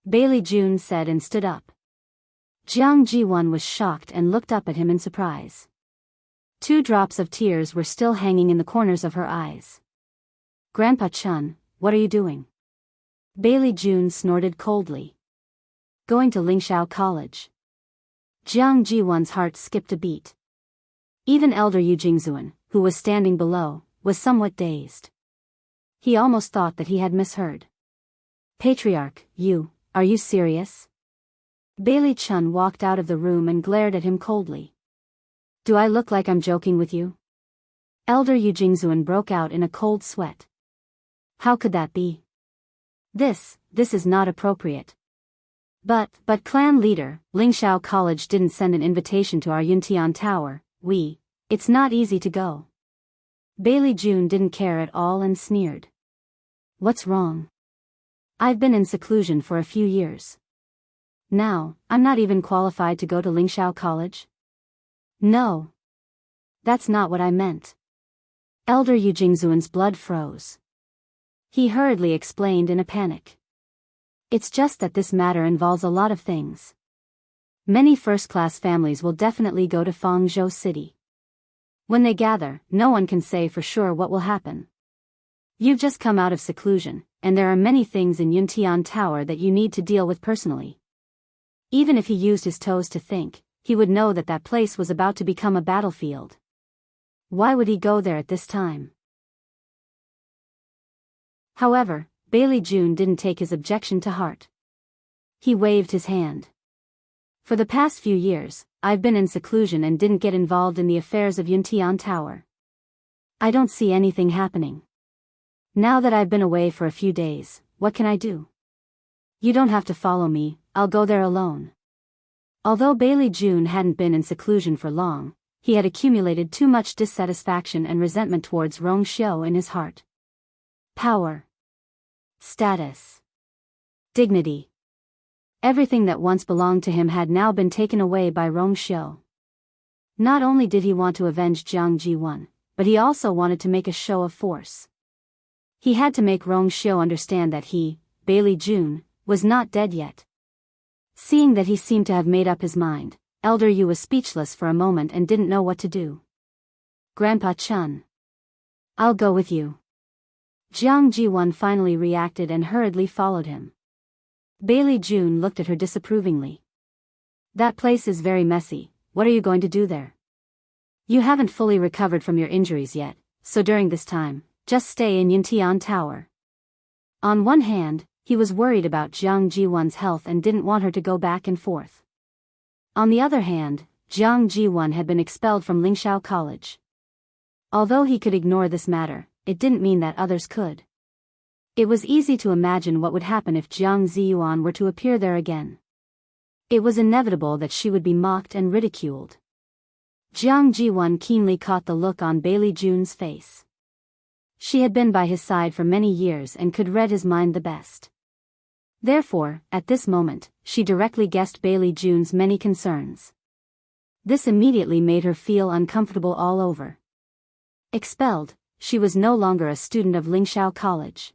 Bailey June said and stood up. Jiang Jiwon was shocked and looked up at him in surprise. 2 drops of tears were still hanging in the corners of her eyes. Grandpa Chun, what are you doing? Bailey June snorted coldly. Going to Lingxiao College. Jiang Jiwon's heart skipped a beat. Even Elder Yu Jingzuan, who was standing below, was somewhat dazed. He almost thought that he had misheard. Patriarch, are you serious? Bailey Chun walked out of the room and glared at him coldly. Do I look like I'm joking with you? Elder Yu Jingzuan broke out in a cold sweat. How could that be? This is not appropriate. But clan leader, Lingxiao College didn't send an invitation to our Yuntian Tower. It's not easy to go. Bailey June didn't care at all and sneered. What's wrong? I've been in seclusion for a few years. Now, I'm not even qualified to go to Lingxiao College? No. That's not what I meant. Elder Yu Jingzuan's blood froze. He hurriedly explained in a panic. It's just that this matter involves a lot of things. Many first-class families will definitely go to Fangzhou City. When they gather, no one can say for sure what will happen. You've just come out of seclusion, and there are many things in Yuntian Tower that you need to deal with personally. Even if he used his toes to think, he would know that that place was about to become a battlefield. Why would he go there at this time? However, Bailey June didn't take his objection to heart. He waved his hand. For the past few years, I've been in seclusion and didn't get involved in the affairs of Yuntian Tower. I don't see anything happening. Now that I've been away for a few days, what can I do? You don't have to follow me, I'll go there alone. Although Bailey June hadn't been in seclusion for long, he had accumulated too much dissatisfaction and resentment towards Rong Xiu in his heart. Power. Status. Dignity. Everything that once belonged to him had now been taken away by Rong Xiu. Not only did he want to avenge Jiang Ji-won, but he also wanted to make a show of force. He had to make Rong Xiu understand that he, Bailey June, was not dead yet. Seeing that he seemed to have made up his mind, Elder Yu was speechless for a moment and didn't know what to do. Grandpa Chun. I'll go with you. Jiang Ji-won finally reacted and hurriedly followed him. Bailey June looked at her disapprovingly. That place is very messy, what are you going to do there? You haven't fully recovered from your injuries yet, so during this time, just stay in Yuntian Tower. On one hand, he was worried about Jiang Ji-won's health and didn't want her to go back and forth. On the other hand, Jiang Ji-won had been expelled from Lingxiao College. Although he could ignore this matter, it didn't mean that others could. It was easy to imagine what would happen if Jiang Ziyuan were to appear there again. It was inevitable that she would be mocked and ridiculed. Jiang Ji-won keenly caught the look on Bailey June's face. She had been by his side for many years and could read his mind the best. Therefore, at this moment, she directly guessed Bailey June's many concerns. This immediately made her feel uncomfortable all over. Expelled, she was no longer a student of Lingxiao College.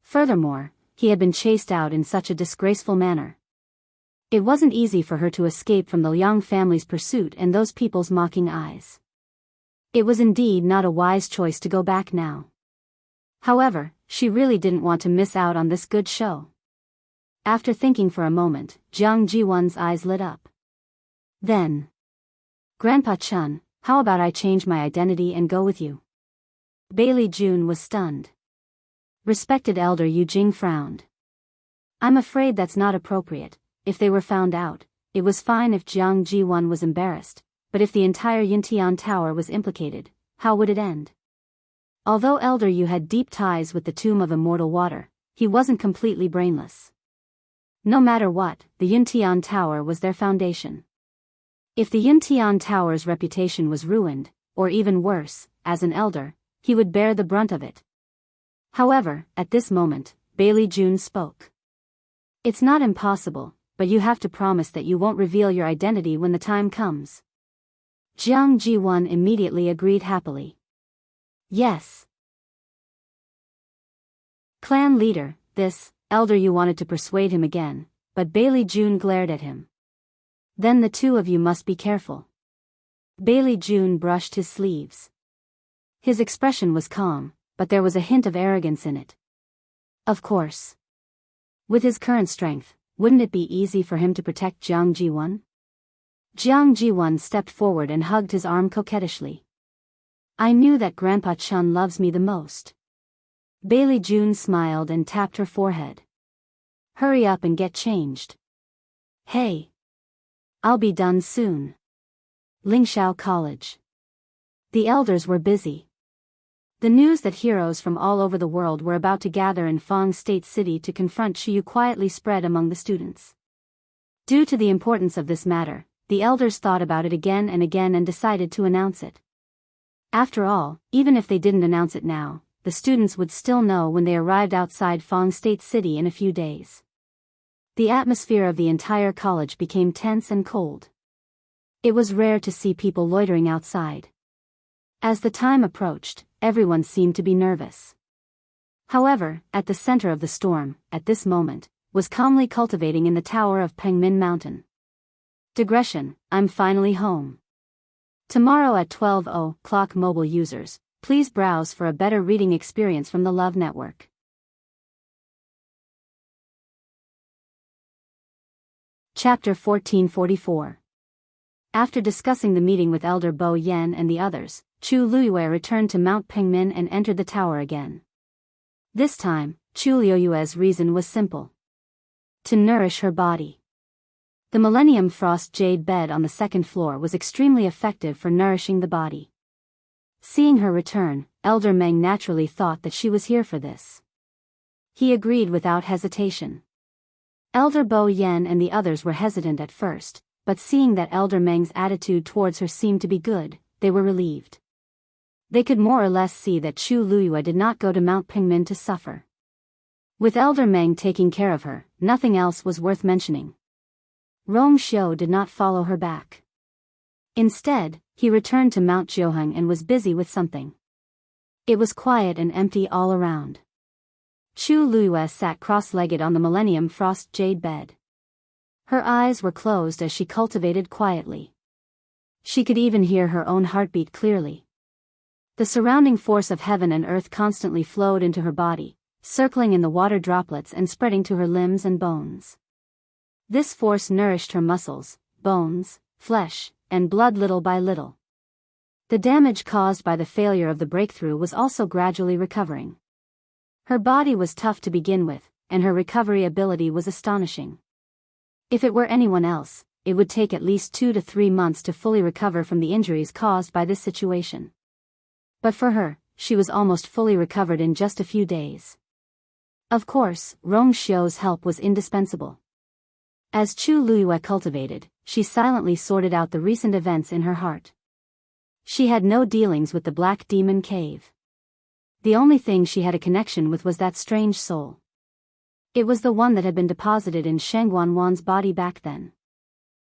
Furthermore, he had been chased out in such a disgraceful manner. It wasn't easy for her to escape from the Yang family's pursuit and those people's mocking eyes. It was indeed not a wise choice to go back now. However, she really didn't want to miss out on this good show. After thinking for a moment, Jiang Ji-won's eyes lit up. Then, Grandpa Chun, how about I change my identity and go with you? Bailey June was stunned. Respected Elder Yu Jing frowned. I'm afraid that's not appropriate. If they were found out, it was fine if Jiang Ji-won was embarrassed, but if the entire Yuntian Tower was implicated, how would it end? Although Elder Yu had deep ties with the Tomb of Immortal Water, he wasn't completely brainless. No matter what, the Yuntian Tower was their foundation. If the Yuntian Tower's reputation was ruined, or even worse, as an elder, he would bear the brunt of it. However, at this moment, Bailey June spoke. It's not impossible, but you have to promise that you won't reveal your identity when the time comes. Jiang Ji-won immediately agreed happily. Yes. Clan leader, this, Elder Yu wanted to persuade him again, but Bailey June glared at him. Then the two of you must be careful. Bailey June brushed his sleeves. His expression was calm, but there was a hint of arrogance in it. Of course. With his current strength, wouldn't it be easy for him to protect Jiang Ji-won? Jiang Ji-won stepped forward and hugged his arm coquettishly. I knew that Grandpa Chun loves me the most. Bailey June smiled and tapped her forehead. Hurry up and get changed. Hey. I'll be done soon. Lingxiao College. The elders were busy. The news that heroes from all over the world were about to gather in Fang State City to confront Shiyu quietly spread among the students. Due to the importance of this matter, the elders thought about it again and decided to announce it. After all, even if they didn't announce it now, the students would still know when they arrived outside Fang State City in a few days. The atmosphere of the entire college became tense and cold. It was rare to see people loitering outside. As the time approached, everyone seemed to be nervous. However, at the center of the storm, at this moment, was calmly cultivating in the tower of Pengmin Mountain. Digression, I'm finally home. Tomorrow at 12:00 o'clock mobile users, Please browse for a better reading experience from the Love Network. Chapter 1444. After discussing the meeting with Elder Bo Yen and the others, Chu Liyue returned to Mount Pingmin and entered the tower again. This time, Chu Liyue's reason was simple. To nourish her body. The Millennium Frost Jade bed on the second floor was extremely effective for nourishing the body. Seeing her return, Elder Meng naturally thought that she was here for this. He agreed without hesitation. Elder Bo Yen and the others were hesitant at first, but seeing that Elder Meng's attitude towards her seemed to be good, they were relieved. They could more or less see that Chu Liyue did not go to Mount Pingmin to suffer. With Elder Meng taking care of her, nothing else was worth mentioning. Rong Xiu did not follow her back. Instead, he returned to Mount Jiuheng and was busy with something. It was quiet and empty all around. Chu Liyue sat cross-legged on the Millennium Frost Jade bed. Her eyes were closed as she cultivated quietly. She could even hear her own heartbeat clearly. The surrounding force of heaven and earth constantly flowed into her body, circling in the water droplets and spreading to her limbs and bones. This force nourished her muscles, bones, flesh, and blood little by little. The damage caused by the failure of the breakthrough was also gradually recovering. Her body was tough to begin with, and her recovery ability was astonishing. If it were anyone else, it would take at least 2 to 3 months to fully recover from the injuries caused by this situation. But for her, she was almost fully recovered in just a few days. Of course, Rong Xiu's help was indispensable. As Chu Liyue cultivated, she silently sorted out the recent events in her heart. She had no dealings with the Black Demon Cave. The only thing she had a connection with was that strange soul. It was the one that had been deposited in Sheng Wanwan's body back then.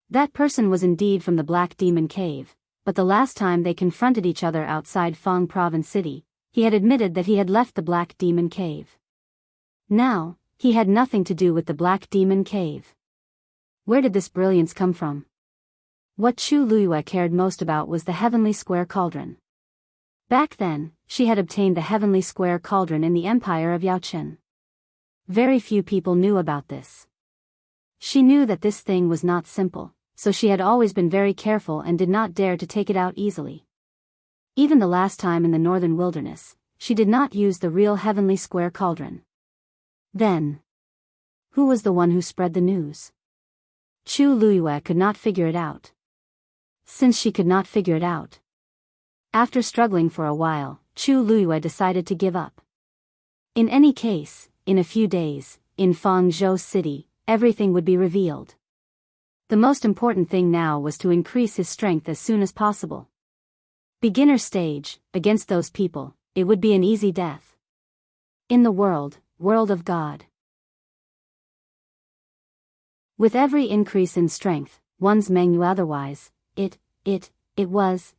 That person was indeed from the Black Demon Cave, but the last time they confronted each other outside Fang Province City, he had admitted that he had left the Black Demon Cave. Now, he had nothing to do with the Black Demon Cave. Where did this brilliance come from? What Chu Liyue cared most about was the Heavenly Square Cauldron. Back then, she had obtained the Heavenly Square Cauldron in the Empire of Yaochen. Very few people knew about this. She knew that this thing was not simple, so she had always been very careful and did not dare to take it out easily. Even the last time in the Northern Wilderness, she did not use the real Heavenly Square Cauldron. Then, who was the one who spread the news? Chu Liyue could not figure it out. Since she could not figure it out, after struggling for a while, Chu Liyue decided to give up. In any case, in a few days, in Fangzhou City, everything would be revealed. The most important thing now was to increase his strength as soon as possible. Beginner stage, against those people, it would be an easy death. In the world of God. With every increase in strength, one's menu otherwise, it was.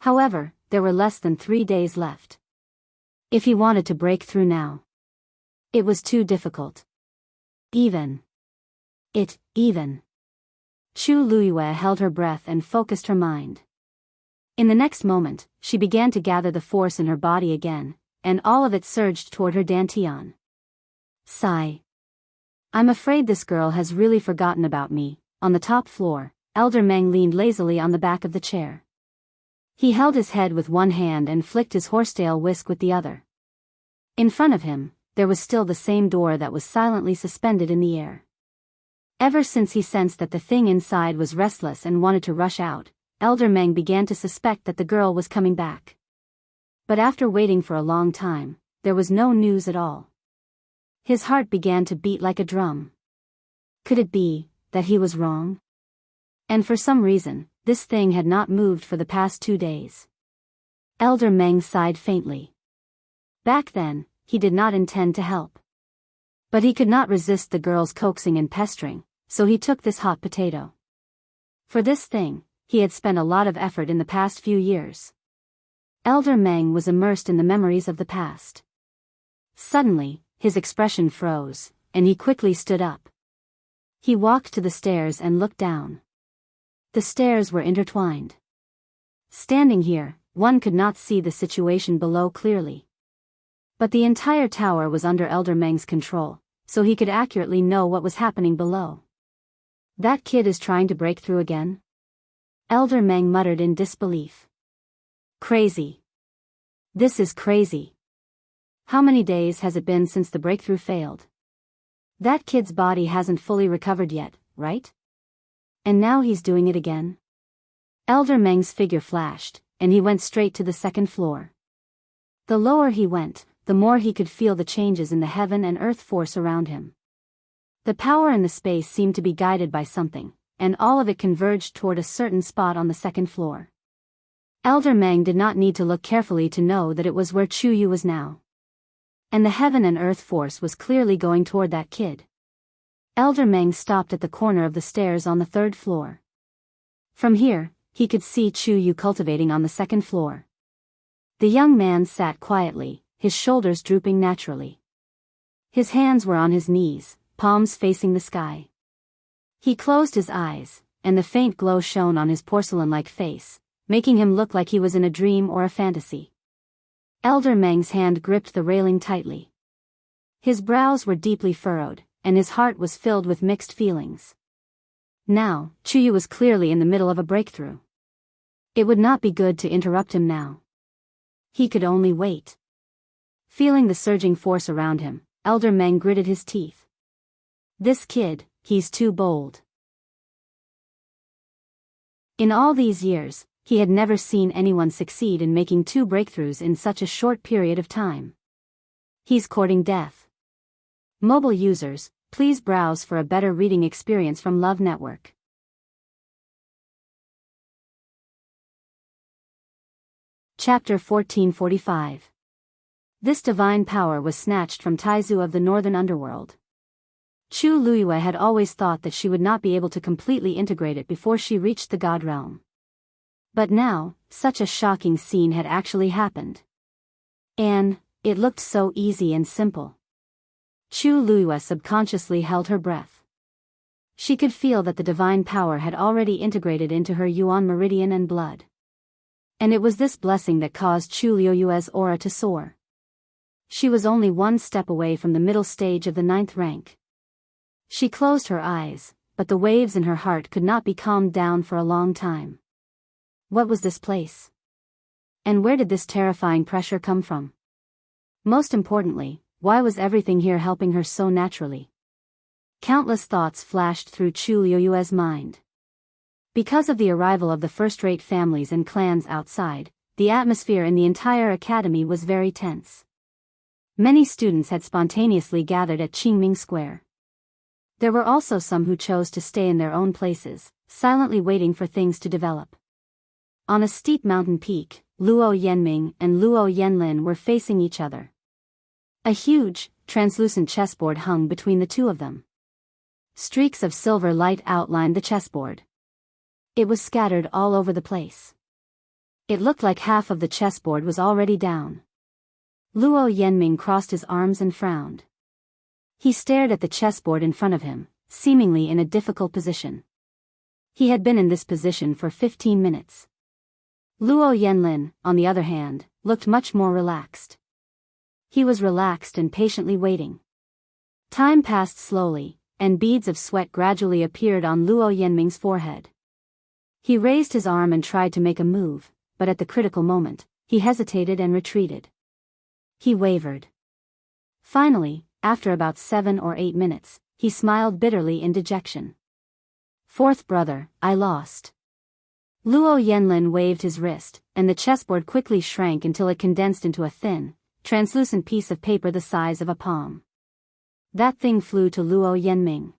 However, there were less than 3 days left. If he wanted to break through now, it was too difficult. Even. Chu Liyue held her breath and focused her mind. In the next moment, she began to gather the force in her body again, and all of it surged toward her dantian. Sigh. I'm afraid this girl has really forgotten about me. On the top floor, Elder Meng leaned lazily on the back of the chair. He held his head with one hand and flicked his horsetail whisk with the other. In front of him, there was still the same door that was silently suspended in the air. Ever since he sensed that the thing inside was restless and wanted to rush out, Elder Meng began to suspect that the girl was coming back. But after waiting for a long time, there was no news at all. His heart began to beat like a drum. Could it be that he was wrong? And for some reason, this thing had not moved for the past 2 days. Elder Meng sighed faintly. Back then, he did not intend to help. But he could not resist the girl's coaxing and pestering, so he took this hot potato. For this thing, he had spent a lot of effort in the past few years. Elder Meng was immersed in the memories of the past. Suddenly, his expression froze, and he quickly stood up. He walked to the stairs and looked down. The stairs were intertwined. Standing here, one could not see the situation below clearly. But the entire tower was under Elder Meng's control, so he could accurately know what was happening below. That kid is trying to break through again? Elder Meng muttered in disbelief. Crazy. This is crazy. How many days has it been since the breakthrough failed? That kid's body hasn't fully recovered yet, right? And now he's doing it again? Elder Meng's figure flashed, and he went straight to the second floor. The lower he went, the more he could feel the changes in the heaven and earth force around him. The power and the space seemed to be guided by something, and all of it converged toward a certain spot on the second floor. Elder Meng did not need to look carefully to know that it was where Chu Yu was now. And the heaven and earth force was clearly going toward that kid. Elder Meng stopped at the corner of the stairs on the third floor. From here, he could see Chu Yu cultivating on the second floor. The young man sat quietly, his shoulders drooping naturally. His hands were on his knees, palms facing the sky. He closed his eyes, and the faint glow shone on his porcelain-like face, making him look like he was in a dream or a fantasy. Elder Meng's hand gripped the railing tightly. His brows were deeply furrowed, and his heart was filled with mixed feelings. Now, Chu Yu was clearly in the middle of a breakthrough. It would not be good to interrupt him now. He could only wait. Feeling the surging force around him, Elder Meng gritted his teeth. This kid, he's too bold. In all these years, he had never seen anyone succeed in making 2 breakthroughs in such a short period of time. He's courting death. Mobile users, please browse for a better reading experience from Love Network. Chapter 1445. This divine power was snatched from Taizu of the northern underworld. Chu Luiyue had always thought that she would not be able to completely integrate it before she reached the God realm. But now, such a shocking scene had actually happened. And it looked so easy and simple. Chu Luiyue subconsciously held her breath. She could feel that the divine power had already integrated into her Yuan meridian and blood. And it was this blessing that caused Chu Luiyue's aura to soar. She was only 1 step away from the middle stage of the 9th rank. She closed her eyes, but the waves in her heart could not be calmed down for a long time. What was this place? And where did this terrifying pressure come from? Most importantly, why was everything here helping her so naturally? Countless thoughts flashed through Chu Luiyue's mind. Because of the arrival of the first-rate families and clans outside, the atmosphere in the entire academy was very tense. Many students had spontaneously gathered at Qingming Square. There were also some who chose to stay in their own places, silently waiting for things to develop. On a steep mountain peak, Luo Yanming and Luo Yanlin were facing each other. A huge, translucent chessboard hung between the two of them. Streaks of silver light outlined the chessboard. It was scattered all over the place. It looked like half of the chessboard was already down. Luo Yanming crossed his arms and frowned. He stared at the chessboard in front of him, seemingly in a difficult position. He had been in this position for 15 minutes. Luo Yanlin, on the other hand, looked much more relaxed. He was relaxed and patiently waiting. Time passed slowly, and beads of sweat gradually appeared on Luo Yanming's forehead. He raised his arm and tried to make a move, but at the critical moment, he hesitated and retreated. He wavered. Finally, after about 7 or 8 minutes, he smiled bitterly in dejection. "Fourth brother, I lost." Luo Yanlin waved his wrist, and the chessboard quickly shrank until it condensed into a thin, translucent piece of paper the size of a palm. That thing flew to Luo Yanming.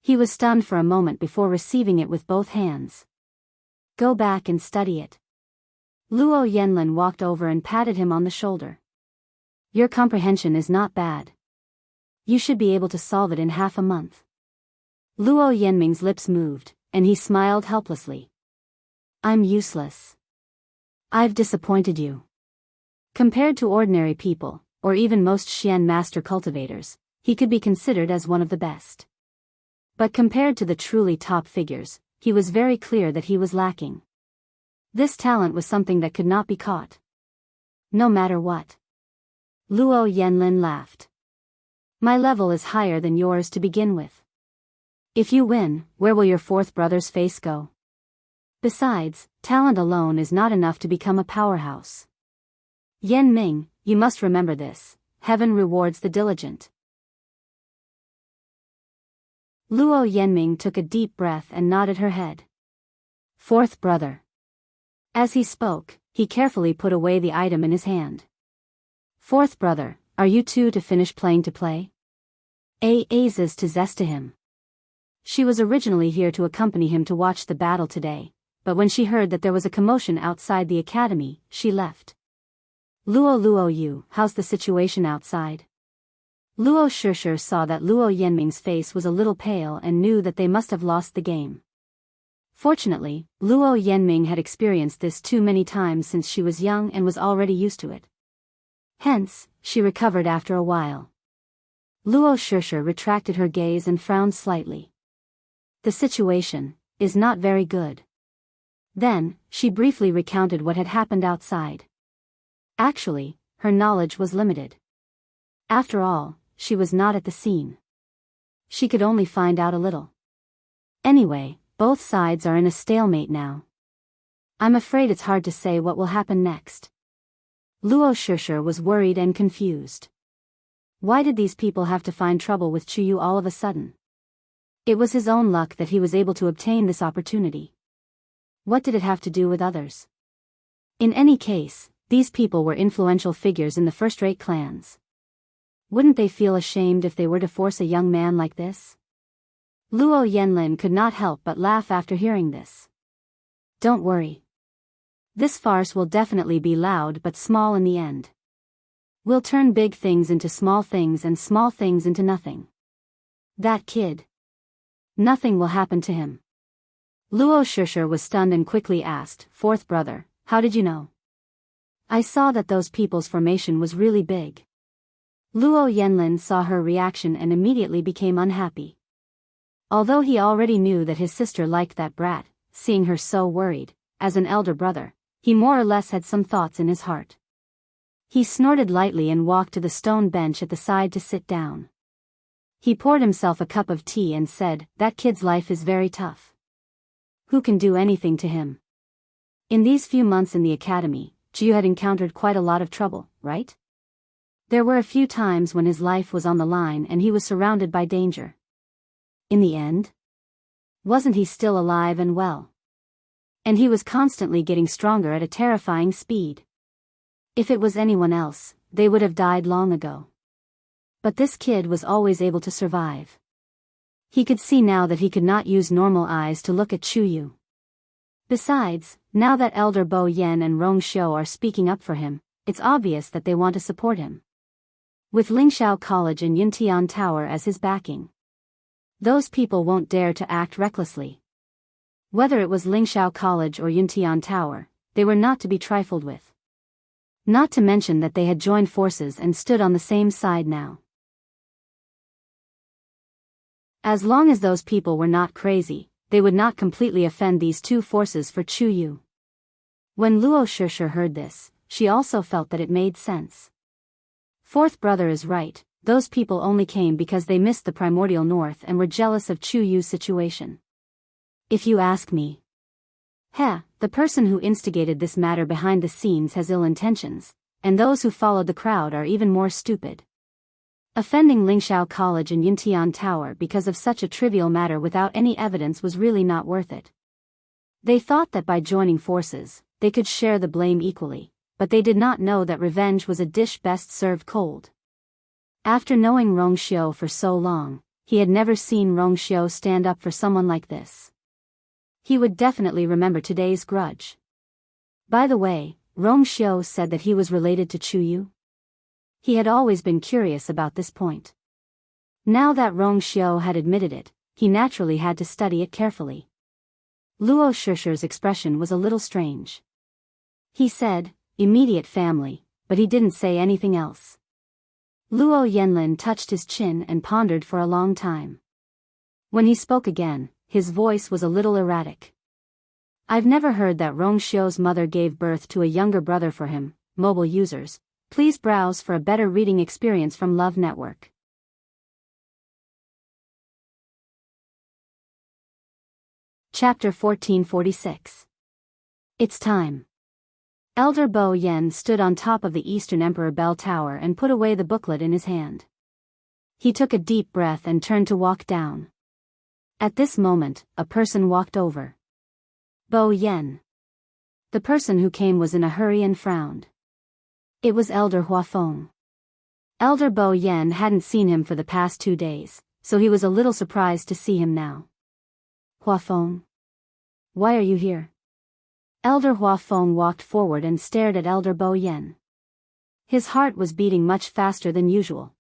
He was stunned for a moment before receiving it with both hands. "Go back and study it." Luo Yanlin walked over and patted him on the shoulder. "Your comprehension is not bad. You should be able to solve it in half a month." Luo Yanming's lips moved, and he smiled helplessly. "I'm useless. I've disappointed you." Compared to ordinary people, or even most Xian master cultivators, he could be considered as one of the best. But compared to the truly top figures, he was very clear that he was lacking. This talent was something that could not be caught. No matter what. Luo Yanlin laughed. My level is higher than yours to begin with. If you win, where will your fourth brother's face go? Besides, talent alone is not enough to become a powerhouse. Yan Ming, you must remember this. Heaven rewards the diligent. Luo Yanming took a deep breath and nodded her head. Fourth brother. As he spoke, he carefully put away the item in his hand. Fourth brother, are you two to finish playing to play? Azes to zest to him. She was originally here to accompany him to watch the battle today, but when she heard that there was a commotion outside the academy, she left. Luo Yu, how's the situation outside? Luo Shishir saw that Luo Yanming's face was a little pale and knew that they must have lost the game. Fortunately, Luo Yanming had experienced this too many times since she was young and was already used to it. Hence, she recovered after a while. Luo Shishir retracted her gaze and frowned slightly. The situation is not very good. Then, she briefly recounted what had happened outside. Actually, her knowledge was limited. After all, she was not at the scene. She could only find out a little. Anyway, both sides are in a stalemate now. I'm afraid it's hard to say what will happen next. Luo Shishir was worried and confused. Why did these people have to find trouble with Chuyu all of a sudden? It was his own luck that he was able to obtain this opportunity. What did it have to do with others? In any case, these people were influential figures in the first-rate clans. Wouldn't they feel ashamed if they were to force a young man like this? Luo Yanlin could not help but laugh after hearing this. Don't worry. This farce will definitely be loud but small in the end. We'll turn big things into small things and small things into nothing. That kid. Nothing will happen to him. Luo Shishir was stunned and quickly asked, Fourth brother, how did you know? I saw that those people's formation was really big. Luo Yanlin saw her reaction and immediately became unhappy. Although he already knew that his sister liked that brat, seeing her so worried, as an elder brother, he more or less had some thoughts in his heart. He snorted lightly and walked to the stone bench at the side to sit down. He poured himself a cup of tea and said, that kid's life is very tough. Who can do anything to him? In these few months in the academy, Jiu had encountered quite a lot of trouble, right? There were a few times when his life was on the line and he was surrounded by danger. In the end? Wasn't he still alive and well? And he was constantly getting stronger at a terrifying speed. If it was anyone else, they would have died long ago. But this kid was always able to survive. He could see now that he could not use normal eyes to look at Chuyu. Besides, now that Elder Bo Yen and Rong Xiu are speaking up for him, it's obvious that they want to support him. With Lingxiao College and Yuntian Tower as his backing, those people won't dare to act recklessly. Whether it was Lingxiao College or Yuntian Tower, they were not to be trifled with. Not to mention that they had joined forces and stood on the same side now. As long as those people were not crazy, they would not completely offend these two forces for Chuyu. When Luo Shishir heard this, she also felt that it made sense. Fourth brother is right, those people only came because they missed the primordial north and were jealous of Chuyu's situation. If you ask me. The person who instigated this matter behind the scenes has ill intentions, and those who followed the crowd are even more stupid. Offending Lingxiao College and Yuntian Tower because of such a trivial matter without any evidence was really not worth it. They thought that by joining forces, they could share the blame equally, but they did not know that revenge was a dish best served cold. After knowing Rong Xiu for so long, he had never seen Rong Xiu stand up for someone like this. He would definitely remember today's grudge. By the way, Rong Xiu said that he was related to Chuyu. He had always been curious about this point. Now that Rong Xiu had admitted it, he naturally had to study it carefully. Luo Shishir's expression was a little strange. He said, immediate family, but he didn't say anything else. Luo Yanlin touched his chin and pondered for a long time. When he spoke again, his voice was a little erratic. I've never heard that Rongxiu's mother gave birth to a younger brother for him. Mobile users, please browse for a better reading experience from Love Network. Chapter 1446. It's time. Elder Bo Yen stood on top of the Eastern Emperor Bell Tower and put away the booklet in his hand. He took a deep breath and turned to walk down. At this moment, a person walked over. Bo Yen. The person who came was in a hurry and frowned. It was Elder Huafeng. Elder Bo Yen hadn't seen him for the past 2 days, so he was a little surprised to see him now. Huafeng. Why are you here? Elder Huafeng walked forward and stared at Elder Bo Yen. His heart was beating much faster than usual.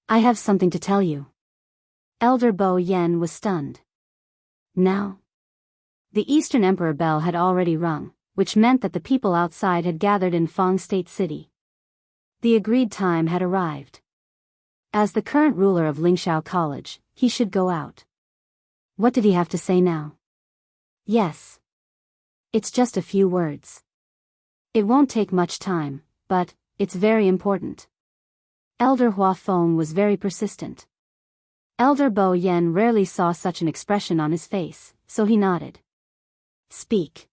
I have something to tell you. Elder Bo Yen was stunned. Now? The Eastern Emperor bell had already rung, which meant that the people outside had gathered in Fang State City. The agreed time had arrived. As the current ruler of Lingxiao College, he should go out. What did he have to say now? Yes. It's just a few words. It won't take much time, but it's very important. Elder Huafeng was very persistent. Elder Bo Yen rarely saw such an expression on his face, so he nodded. Speak.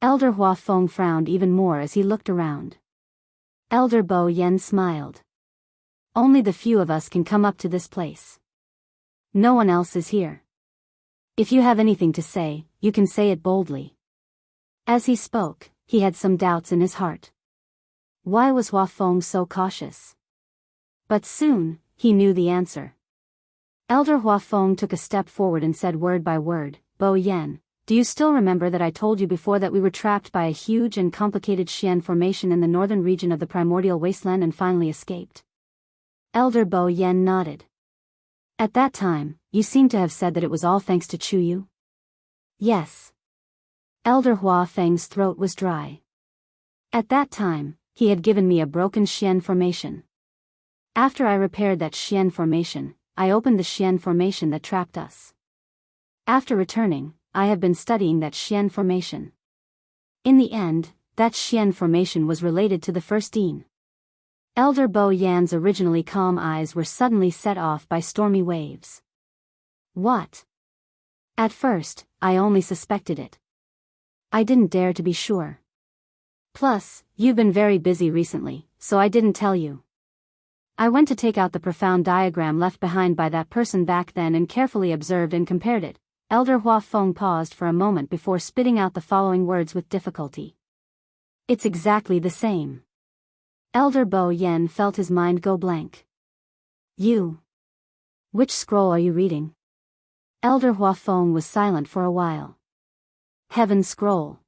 Elder Huafeng frowned even more as he looked around. Elder Bo Yen smiled. Only the few of us can come up to this place. No one else is here. If you have anything to say, you can say it boldly. As he spoke, he had some doubts in his heart. Why was Huafeng so cautious? But soon, he knew the answer. Elder Huafeng took a step forward and said word by word, Bo Yen, do you still remember that I told you before that we were trapped by a huge and complicated Xian formation in the northern region of the primordial wasteland and finally escaped? Elder Bo Yen nodded. At that time, you seem to have said that it was all thanks to Chuyu? Yes. Elder Huafeng's throat was dry. At that time, he had given me a broken Xian formation. After I repaired that Xian formation, I opened the Xian formation that trapped us. After returning, I have been studying that Xian formation. In the end, that Xian formation was related to the first Dean. Elder Bo Yan's originally calm eyes were suddenly set off by stormy waves. What? At first, I only suspected it. I didn't dare to be sure. Plus, you've been very busy recently, so I didn't tell you. I went to take out the profound diagram left behind by that person back then and carefully observed and compared it. Elder Huafeng paused for a moment before spitting out the following words with difficulty. It's exactly the same. Elder Bo Yen felt his mind go blank. You. Which scroll are you reading? Elder Huafeng was silent for a while. Heaven Scroll.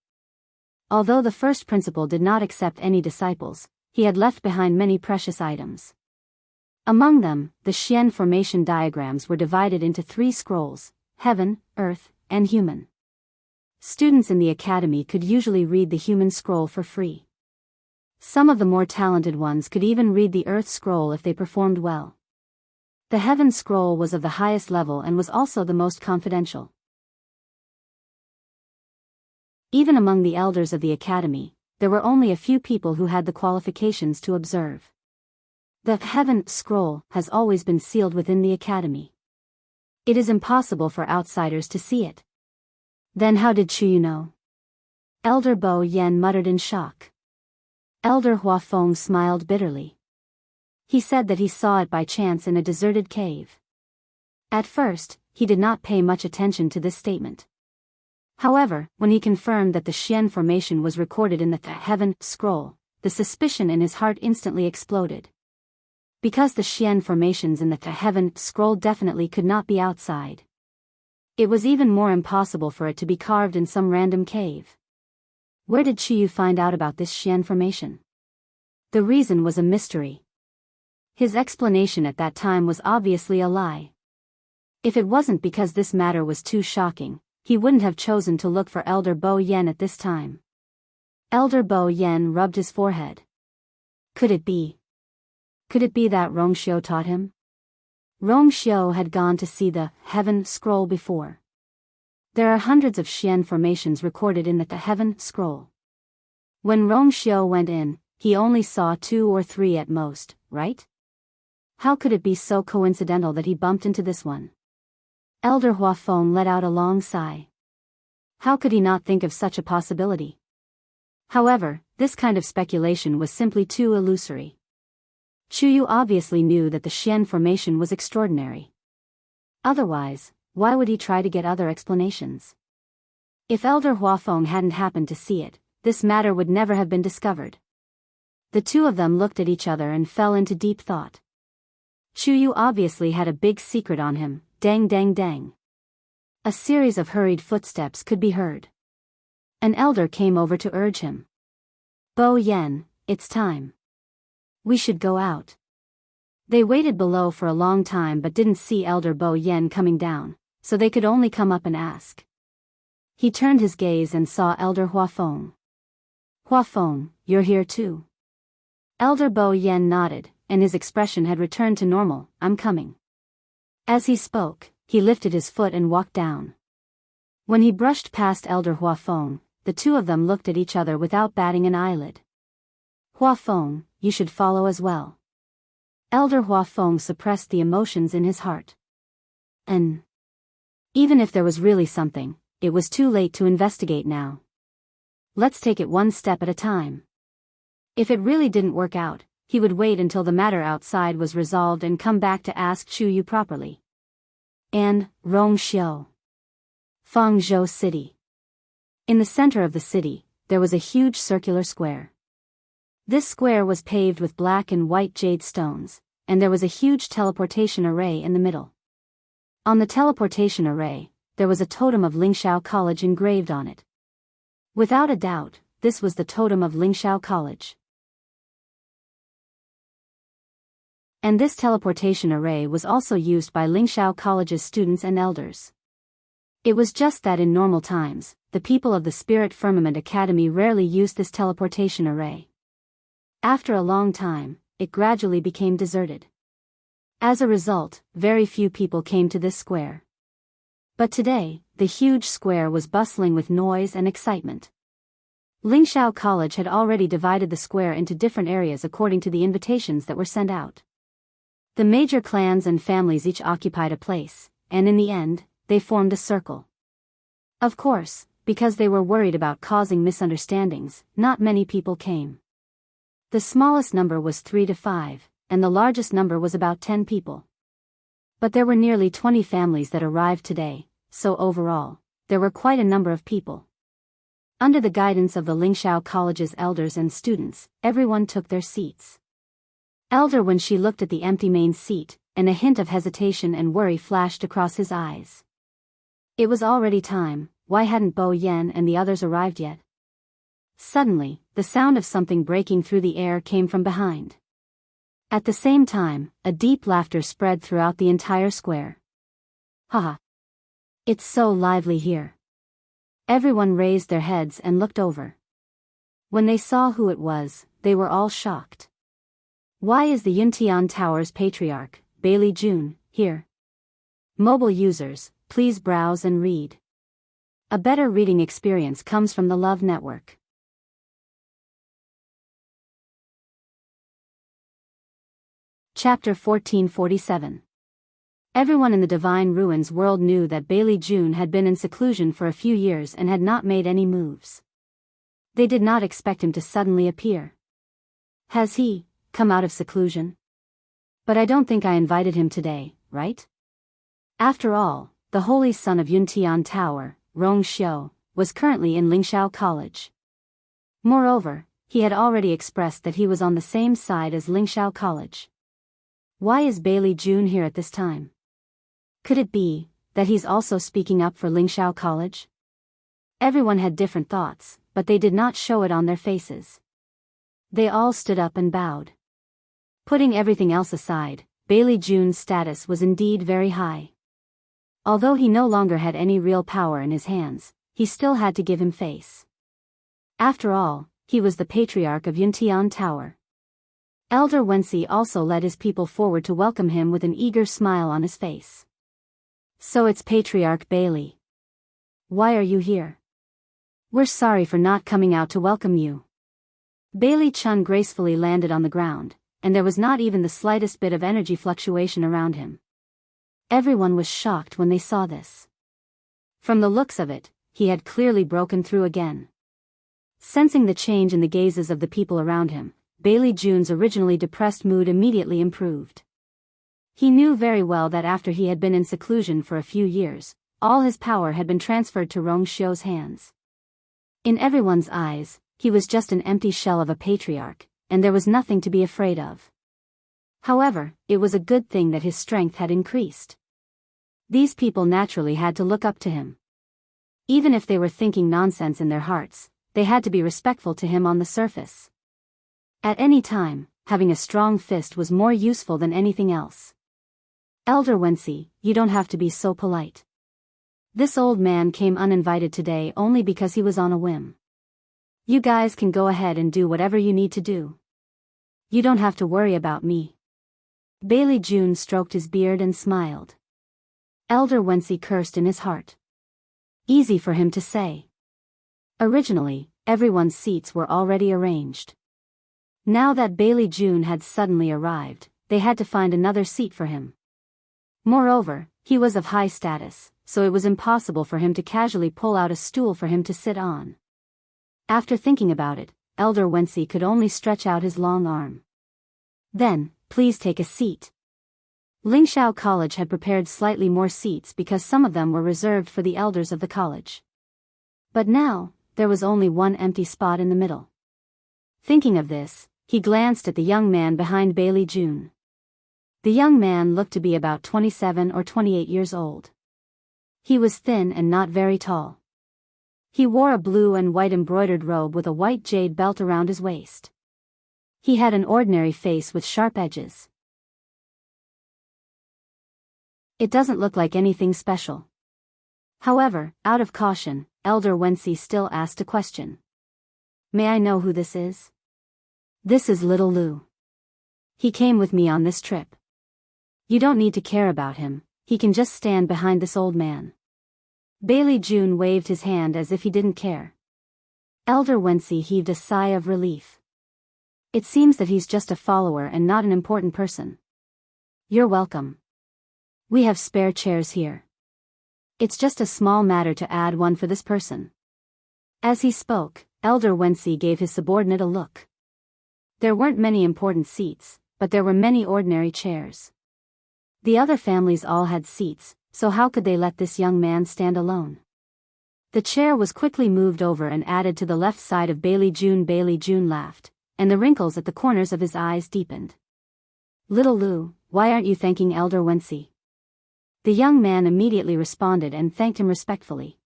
Although the first principal did not accept any disciples, he had left behind many precious items. Among them, the Xian formation diagrams were divided into 3 scrolls: Heaven, Earth, and Human. Students in the academy could usually read the Human Scroll for free. Some of the more talented ones could even read the Earth Scroll if they performed well. The Heaven Scroll was of the highest level and was also the most confidential. Even among the elders of the academy, there were only a few people who had the qualifications to observe. The Heaven Scroll has always been sealed within the academy. It is impossible for outsiders to see it. Then how did Chuyu know? Elder Bo Yen muttered in shock. Elder Huafeng smiled bitterly. He said that he saw it by chance in a deserted cave. At first, he did not pay much attention to this statement. However, when he confirmed that the Xian formation was recorded in the Heaven Scroll, the suspicion in his heart instantly exploded. Because the Xian formations in the Heaven Scroll definitely could not be outside. It was even more impossible for it to be carved in some random cave. Where did Chuyu find out about this Xian formation? The reason was a mystery. His explanation at that time was obviously a lie. If it wasn't because this matter was too shocking, he wouldn't have chosen to look for Elder Bo Yen at this time. Elder Bo Yen rubbed his forehead. Could it be? Could it be that Rongxiu taught him? Rongxiu had gone to see the Heaven Scroll before. There are hundreds of Xian formations recorded in the Heaven Scroll. When Rong Xiu went in, he only saw 2 or 3 at most, right? How could it be so coincidental that he bumped into this one? Elder Huafeng let out a long sigh. How could he not think of such a possibility? However, this kind of speculation was simply too illusory. Chuyu obviously knew that the Xian formation was extraordinary. Otherwise, why would he try to get other explanations? If Elder Huafeng hadn't happened to see it, this matter would never have been discovered. The two of them looked at each other and fell into deep thought. Chuyu obviously had a big secret on him. Dang dang dang. A series of hurried footsteps could be heard. An elder came over to urge him. Bo Yen, it's time. We should go out. They waited below for a long time but didn't see Elder Bo Yen coming down, so they could only come up and ask. He turned his gaze and saw Elder Huafeng. Huafeng, you're here too. Elder Bo Yen nodded, and his expression had returned to normal. I'm coming. As he spoke, he lifted his foot and walked down. When he brushed past Elder Huafeng, the two of them looked at each other without batting an eyelid. Huafeng, you should follow as well. Elder Huafeng suppressed the emotions in his heart. And even if there was really something, it was too late to investigate now. Let's take it one step at a time. If it really didn't work out, he would wait until the matter outside was resolved and come back to ask Chuyu properly. And Rongxiu, Fangzhou City. In the center of the city, there was a huge circular square. This square was paved with black and white jade stones, and there was a huge teleportation array in the middle. On the teleportation array, there was a totem of Lingxiao College engraved on it. Without a doubt, this was the totem of Lingxiao College. And this teleportation array was also used by Lingxiao College's students and elders. It was just that in normal times, the people of the Spirit Firmament Academy rarely used this teleportation array. After a long time, it gradually became deserted. As a result, very few people came to this square. But today, the huge square was bustling with noise and excitement. Lingxiao College had already divided the square into different areas according to the invitations that were sent out. The major clans and families each occupied a place, and in the end, they formed a circle. Of course, because they were worried about causing misunderstandings, not many people came. The smallest number was 3 to 5, and the largest number was about 10 people. But there were nearly 20 families that arrived today, so overall, there were quite a number of people. Under the guidance of the Lingxiao College's elders and students, everyone took their seats. Elder when she looked at the empty main seat, and a hint of hesitation and worry flashed across his eyes. It was already time, why hadn't Bo Yen and the others arrived yet? Suddenly, the sound of something breaking through the air came from behind. At the same time, a deep laughter spread throughout the entire square. Haha! It's so lively here. Everyone raised their heads and looked over. When they saw who it was, they were all shocked. Why is the Yuntian Tower's patriarch, Bailey Jun, here? Mobile users, please browse and read. A better reading experience comes from the Love Network. Chapter 1447. Everyone in the Divine Ruins world knew that Bailey Jun had been in seclusion for a few years and had not made any moves. They did not expect him to suddenly appear. Has he come out of seclusion? But I don't think I invited him today, right? After all, the holy son of Yuntian Tower, Rong Xiu, was currently in Lingxiao College. Moreover, he had already expressed that he was on the same side as Lingxiao College. Why is Bailey Jun here at this time? Could it be that he's also speaking up for Lingxiao College? Everyone had different thoughts, but they did not show it on their faces. They all stood up and bowed. Putting everything else aside, Bailey Jun's status was indeed very high. Although he no longer had any real power in his hands, he still had to give him face. After all, he was the patriarch of Yuntian Tower. Elder Wensi also led his people forward to welcome him with an eager smile on his face. So it's Patriarch Bailey. Why are you here? We're sorry for not coming out to welcome you. Bailey Chun gracefully landed on the ground, and there was not even the slightest bit of energy fluctuation around him. Everyone was shocked when they saw this. From the looks of it, he had clearly broken through again. Sensing the change in the gazes of the people around him, Bailey Jun's originally depressed mood immediately improved. He knew very well that after he had been in seclusion for a few years, all his power had been transferred to Rong Xiu's hands. In everyone's eyes, he was just an empty shell of a patriarch, and there was nothing to be afraid of. However, it was a good thing that his strength had increased. These people naturally had to look up to him. Even if they were thinking nonsense in their hearts, they had to be respectful to him on the surface. At any time, having a strong fist was more useful than anything else. Elder Wensi, you don't have to be so polite. This old man came uninvited today only because he was on a whim. You guys can go ahead and do whatever you need to do. You don't have to worry about me. Bailey Jun stroked his beard and smiled. Elder Wensi cursed in his heart. Easy for him to say. Originally, everyone's seats were already arranged. Now that Bailey Jun had suddenly arrived, they had to find another seat for him. Moreover, he was of high status, so it was impossible for him to casually pull out a stool for him to sit on. After thinking about it, Elder Wensi could only stretch out his long arm. Then, please take a seat. Lingxiao College had prepared slightly more seats because some of them were reserved for the elders of the college. But now, there was only one empty spot in the middle. Thinking of this, he glanced at the young man behind Bailey Jun. The young man looked to be about 27 or 28 years old. He was thin and not very tall. He wore a blue and white embroidered robe with a white jade belt around his waist. He had an ordinary face with sharp edges. It doesn't look like anything special. However, out of caution, Elder Wensi still asked a question. May I know who this is? This is Little Lu. He came with me on this trip. You don't need to care about him, he can just stand behind this old man. Bailey Jun waved his hand as if he didn't care. Elder Wensi heaved a sigh of relief. It seems that he's just a follower and not an important person. You're welcome. We have spare chairs here. It's just a small matter to add one for this person. As he spoke, Elder Wensi gave his subordinate a look. There weren't many important seats, but there were many ordinary chairs. The other families all had seats, so how could they let this young man stand alone? The chair was quickly moved over and added to the left side of Bailey Jun. Bailey Jun laughed, and the wrinkles at the corners of his eyes deepened. Little Lu, why aren't you thanking Elder Wensi? The young man immediately responded and thanked him respectfully.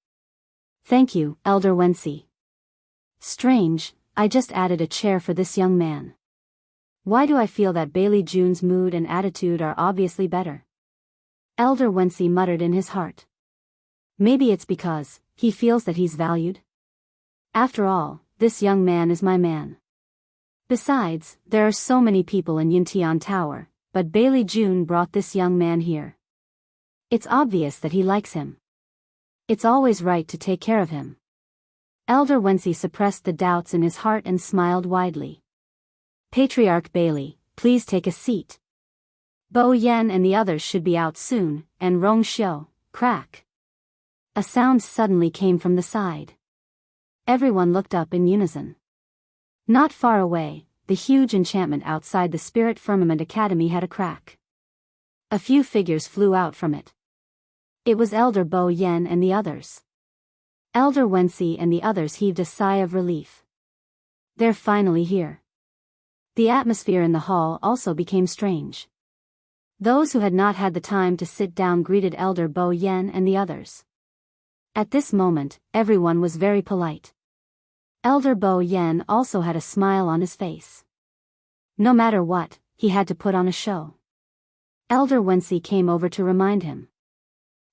Thank you, Elder Wensi. Strange, I just added a chair for this young man. Why do I feel that Bailey Jun's mood and attitude are obviously better? Elder Wensi muttered in his heart. Maybe it's because he feels that he's valued? After all, this young man is my man. Besides, there are so many people in Yintian Tower, but Bailey Jun brought this young man here. It's obvious that he likes him. It's always right to take care of him. Elder Wensi suppressed the doubts in his heart and smiled widely. Patriarch Bailey, please take a seat. Bo Yan and the others should be out soon, and Rong Xiu, crack. A sound suddenly came from the side. Everyone looked up in unison. Not far away, the huge enchantment outside the Spirit Firmament Academy had a crack. A few figures flew out from it. It was Elder Bo Yan and the others. Elder Wensi and the others heaved a sigh of relief. They're finally here. The atmosphere in the hall also became strange. Those who had not had the time to sit down greeted Elder Bo Yan and the others. At this moment, everyone was very polite. Elder Bo Yan also had a smile on his face. No matter what, he had to put on a show. Elder Wensi came over to remind him.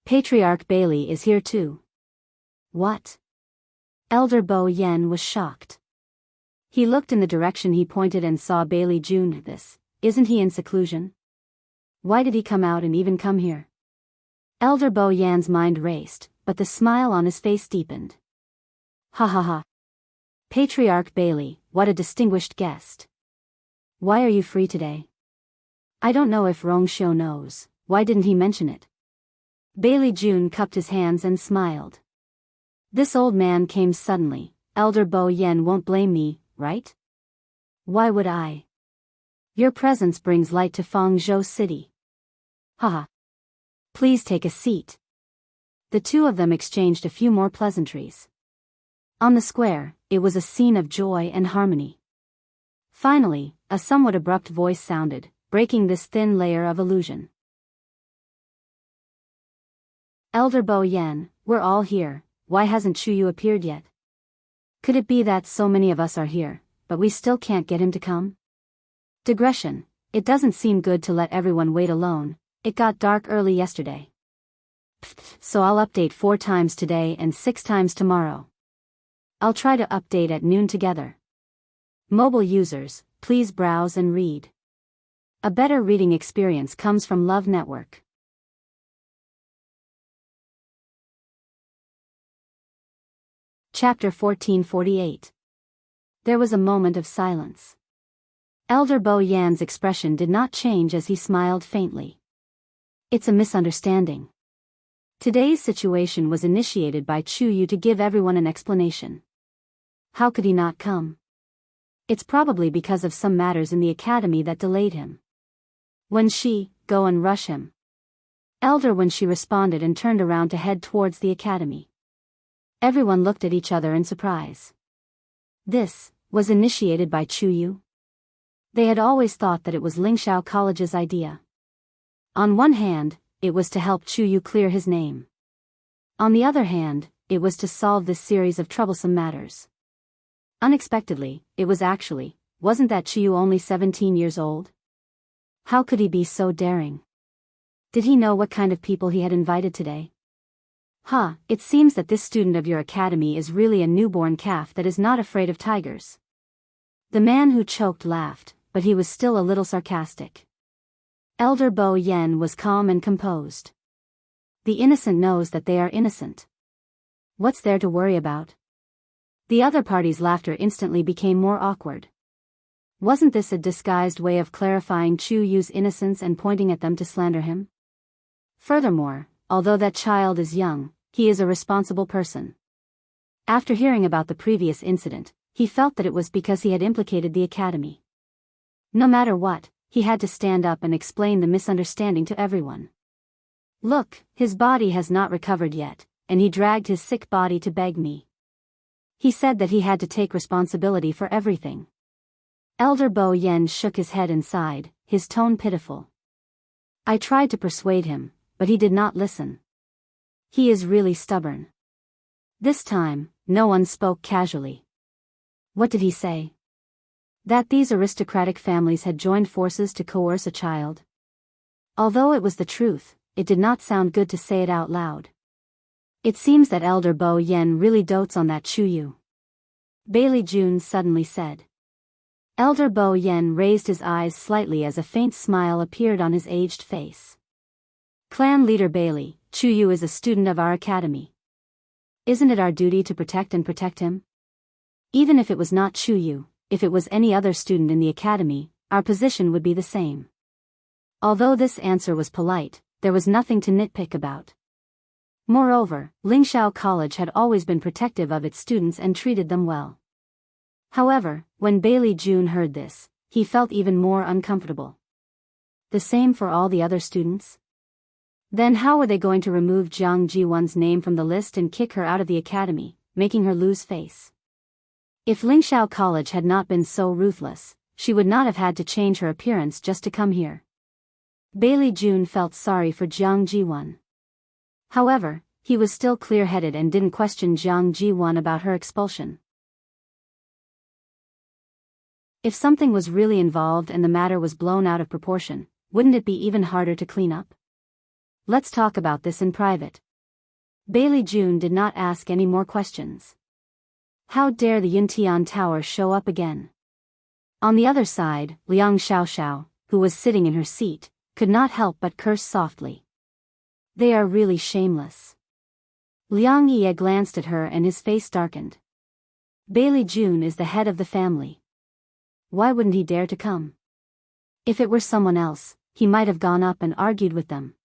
Patriarch Bailey is here too. What? Elder Bo Yan was shocked. He looked in the direction he pointed and saw Bailey Jun. Isn't he in seclusion? Why did he come out and even come here? Elder Bo Yan's mind raced, but the smile on his face deepened. Ha ha ha. Patriarch Bailey, what a distinguished guest. Why are you free today? I don't know if Rongxiu knows, why didn't he mention it? Bailey Jun cupped his hands and smiled. This old man came suddenly, Elder Bo Yen won't blame me, right? Why would I? Your presence brings light to Fangzhou City. Haha. Please take a seat. The two of them exchanged a few more pleasantries. On the square, it was a scene of joy and harmony. Finally, a somewhat abrupt voice sounded, breaking this thin layer of illusion. Elder Bo Yen, we're all here, why hasn't Chuyu appeared yet? Could it be that so many of us are here, but we still can't get him to come? Digression, it doesn't seem good to let everyone wait alone, it got dark early yesterday. So I'll update 4 times today and 6 times tomorrow. I'll try to update at noon together. Mobile users, please browse and read. A better reading experience comes from Love Network. Chapter 1448. There was a moment of silence. Elder Bo Yan's expression did not change as he smiled faintly. It's a misunderstanding. Today's situation was initiated by Chuyu to give everyone an explanation. How could he not come? It's probably because of some matters in the academy that delayed him. When she, go and rush him. Elder when she responded and turned around to head towards the academy. Everyone looked at each other in surprise. This was initiated by Chuyu. They had always thought that it was Lingxiao College's idea. On one hand, it was to help Chuyu clear his name. On the other hand, it was to solve this series of troublesome matters. Unexpectedly, it was actually, wasn't that Chuyu only 17 years old? How could he be so daring? Did he know what kind of people he had invited today? It seems that this student of your academy is really a newborn calf that is not afraid of tigers. The man who choked laughed, but he was still a little sarcastic. Elder Bo Yen was calm and composed. The innocent knows that they are innocent. What's there to worry about? The other party's laughter instantly became more awkward. Wasn't this a disguised way of clarifying Chuyu's innocence and pointing at them to slander him? Furthermore, although that child is young, he is a responsible person. After hearing about the previous incident, he felt that it was because he had implicated the academy. No matter what, he had to stand up and explain the misunderstanding to everyone. Look, his body has not recovered yet, and he dragged his sick body to beg me. He said that he had to take responsibility for everything. Elder Bo Yen shook his head and sighed, his tone pitiful. I tried to persuade him, but he did not listen. He is really stubborn. This time, no one spoke casually. What did he say? That these aristocratic families had joined forces to coerce a child. Although it was the truth, it did not sound good to say it out loud. It seems that Elder Bo Yen really dotes on that Chuyu. Bailey Jun suddenly said. Elder Bo Yen raised his eyes slightly as a faint smile appeared on his aged face. Clan leader Bailey, Chuyu is a student of our academy. Isn't it our duty to protect him? Even if it was not Chuyu, if it was any other student in the academy, our position would be the same. Although this answer was polite, there was nothing to nitpick about. Moreover, Lingxiao College had always been protective of its students and treated them well. However, when Bailey Jun heard this, he felt even more uncomfortable. The same for all the other students? Then how were they going to remove Jiang Jiwon's name from the list and kick her out of the academy, making her lose face? If Lingxiao College had not been so ruthless, she would not have had to change her appearance just to come here. Bailey Jun felt sorry for Jiang Jiwon. However, he was still clear-headed and didn't question Jiang Jiwon about her expulsion. If something was really involved and the matter was blown out of proportion, wouldn't it be even harder to clean up? Let's talk about this in private. Bailey Jun did not ask any more questions. How dare the Yuntian Tower show up again? On the other side, Liang Xiaoxiao, who was sitting in her seat, could not help but curse softly. They are really shameless. Liang Ye glanced at her and his face darkened. Bailey Jun is the head of the family. Why wouldn't he dare to come? If it were someone else, he might have gone up and argued with them.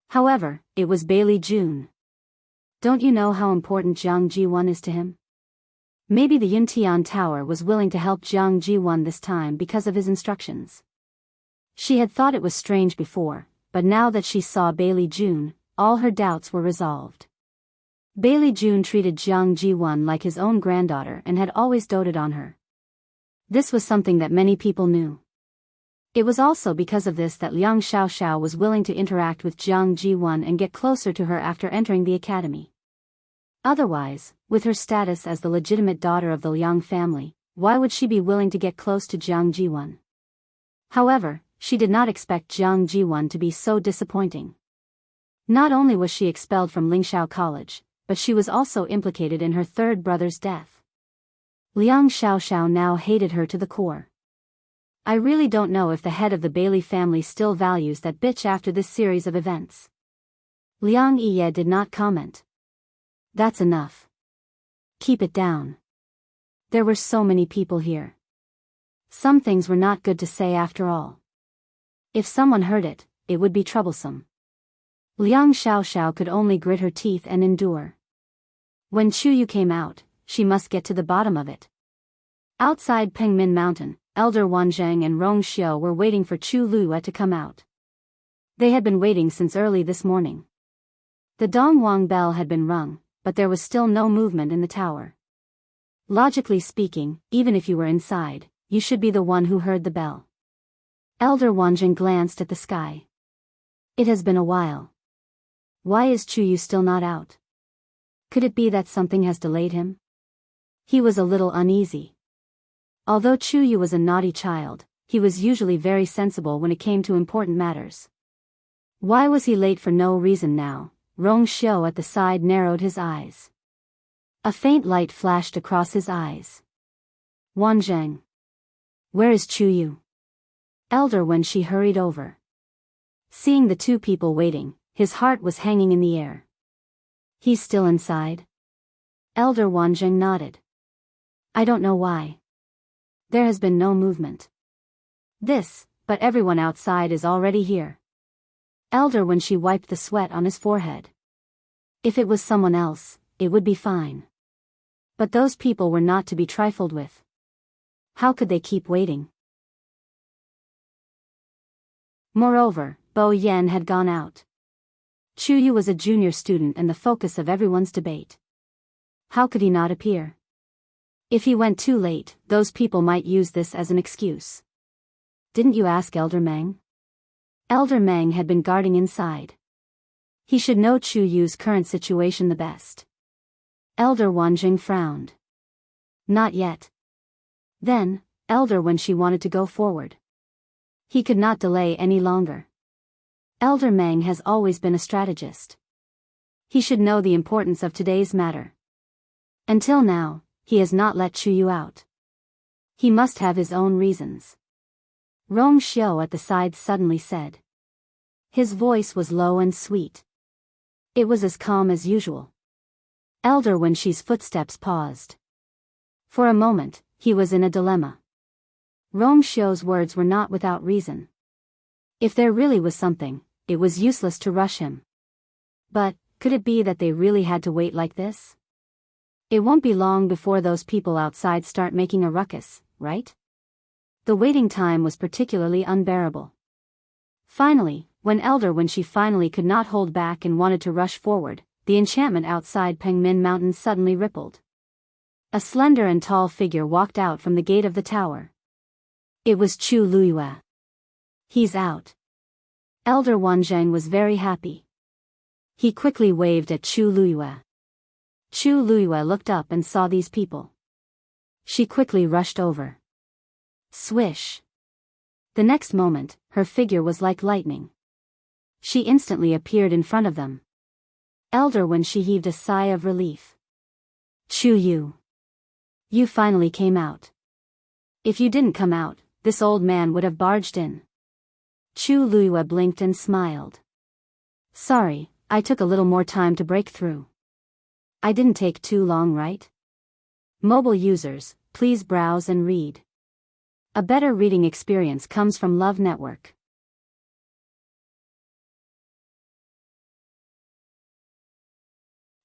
However, it was Bailey Jun. Don't you know how important Jiang Ji-won is to him? Maybe the Yuntian Tower was willing to help Jiang Ji-won this time because of his instructions. She had thought it was strange before, but now that she saw Bailey Jun, all her doubts were resolved. Bailey Jun treated Jiang Ji-won like his own granddaughter and had always doted on her. This was something that many people knew. It was also because of this that Liang Xiaoxiao was willing to interact with Jiang Ji-won and get closer to her after entering the academy. Otherwise, with her status as the legitimate daughter of the Liang family, why would she be willing to get close to Jiang Ji-won? However, she did not expect Jiang Ji-won to be so disappointing. Not only was she expelled from Lingxiao College, but she was also implicated in her third brother's death. Liang Xiaoxiao now hated her to the core. I really don't know if the head of the Bailey family still values that bitch after this series of events. Liang Ye did not comment. That's enough. Keep it down. There were so many people here. Some things were not good to say after all. If someone heard it, it would be troublesome. Liang Xiaoxiao could only grit her teeth and endure. When Chuyu came out, she must get to the bottom of it. Outside Pengmin Mountain, Elder Wanzheng and Rong Xiu were waiting for Chu Lua to come out. They had been waiting since early this morning. The Dongwang bell had been rung, but there was still no movement in the tower. Logically speaking, even if you were inside, you should be the one who heard the bell. Elder Wanzheng glanced at the sky. It has been a while. Why is Chuyu still not out? Could it be that something has delayed him? He was a little uneasy. Although Chuyu was a naughty child, he was usually very sensible when it came to important matters. Why was he late for no reason now? Rong Xiu at the side narrowed his eyes. A faint light flashed across his eyes. Wanzheng. Where is Chuyu? Elder when she hurried over. Seeing the two people waiting, his heart was hanging in the air. He's still inside? Elder Wanzheng nodded. I don't know why. There has been no movement. But everyone outside is already here. Elder when she wiped the sweat on his forehead. If it was someone else, it would be fine. But those people were not to be trifled with. How could they keep waiting? Moreover, Bo Yen had gone out. Chuyu was a junior student and the focus of everyone's debate. How could he not appear? If he went too late, those people might use this as an excuse. Didn't you ask Elder Meng? Elder Meng had been guarding inside. He should know Chuyu's current situation the best. Elder Wanjing frowned. Not yet. Then, Elder when she wanted to go forward. He could not delay any longer. Elder Meng has always been a strategist. He should know the importance of today's matter. Until now, he has not let Chuyu out. He must have his own reasons. Rong Xiu at the side suddenly said. His voice was low and sweet. It was as calm as usual. Elder when she's footsteps paused. For a moment, he was in a dilemma. Rong Xiu's words were not without reason. If there really was something, it was useless to rush him. But, could it be that they really had to wait like this? It won't be long before those people outside start making a ruckus, right? The waiting time was particularly unbearable. Finally, when she finally could not hold back and wanted to rush forward, the enchantment outside Pengmin Mountain suddenly rippled. A slender and tall figure walked out from the gate of the tower. It was Chu Luiyue. He's out. Elder Wanzheng was very happy. He quickly waved at Chu Luiyue. Chu Luiyue looked up and saw these people. She quickly rushed over. Swish. The next moment, her figure was like lightning. She instantly appeared in front of them. Elder when she heaved a sigh of relief. Chu Yu. You finally came out. If you didn't come out, this old man would have barged in. Chu Luiyue blinked and smiled. Sorry, I took a little more time to break through. I didn't take too long, right? Mobile users, please browse and read. A better reading experience comes from Love Network.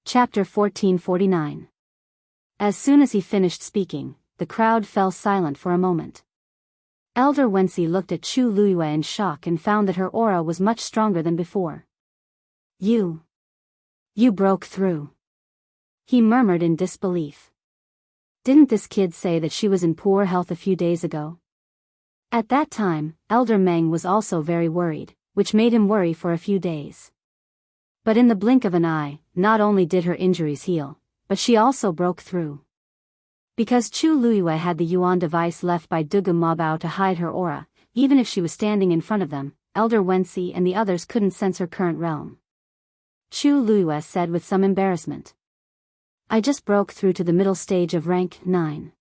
Chapter 1449. As soon as he finished speaking, the crowd fell silent for a moment. Elder Wensi looked at Chu Luiyue in shock and found that her aura was much stronger than before. You broke through," he murmured in disbelief. "Didn't this kid say that she was in poor health a few days ago?" At that time, Elder Meng was also very worried, which made him worry for a few days. But in the blink of an eye, not only did her injuries heal, but she also broke through. Because Chu Luiyue had the Yuan device left by Dugu Mabao to hide her aura, even if she was standing in front of them, Elder Wensi and the others couldn't sense her current realm. Chu Luiyue said with some embarrassment. "I just broke through to the middle stage of rank 9.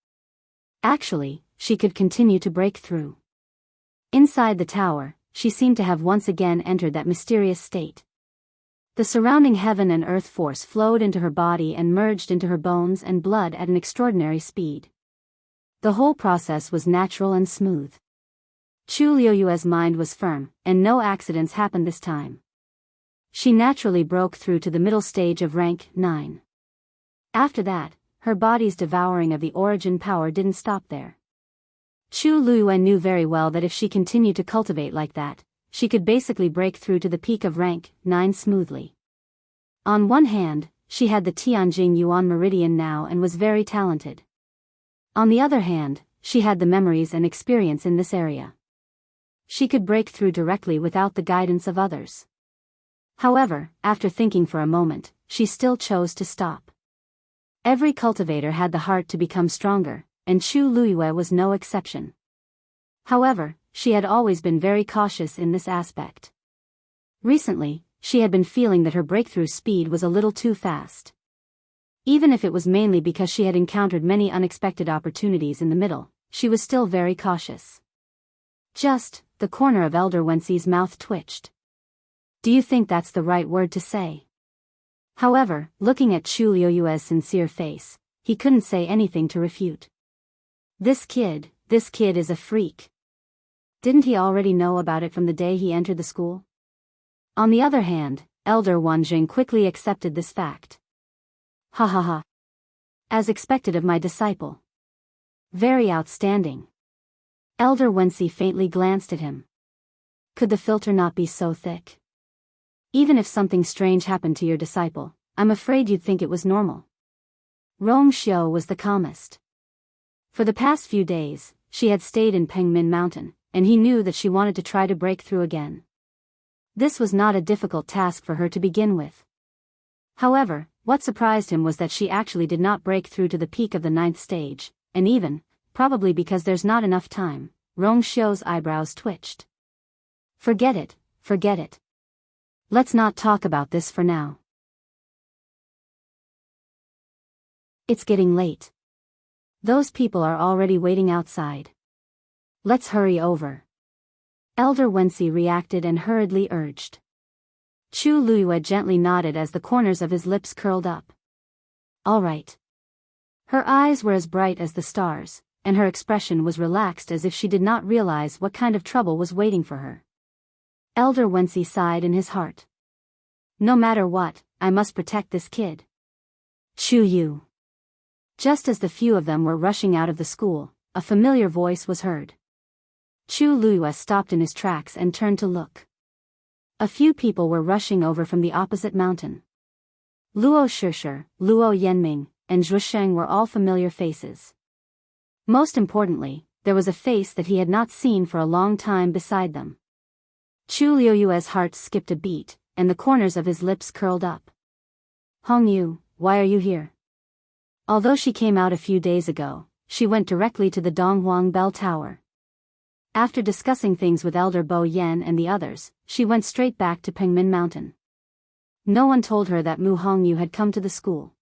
Actually, she could continue to break through. Inside the tower, she seemed to have once again entered that mysterious state. The surrounding heaven and earth force flowed into her body and merged into her bones and blood at an extraordinary speed. The whole process was natural and smooth. Chu Luiyue's mind was firm, and no accidents happened this time. She naturally broke through to the middle stage of rank 9. After that, her body's devouring of the origin power didn't stop there. Chu Luiyue knew very well that if she continued to cultivate like that, she could basically break through to the peak of rank 9 smoothly. On one hand, she had the Tianjing Yuan Meridian now and was very talented. On the other hand, she had the memories and experience in this area. She could break through directly without the guidance of others. However, after thinking for a moment, she still chose to stop. Every cultivator had the heart to become stronger, and Chu Luiyue was no exception. However, she had always been very cautious in this aspect. Recently, she had been feeling that her breakthrough speed was a little too fast. Even if it was mainly because she had encountered many unexpected opportunities in the middle, she was still very cautious. The corner of Elder Wensi's mouth twitched. "Do you think that's the right word to say?" However, looking at Chu Luiyue's sincere face, he couldn't say anything to refute. This kid is a freak. Didn't he already know about it from the day he entered the school? On the other hand, Elder Wanjing quickly accepted this fact. Ha ha ha. As expected of my disciple. Very outstanding. Elder Wensi faintly glanced at him. Could the filter not be so thick? Even if something strange happened to your disciple, I'm afraid you'd think it was normal. Rong Xiao was the calmest. For the past few days, she had stayed in Pengmin Mountain, and he knew that she wanted to try to break through again. This was not a difficult task for her to begin with. However, what surprised him was that she actually did not break through to the peak of the 9th stage, and even, probably because there's not enough time, Rong Xiao's eyebrows twitched. Forget it. Let's not talk about this for now. It's getting late. Those people are already waiting outside. Let's hurry over. Elder Wensi reacted and hurriedly urged. Chu Luiyue gently nodded as the corners of his lips curled up. All right. Her eyes were as bright as the stars, and her expression was relaxed as if she did not realize what kind of trouble was waiting for her. Elder Wensi sighed in his heart. No matter what, I must protect this kid. Chu Yu. Just as the few of them were rushing out of the school, a familiar voice was heard. Chu Luiyue stopped in his tracks and turned to look. A few people were rushing over from the opposite mountain. Luo Shishir, Luo Yanming, and Zhusheng were all familiar faces. Most importantly, there was a face that he had not seen for a long time beside them. Chu Luiyue's heart skipped a beat, and the corners of his lips curled up. Hong Yu, why are you here? Although she came out a few days ago, she went directly to the Donghuang Bell Tower. After discussing things with Elder Bo Yen and the others, she went straight back to Pengmin Mountain. No one told her that Mu Hongyu had come to the school.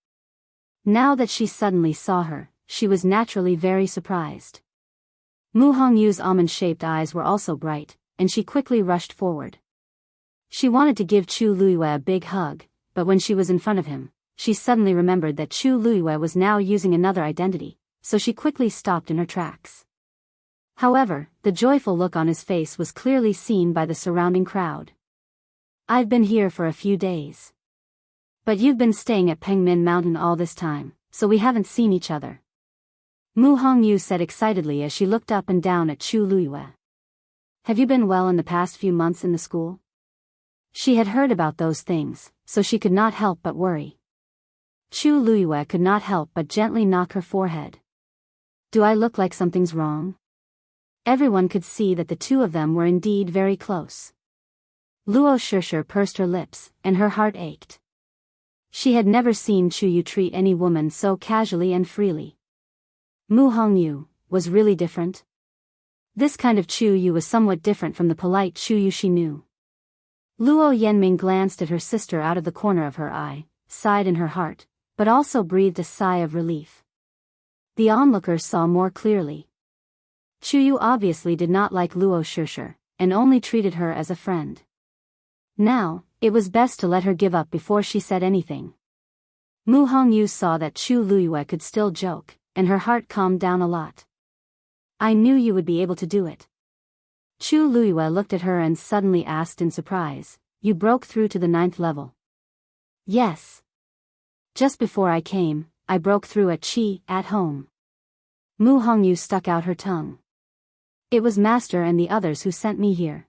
Now that she suddenly saw her, she was naturally very surprised. Mu Hongyu's almond-shaped eyes were also bright, and she quickly rushed forward. She wanted to give Chu Luiyue a big hug, but when she was in front of him, she suddenly remembered that Chu Luiyue was now using another identity, so she quickly stopped in her tracks. However, the joyful look on his face was clearly seen by the surrounding crowd. "I've been here for a few days. But you've been staying at Pengmin Mountain all this time, so we haven't seen each other," Mu Hongyu said excitedly as she looked up and down at Chu Luiyue. "Have you been well in the past few months in the school?" She had heard about those things, so she could not help but worry. Chu Luiyue could not help but gently knock her forehead. "Do I look like something's wrong?" Everyone could see that the two of them were indeed very close. Luo Shishir pursed her lips, and her heart ached. She had never seen Chu Yu treat any woman so casually and freely. Mu Hongyu was really different. This kind of Chu Yu was somewhat different from the polite Chu Yu she knew. Luo Yanming glanced at her sister out of the corner of her eye, sighed in her heart, but also breathed a sigh of relief. The onlookers saw more clearly. Chu Yu obviously did not like Luo Shishir, and only treated her as a friend. Now, it was best to let her give up before she said anything. Mu Hongyu saw that Chu Luiyue could still joke, and her heart calmed down a lot. "I knew you would be able to do it." Chu Luiyue looked at her and suddenly asked in surprise, "You broke through to the 9th level?" "Yes. Just before I came, I broke through at at home." Mu Hongyu stuck out her tongue. "It was Master and the others who sent me here."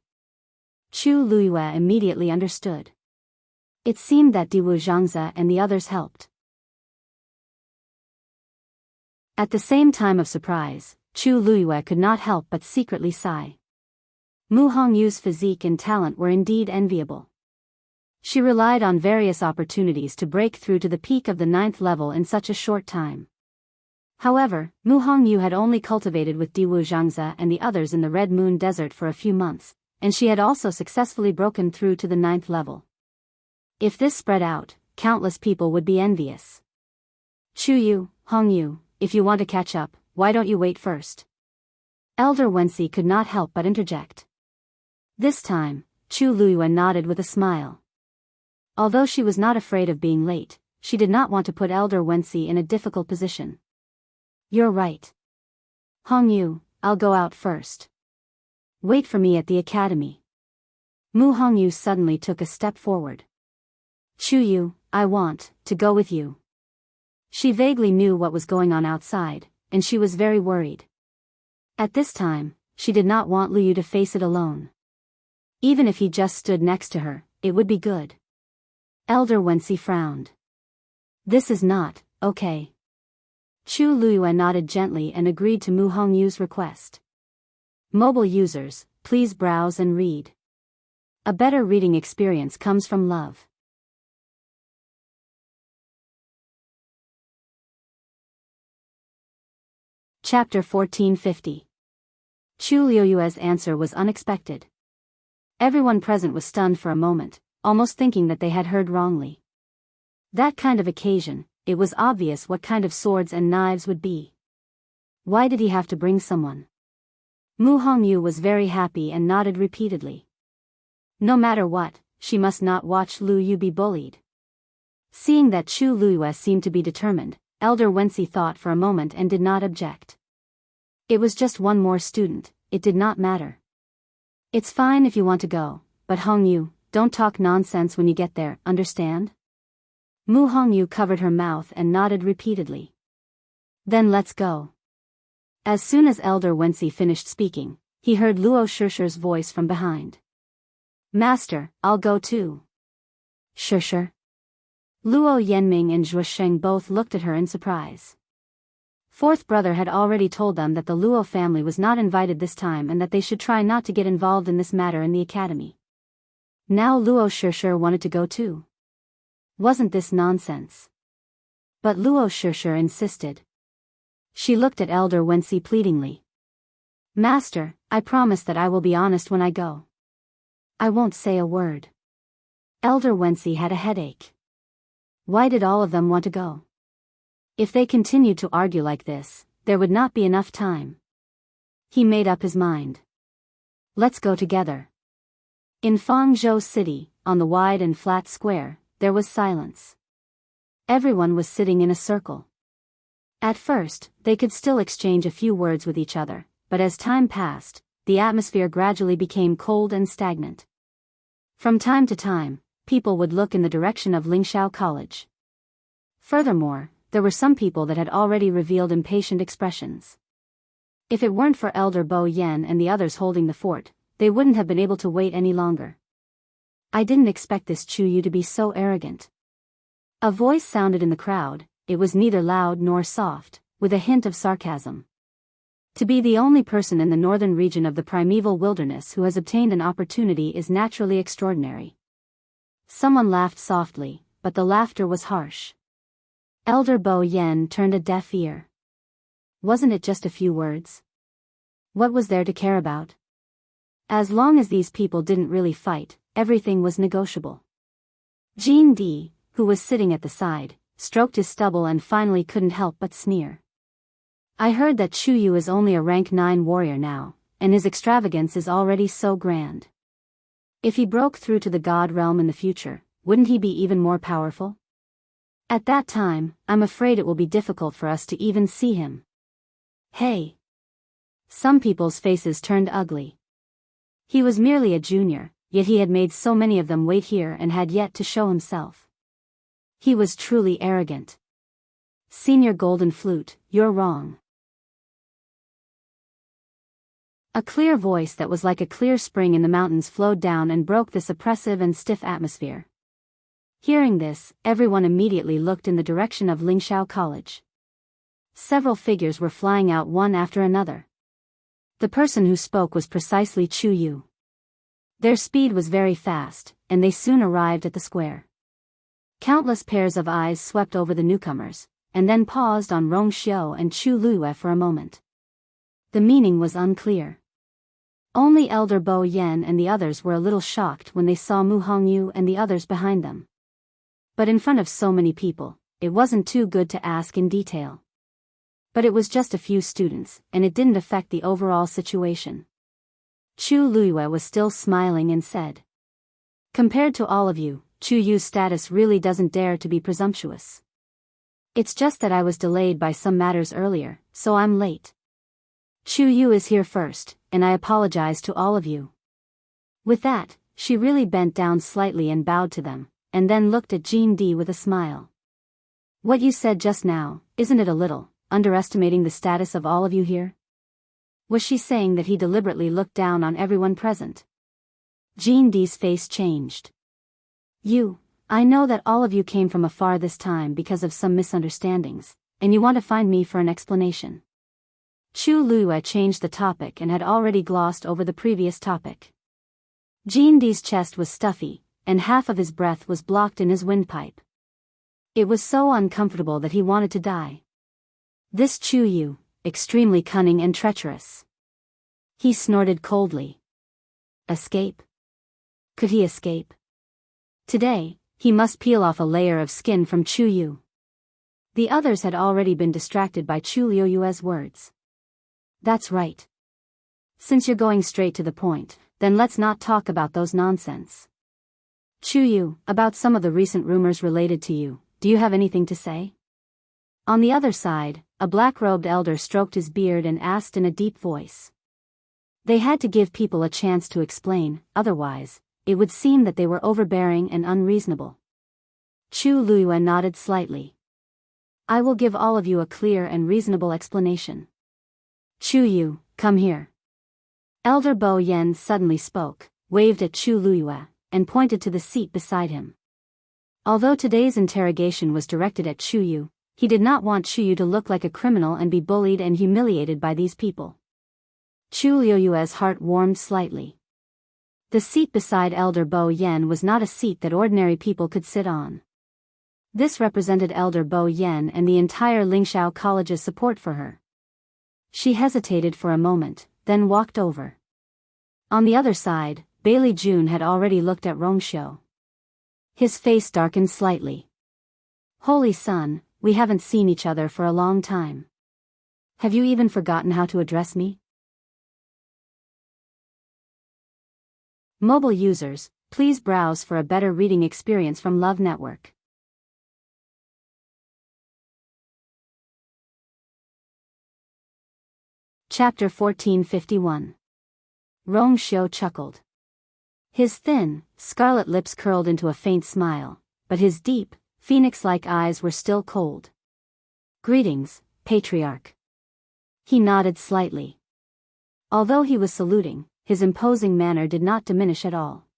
Chu Luiyue immediately understood. It seemed that Diwu Zhangze and the others helped. At the same time of surprise, Chu Luiyue could not help but secretly sigh. Mu Hongyu's physique and talent were indeed enviable. She relied on various opportunities to break through to the peak of the 9th level in such a short time. However, Mu Hongyu had only cultivated with Diwu Zhangze and the others in the Red Moon Desert for a few months, and she had also successfully broken through to the 9th level. If this spread out, countless people would be envious. "Chu Yu, Hongyu, if you want to catch up, why don't you wait first?" Elder Wensi could not help but interject. This time, Chu Luiyue nodded with a smile. Although she was not afraid of being late, she did not want to put Elder Wensi in a difficult position. "You're right. Hongyu, I'll go out first. Wait for me at the academy." Mu Hongyu suddenly took a step forward. "Chu Yu, I want to go with you." She vaguely knew what was going on outside, and she was very worried. At this time, she did not want Lu Yu to face it alone. Even if he just stood next to her, it would be good. Elder Wensi frowned. "This is not okay." Chu Luiyue nodded gently and agreed to Mu Hongyu's request. Mobile users, please browse and read. A better reading experience comes from love. Chapter 1450. Chu Luiyue's answer was unexpected. Everyone present was stunned for a moment, almost thinking that they had heard wrongly. That kind of occasion, it was obvious what kind of swords and knives would be. Why did he have to bring someone? Mu Hongyu was very happy and nodded repeatedly. No matter what, she must not watch Lu Yu be bullied. Seeing that Chu Luiyue seemed to be determined, Elder Wensi thought for a moment and did not object. It was just one more student, it did not matter. "It's fine if you want to go, but Hongyu, don't talk nonsense when you get there, understand?" Mu Hongyu covered her mouth and nodded repeatedly. "Then let's go." As soon as Elder Wensi finished speaking, he heard Luo Shishir's voice from behind. "Master, I'll go too." "Shishir?" Luo Yanming and Zhuosheng both looked at her in surprise. Fourth brother had already told them that the Luo family was not invited this time and that they should try not to get involved in this matter in the academy. Now Luo Shishir wanted to go too. Wasn't this nonsense? But Luo Shishir insisted. She looked at Elder Wensi pleadingly. "Master, I promise that I will be honest when I go. I won't say a word." Elder Wensi had a headache. Why did all of them want to go? If they continued to argue like this, there would not be enough time. He made up his mind. "Let's go together." In Fangzhou City, on the wide and flat square, there was silence. Everyone was sitting in a circle. At first, they could still exchange a few words with each other, but as time passed, the atmosphere gradually became cold and stagnant. From time to time, people would look in the direction of Lingxiao College. Furthermore, there were some people that had already revealed impatient expressions. If it weren't for Elder Bo Yen and the others holding the fort, they wouldn't have been able to wait any longer. I didn't expect this Chu Yu to be so arrogant. A voice sounded in the crowd. It was neither loud nor soft, with a hint of sarcasm. To be the only person in the northern region of the primeval wilderness who has obtained an opportunity is naturally extraordinary. Someone laughed softly, but the laughter was harsh. Elder Bo Yen turned a deaf ear. Wasn't it just a few words? What was there to care about? As long as these people didn't really fight, everything was negotiable. Jean Di, who was sitting at the side, stroked his stubble and finally couldn't help but sneer. I heard that Chu Yu is only a rank 9 warrior now, and his extravagance is already so grand. If he broke through to the god realm in the future, wouldn't he be even more powerful? At that time, I'm afraid it will be difficult for us to even see him. Hey! Some people's faces turned ugly. He was merely a junior, yet he had made so many of them wait here and had yet to show himself. He was truly arrogant. Senior Golden Flute, you're wrong. A clear voice that was like a clear spring in the mountains flowed down and broke this oppressive and stiff atmosphere. Hearing this, everyone immediately looked in the direction of Lingxiao College. Several figures were flying out one after another. The person who spoke was precisely Chu Yu. Their speed was very fast, and they soon arrived at the square. Countless pairs of eyes swept over the newcomers, and then paused on Rong Xiu and Chu Luiyue for a moment. The meaning was unclear. Only Elder Bo Yen and the others were a little shocked when they saw Mu Hongyu and the others behind them. But in front of so many people, it wasn't too good to ask in detail. But it was just a few students, and it didn't affect the overall situation. Chu Luiyue was still smiling and said, "Compared to all of you, Chu Yu's status really doesn't dare to be presumptuous. It's just that I was delayed by some matters earlier, so I'm late. Chu Yu is here first, and I apologize to all of you." With that, she really bent down slightly and bowed to them, and then looked at Jean Di with a smile. "What you said just now, isn't it a little underestimating the status of all of you here?" Was she saying that he deliberately looked down on everyone present? Jean Di's face changed. I know that all of you came from afar this time because of some misunderstandings, and you want to find me for an explanation. Chu Luiyue changed the topic and had already glossed over the previous topic. Jean Di's chest was stuffy, and half of his breath was blocked in his windpipe. It was so uncomfortable that he wanted to die. This Chu Yu, extremely cunning and treacherous. He snorted coldly. Escape? Could he escape? Today, he must peel off a layer of skin from Chu Yu. The others had already been distracted by Chu Luiyue's words. That's right. Since you're going straight to the point, then let's not talk about those nonsense. Chu Yu, about some of the recent rumors related to you, do you have anything to say? On the other side, a black-robed elder stroked his beard and asked in a deep voice. They had to give people a chance to explain, otherwise, it would seem that they were overbearing and unreasonable. Chu Luiyue nodded slightly. I will give all of you a clear and reasonable explanation. Chu Yu, come here. Elder Bo Yen suddenly spoke, waved at Chu Luiyue, and pointed to the seat beside him. Although today's interrogation was directed at Chu Yu, he did not want Chu Yu to look like a criminal and be bullied and humiliated by these people. Chu Luiyue's heart warmed slightly. The seat beside Elder Bo Yen was not a seat that ordinary people could sit on. This represented Elder Bo Yen and the entire Lingxiao College's support for her. She hesitated for a moment, then walked over. On the other side, Bailey Jun had already looked at Rongxiu. His face darkened slightly. Holy Sun, we haven't seen each other for a long time. Have you even forgotten how to address me? Mobile users, please browse for a better reading experience from Love Network. Chapter 1451. Rong Xiu chuckled. His thin, scarlet lips curled into a faint smile, but his deep, phoenix-like eyes were still cold. "Greetings, Patriarch." He nodded slightly. Although he was saluting, his imposing manner did not diminish at all.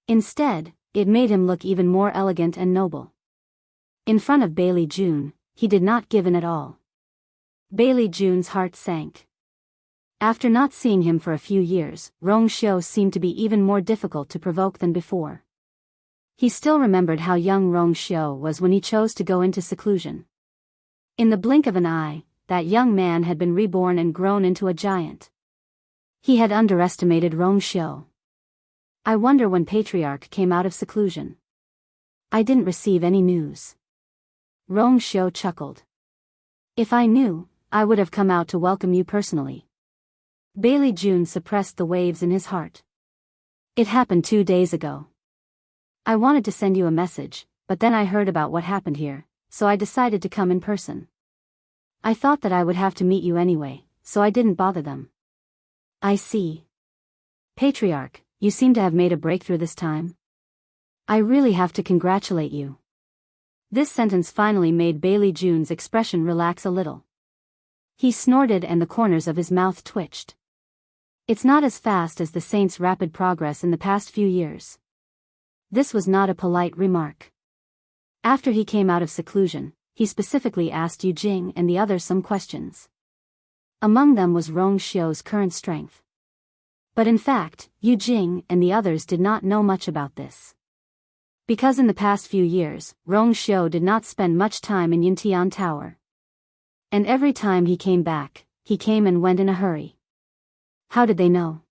Instead, it made him look even more elegant and noble. In front of Bailey June, he did not give in at all. Bailey June's heart sank. After not seeing him for a few years, Rong Xiu seemed to be even more difficult to provoke than before. He still remembered how young Rong Xiu was when he chose to go into seclusion. In the blink of an eye, that young man had been reborn and grown into a giant. He had underestimated Rong Xiu. "I wonder when Patriarch came out of seclusion." "I didn't receive any news." Rong Xiu chuckled. "If I knew, I would have come out to welcome you personally." Bailey June suppressed the waves in his heart. "It happened 2 days ago. I wanted to send you a message, but then I heard about what happened here, so I decided to come in person. I thought that I would have to meet you anyway, so I didn't bother them." "I see. Patriarch, you seem to have made a breakthrough this time. I really have to congratulate you." This sentence finally made Bailey June's expression relax a little. He snorted and the corners of his mouth twitched. "It's not as fast as the Saint's rapid progress in the past few years." This was not a polite remark. After he came out of seclusion, he specifically asked Yu Jing and the others some questions. Among them was Rong Xiu's current strength. But in fact, Yu Jing and the others did not know much about this. Because in the past few years, Rong Xiu did not spend much time in Yuntian Tower. And every time he came back, he came and went in a hurry. How did they know?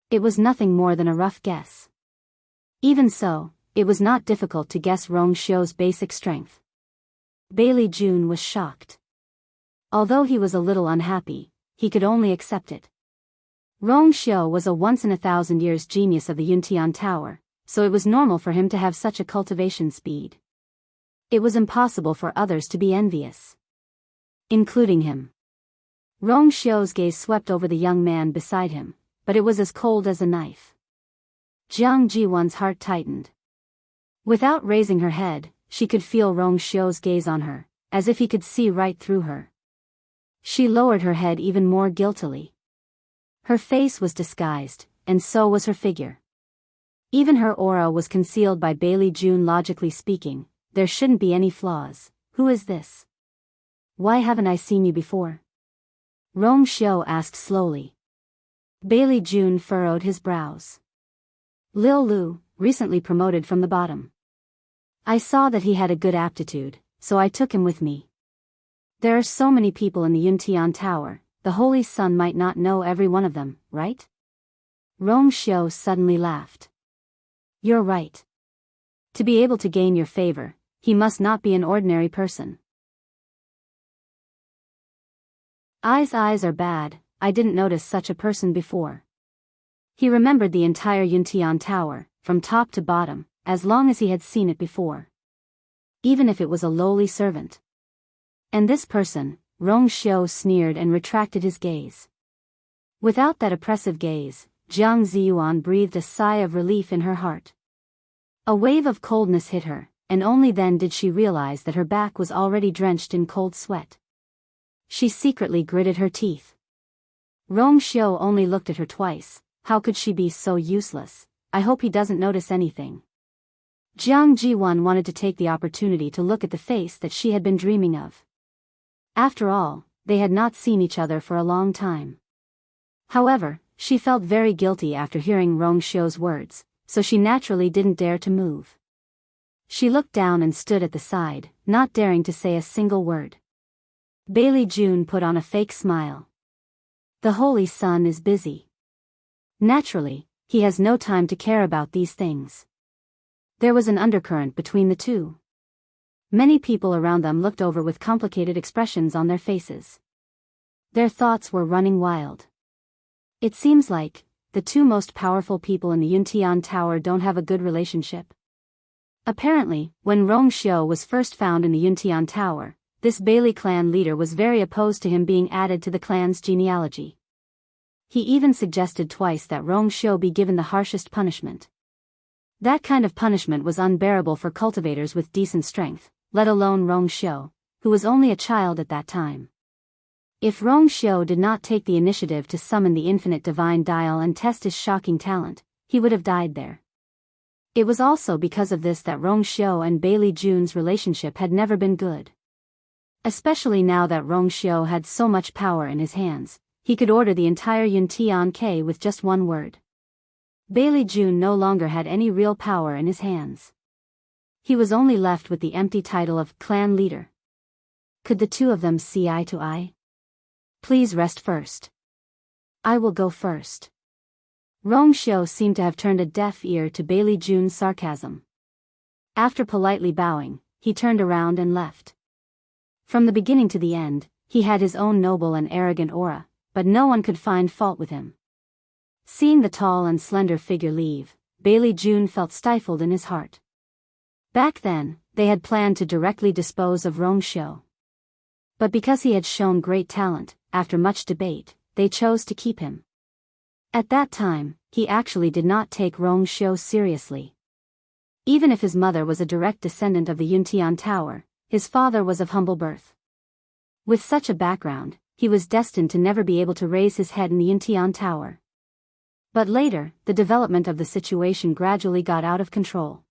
It was nothing more than a rough guess. Even so, it was not difficult to guess Rong Xiu's basic strength. Bailey June was shocked. Although he was a little unhappy, he could only accept it. Rong Xiu was a once-in-a-thousand-years genius of the Yuntian Tower, so it was normal for him to have such a cultivation speed. It was impossible for others to be envious. Including him. Rong Xiu's gaze swept over the young man beside him, but it was as cold as a knife. Jiang Jiwan's heart tightened. Without raising her head, she could feel Rong Xiu's gaze on her, as if he could see right through her. She lowered her head even more guiltily. Her face was disguised, and so was her figure. Even her aura was concealed by Bailey June. Logically speaking, there shouldn't be any flaws. Who is this? Why haven't I seen you before? Rong Xiu asked slowly. Bailey June furrowed his brows. Lil Lu, recently promoted from the bottom. I saw that he had a good aptitude, so I took him with me. There are so many people in the Yuntian Tower, the Holy Sun might not know every one of them, right? Rong Xiu suddenly laughed. You're right. To be able to gain your favor, he must not be an ordinary person. Eyes are bad, I didn't notice such a person before. He remembered the entire Yuntian Tower, from top to bottom, as long as he had seen it before. Even if it was a lowly servant. And this person, Rong Xiu sneered and retracted his gaze. Without that oppressive gaze, Jiang Ziyuan breathed a sigh of relief in her heart. A wave of coldness hit her, and only then did she realize that her back was already drenched in cold sweat. She secretly gritted her teeth. Rong Xiu only looked at her twice. How could she be so useless? I hope he doesn't notice anything. Jiang Jiwan wanted to take the opportunity to look at the face that she had been dreaming of. After all, they had not seen each other for a long time. However, she felt very guilty after hearing Rong Xiu's words, so she naturally didn't dare to move. She looked down and stood at the side, not daring to say a single word. Bailey June put on a fake smile. The Holy Sun is busy. Naturally, he has no time to care about these things. There was an undercurrent between the two. Many people around them looked over with complicated expressions on their faces. Their thoughts were running wild. It seems like the two most powerful people in the Yuntian Tower don't have a good relationship. Apparently, when Rong Xiu was first found in the Yuntian Tower, this Bailey clan leader was very opposed to him being added to the clan's genealogy. He even suggested twice that Rong Xiu be given the harshest punishment. That kind of punishment was unbearable for cultivators with decent strength, let alone Rong Xiu, who was only a child at that time. If Rong Xiu did not take the initiative to summon the infinite divine dial and test his shocking talent, he would have died there. It was also because of this that Rong Xiu and Bailey Jun's relationship had never been good. Especially now that Rong Xiu had so much power in his hands, he could order the entire Yuntian K with just one word. Bailey Jun no longer had any real power in his hands. He was only left with the empty title of clan leader. Could the two of them see eye to eye? Please rest first. I will go first. Rong Xiu seemed to have turned a deaf ear to Bailey Jun's sarcasm. After politely bowing, he turned around and left. From the beginning to the end, he had his own noble and arrogant aura, but no one could find fault with him. Seeing the tall and slender figure leave, Bailey Jun felt stifled in his heart. Back then, they had planned to directly dispose of Rong Xiu. But because he had shown great talent, after much debate, they chose to keep him. At that time, he actually did not take Rong Xiu seriously. Even if his mother was a direct descendant of the Yuntian Tower, his father was of humble birth. With such a background, he was destined to never be able to raise his head in the Yuntian Tower. But later, the development of the situation gradually got out of control.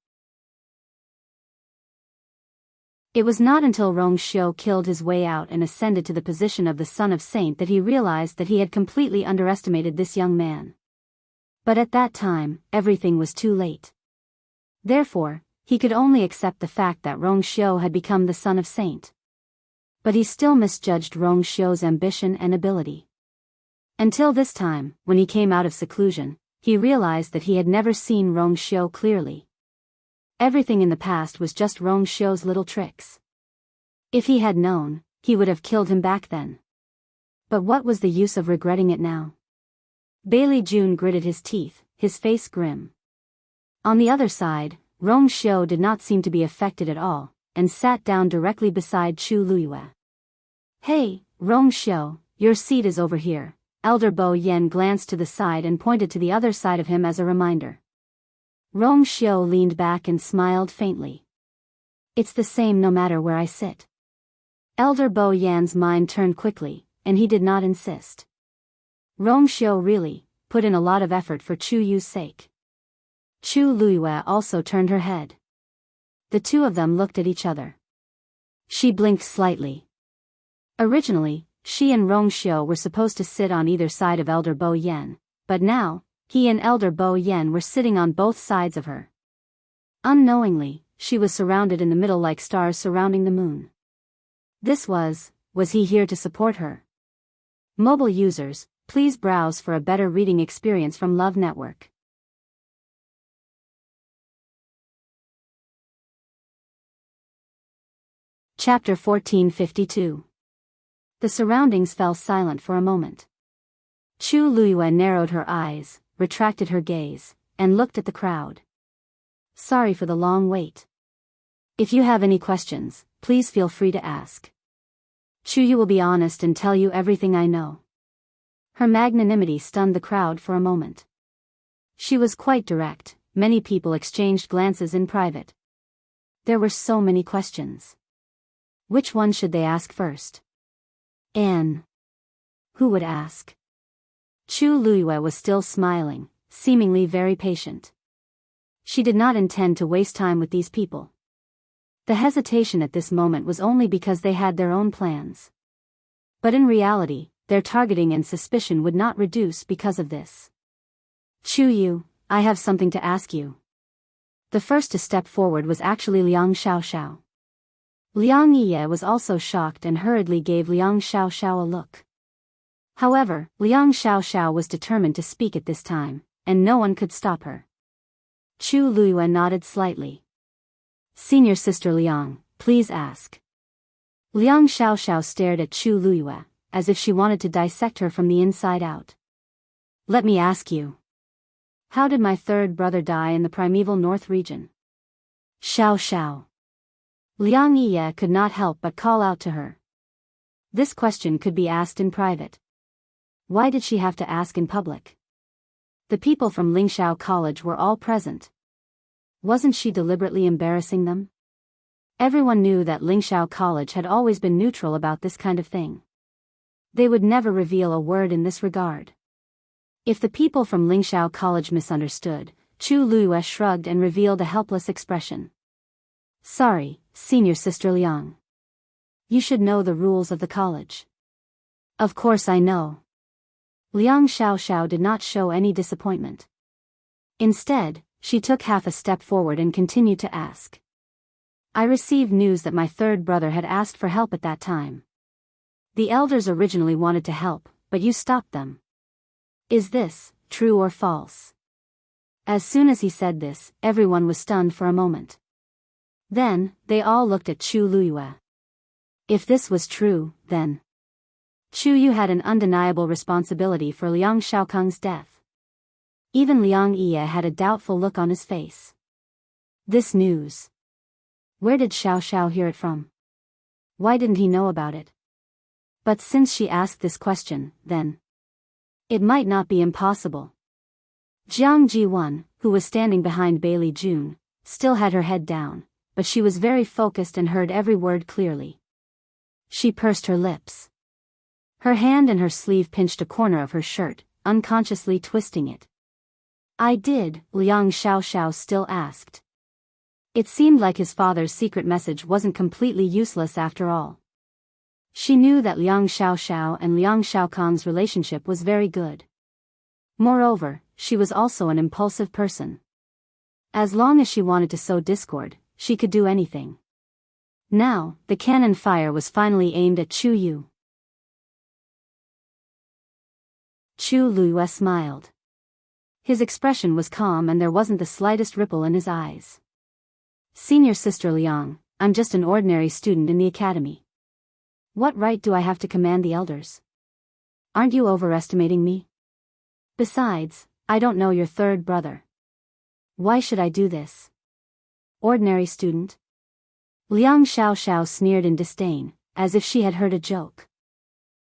It was not until Rong Xiu killed his way out and ascended to the position of the son of saint that he realized that he had completely underestimated this young man. But at that time, everything was too late. Therefore, he could only accept the fact that Rong Xiu had become the son of saint. But he still misjudged Rong Xiu's ambition and ability. Until this time, when he came out of seclusion, he realized that he had never seen Rong Xiu clearly. Everything in the past was just Rong Xiu's little tricks. If he had known, he would have killed him back then. But what was the use of regretting it now? Bailey Jun gritted his teeth, his face grim. On the other side, Rong Xiu did not seem to be affected at all, and sat down directly beside Chu Luiyue. Hey, Rong Xiu, your seat is over here. Elder Bo Yen glanced to the side and pointed to the other side of him as a reminder. Rong Xiu leaned back and smiled faintly. It's the same no matter where I sit. Elder Bo Yan's mind turned quickly, and he did not insist. Rong Xiu really put in a lot of effort for Chu Yu's sake. Chu Luiyue also turned her head. The two of them looked at each other. She blinked slightly. Originally, she and Rong Xiu were supposed to sit on either side of Elder Bo Yan, but now, he and Elder Bo Yan were sitting on both sides of her. Unknowingly, she was surrounded in the middle like stars surrounding the moon. Was he here to support her? Mobile users, please browse for a better reading experience from Love Network. Chapter 1452. The surroundings fell silent for a moment. Chu Luiyue narrowed her eyes, retracted her gaze, and looked at the crowd. Sorry for the long wait. If you have any questions, please feel free to ask. Chu Yu will be honest and tell you everything I know. Her magnanimity stunned the crowd for a moment. She was quite direct. Many people exchanged glances in private. There were so many questions. Which one should they ask first? Anne. Who would ask? Chu Luiyue was still smiling, seemingly very patient. She did not intend to waste time with these people. The hesitation at this moment was only because they had their own plans. But in reality, their targeting and suspicion would not reduce because of this. Chu Yu, I have something to ask you. The first to step forward was actually Liang Xiaoxiao. Liang Yiye was also shocked and hurriedly gave Liang Xiaoxiao a look. However, Liang Xiaoxiao was determined to speak at this time, and no one could stop her. Chu Luiyue nodded slightly. Senior Sister Liang, please ask. Liang Xiaoxiao stared at Chu Luiyue, as if she wanted to dissect her from the inside out. Let me ask you. How did my third brother die in the primeval north region? Xiao Xiao. Liang Ye could not help but call out to her. This question could be asked in private. Why did she have to ask in public? The people from Lingxiao College were all present. Wasn't she deliberately embarrassing them? Everyone knew that Lingxiao College had always been neutral about this kind of thing. They would never reveal a word in this regard. If the people from Lingxiao College misunderstood, Chu Luiyue shrugged and revealed a helpless expression. Sorry, senior sister Liang. You should know the rules of the college. Of course I know. Liang Xiaoxiao did not show any disappointment. Instead, she took half a step forward and continued to ask. I received news that my third brother had asked for help at that time. The elders originally wanted to help, but you stopped them. Is this true or false? As soon as he said this, everyone was stunned for a moment. Then, they all looked at Chu Luiyue. If this was true, then Chu Yu had an undeniable responsibility for Liang Shaokang's death. Even Liang Ye had a doubtful look on his face. This news. Where did Xiao Xiao hear it from? Why didn't he know about it? But since she asked this question, then it might not be impossible. Jiang Ji-wan, who was standing behind Bailey Jun, still had her head down, but she was very focused and heard every word clearly. She pursed her lips. Her hand and her sleeve pinched a corner of her shirt, unconsciously twisting it. I did, Liang Xiaoxiao still asked. It seemed like his father's secret message wasn't completely useless after all. She knew that Liang Xiaoxiao and Liang Shaokang's relationship was very good. Moreover, she was also an impulsive person. As long as she wanted to sow discord, she could do anything. Now, the cannon fire was finally aimed at Chu Yu. Chu Luiyue smiled. His expression was calm and there wasn't the slightest ripple in his eyes. Senior sister Liang, I'm just an ordinary student in the academy. What right do I have to command the elders? Aren't you overestimating me? Besides, I don't know your third brother. Why should I do this? Ordinary student? Liang Xiaoxiao sneered in disdain, as if she had heard a joke.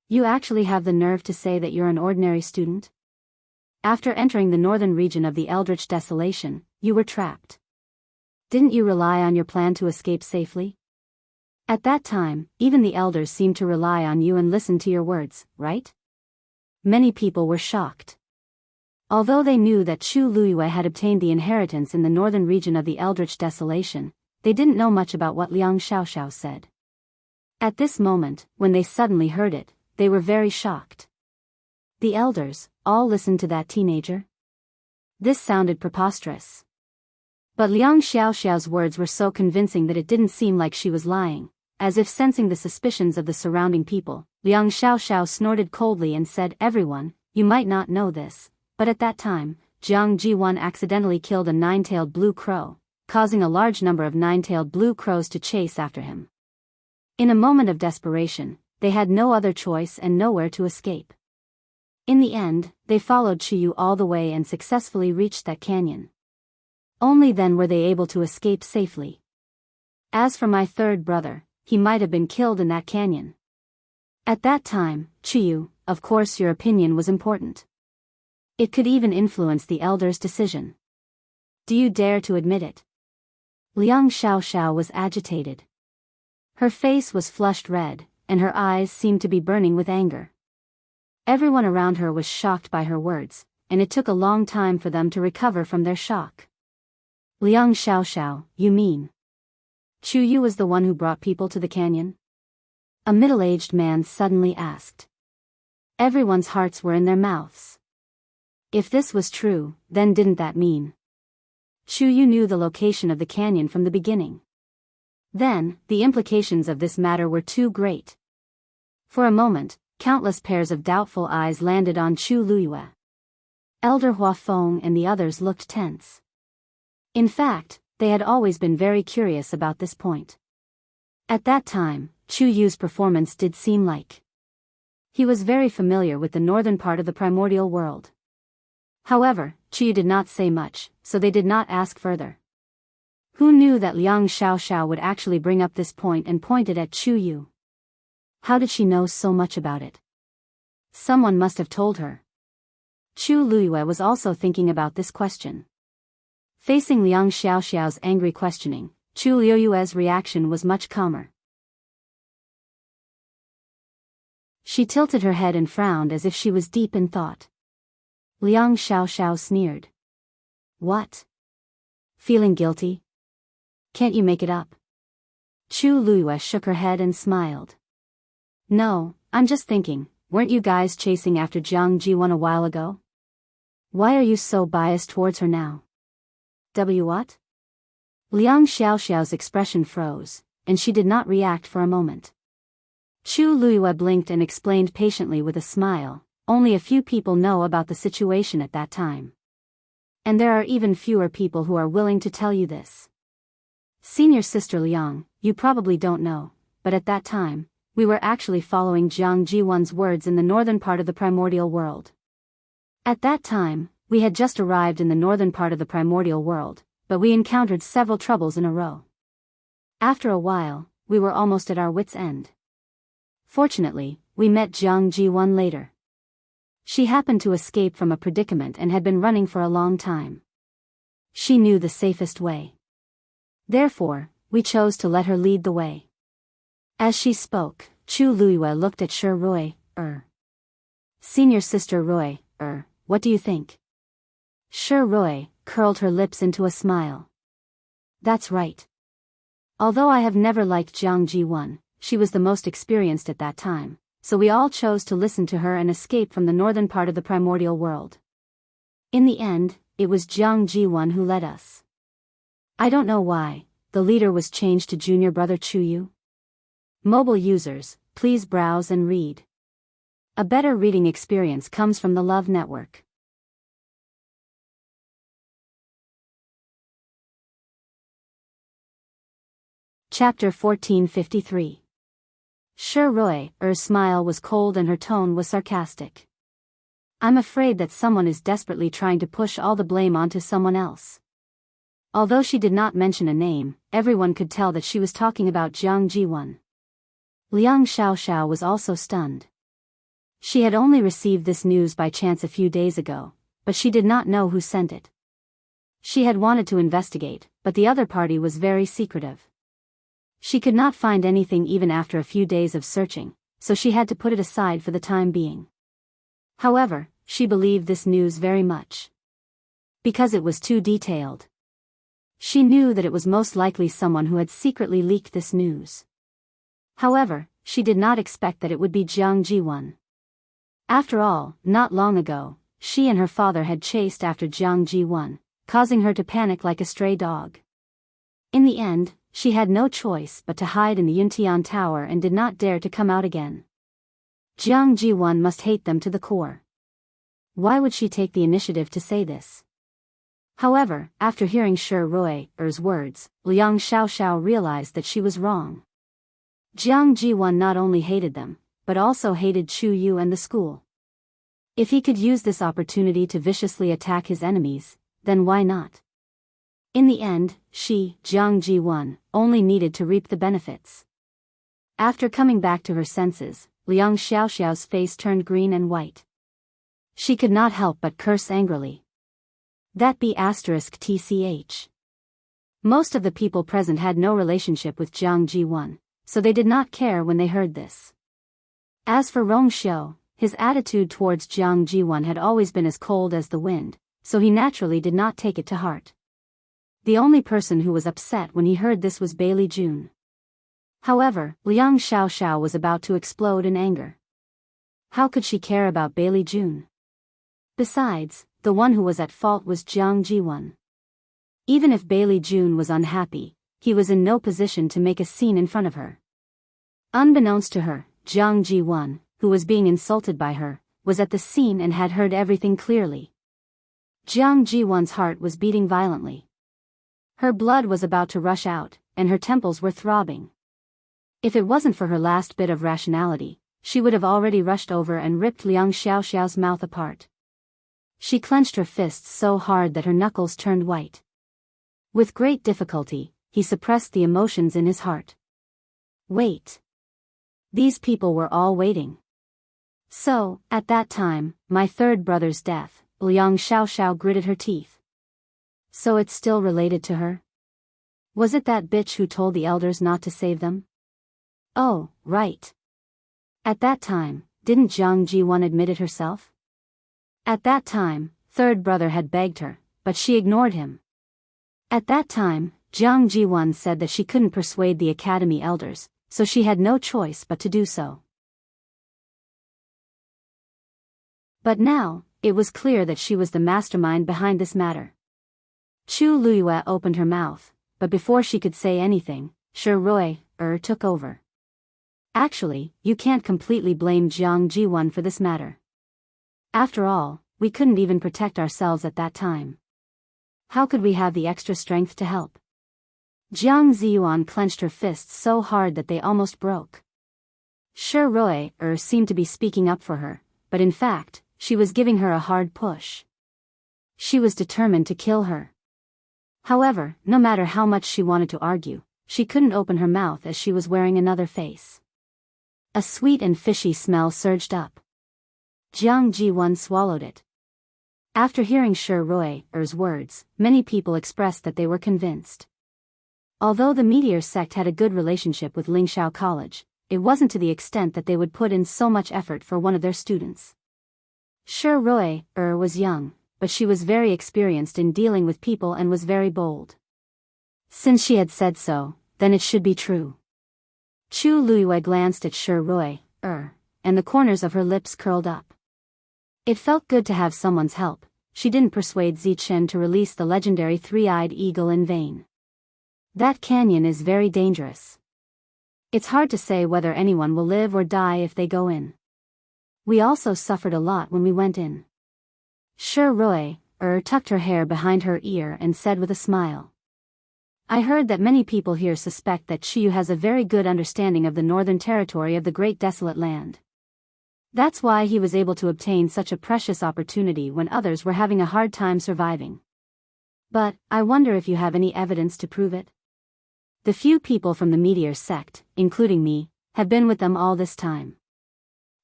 You actually have the nerve to say that you're an ordinary student? After entering the northern region of the Eldritch Desolation, you were trapped. Didn't you rely on your plan to escape safely? At that time, even the elders seemed to rely on you and listen to your words, right? Many people were shocked. Although they knew that Chu Luiyue had obtained the inheritance in the northern region of the Eldritch Desolation, they didn't know much about what Liang Xiaoxiao said. At this moment, when they suddenly heard it, they were very shocked. The elders, all listened to that teenager? This sounded preposterous. But Liang Xiaoxiao's words were so convincing that it didn't seem like she was lying. As if sensing the suspicions of the surrounding people, Liang Xiaoxiao snorted coldly and said, Everyone, you might not know this, but at that time, Jiang Ji-wan accidentally killed a nine-tailed blue crow, causing a large number of nine-tailed blue crows to chase after him. In a moment of desperation, they had no other choice and nowhere to escape. In the end, they followed Chuyu all the way and successfully reached that canyon. Only then were they able to escape safely. As for my third brother, he might have been killed in that canyon. At that time, Chuyu, of course your opinion was important. It could even influence the elders' decision. Do you dare to admit it? Liang Xiaoxiao was agitated. Her face was flushed red, and her eyes seemed to be burning with anger. Everyone around her was shocked by her words, and it took a long time for them to recover from their shock. Liang Xiaoxiao, you mean? Chu Yu was the one who brought people to the canyon? A middle-aged man suddenly asked. Everyone's hearts were in their mouths. If this was true, then didn't that mean Chu Yu knew the location of the canyon from the beginning? Then, the implications of this matter were too great. For a moment, countless pairs of doubtful eyes landed on Chu Luiyue. Elder Huafeng and the others looked tense. In fact, they had always been very curious about this point. At that time, Chu Yu's performance did seem like he was very familiar with the northern part of the primordial world. However, Chu Yu did not say much, so they did not ask further. Who knew that Liang Xiaoxiao would actually bring up this point and point it at Chu Yu? How did she know so much about it? Someone must have told her. Chu Luiyue was also thinking about this question. Facing Liang Xiaoxiao's angry questioning, Chu Luiyue's reaction was much calmer. She tilted her head and frowned as if she was deep in thought. Liang Xiaoxiao sneered. What? Feeling guilty? Can't you make it up? Chu Luiyue shook her head and smiled. No, I'm just thinking, weren't you guys chasing after Jiang Ji1 a while ago? Why are you so biased towards her now? What? Liang Xiaoxiao's expression froze, and she did not react for a moment. Chu Luiyue blinked and explained patiently with a smile, only a few people know about the situation at that time. And there are even fewer people who are willing to tell you this. Senior Sister Liang, you probably don't know, but at that time, we were actually following Jiang Ji1's words in the northern part of the primordial world. At that time, we had just arrived in the northern part of the primordial world, but we encountered several troubles in a row. After a while, we were almost at our wits' end. Fortunately, we met Jiang Ji1 later. She happened to escape from a predicament and had been running for a long time. She knew the safest way. Therefore, we chose to let her lead the way. As she spoke, Chu Luiyue looked at Shi Rui. Senior Sister Rui, what do you think? Shi Rui curled her lips into a smile. That's right. Although I have never liked Jiang Ji1, she was the most experienced at that time, so we all chose to listen to her and escape from the northern part of the primordial world. In the end, it was Jiang Ji1 who led us. I don't know why, the leader was changed to junior brother Chu Yu. Mobile users, please browse and read. A better reading experience comes from the Love Network. Chapter 1453. Shi Rui's smile was cold and her tone was sarcastic. I'm afraid that someone is desperately trying to push all the blame onto someone else. Although she did not mention a name, everyone could tell that she was talking about Jiang Ji1. Liang Xiaoxiao was also stunned. She had only received this news by chance a few days ago, but she did not know who sent it. She had wanted to investigate, but the other party was very secretive. She could not find anything even after a few days of searching, so she had to put it aside for the time being. However, she believed this news very much. Because it was too detailed. She knew that it was most likely someone who had secretly leaked this news. However, she did not expect that it would be Jiang Ji1. After all, not long ago, she and her father had chased after Jiang Ji1, causing her to panic like a stray dog. In the end, she had no choice but to hide in the Yuntian Tower and did not dare to come out again. Jiang Ji1 must hate them to the core. Why would she take the initiative to say this? However, after hearing Shi Rui's words, Liang Xiaoxiao realized that she was wrong. Jiang Ji1 not only hated them, but also hated Chu Yu and the school. If he could use this opportunity to viciously attack his enemies, then why not? In the end, she, Jiang Ji1, only needed to reap the benefits. After coming back to her senses, Liang Xiaoxiao's face turned green and white. She could not help but curse angrily. That be *tch. Most of the people present had no relationship with Jiang Ji1, so they did not care when they heard this. As for Rong Xiu, his attitude towards Jiang Ji1 had always been as cold as the wind, so he naturally did not take it to heart. The only person who was upset when he heard this was Bailey Jun. However, Liang Xiaoxiao was about to explode in anger. How could she care about Bailey Jun? Besides, the one who was at fault was Jiang Ji1. Even if Bailey Jun was unhappy, he was in no position to make a scene in front of her. Unbeknownst to her, Jiang Ji1, who was being insulted by her, was at the scene and had heard everything clearly. Jiang Ji1's heart was beating violently. Her blood was about to rush out, and her temples were throbbing. If it wasn't for her last bit of rationality, she would have already rushed over and ripped Liang Xiaoxiao's mouth apart. She clenched her fists so hard that her knuckles turned white. With great difficulty, he suppressed the emotions in his heart. Wait. These people were all waiting. So, at that time, my third brother's death, Liang Xiaoxiao gritted her teeth. So it's still related to her? Was it that bitch who told the elders not to save them? Oh, right. At that time, didn't Jiang Ji-won admit it herself? At that time, third brother had begged her, but she ignored him. At that time, Jiang Ji-won said that she couldn't persuade the academy elders, so she had no choice but to do so. But now, it was clear that she was the mastermind behind this matter. Chu Luyue opened her mouth, but before she could say anything, Shi Rui took over. Actually, you can't completely blame Jiang Ji-won for this matter. After all, we couldn't even protect ourselves at that time. How could we have the extra strength to help? Jiang Ziyuan clenched her fists so hard that they almost broke. Shi Rui seemed to be speaking up for her, but in fact, she was giving her a hard push. She was determined to kill her. However, no matter how much she wanted to argue, she couldn't open her mouth as she was wearing another face. A sweet and fishy smell surged up. Jiang Ji-won swallowed it. After hearing Shi Rui's words, many people expressed that they were convinced. Although the Meteor sect had a good relationship with Lingxiao College, it wasn't to the extent that they would put in so much effort for one of their students. Shi Rui was young, but she was very experienced in dealing with people and was very bold. Since she had said so, then it should be true. Chu Luyue glanced at Shi Rui, and the corners of her lips curled up. It felt good to have someone's help. She didn't persuade Zichen to release the legendary three-eyed eagle in vain. That canyon is very dangerous. It's hard to say whether anyone will live or die if they go in. We also suffered a lot when we went in. Shi Rui tucked her hair behind her ear and said with a smile. I heard that many people here suspect that Chiyu has a very good understanding of the northern territory of the Great Desolate Land. That's why he was able to obtain such a precious opportunity when others were having a hard time surviving. But, I wonder if you have any evidence to prove it? The few people from the Meteor sect, including me, have been with them all this time.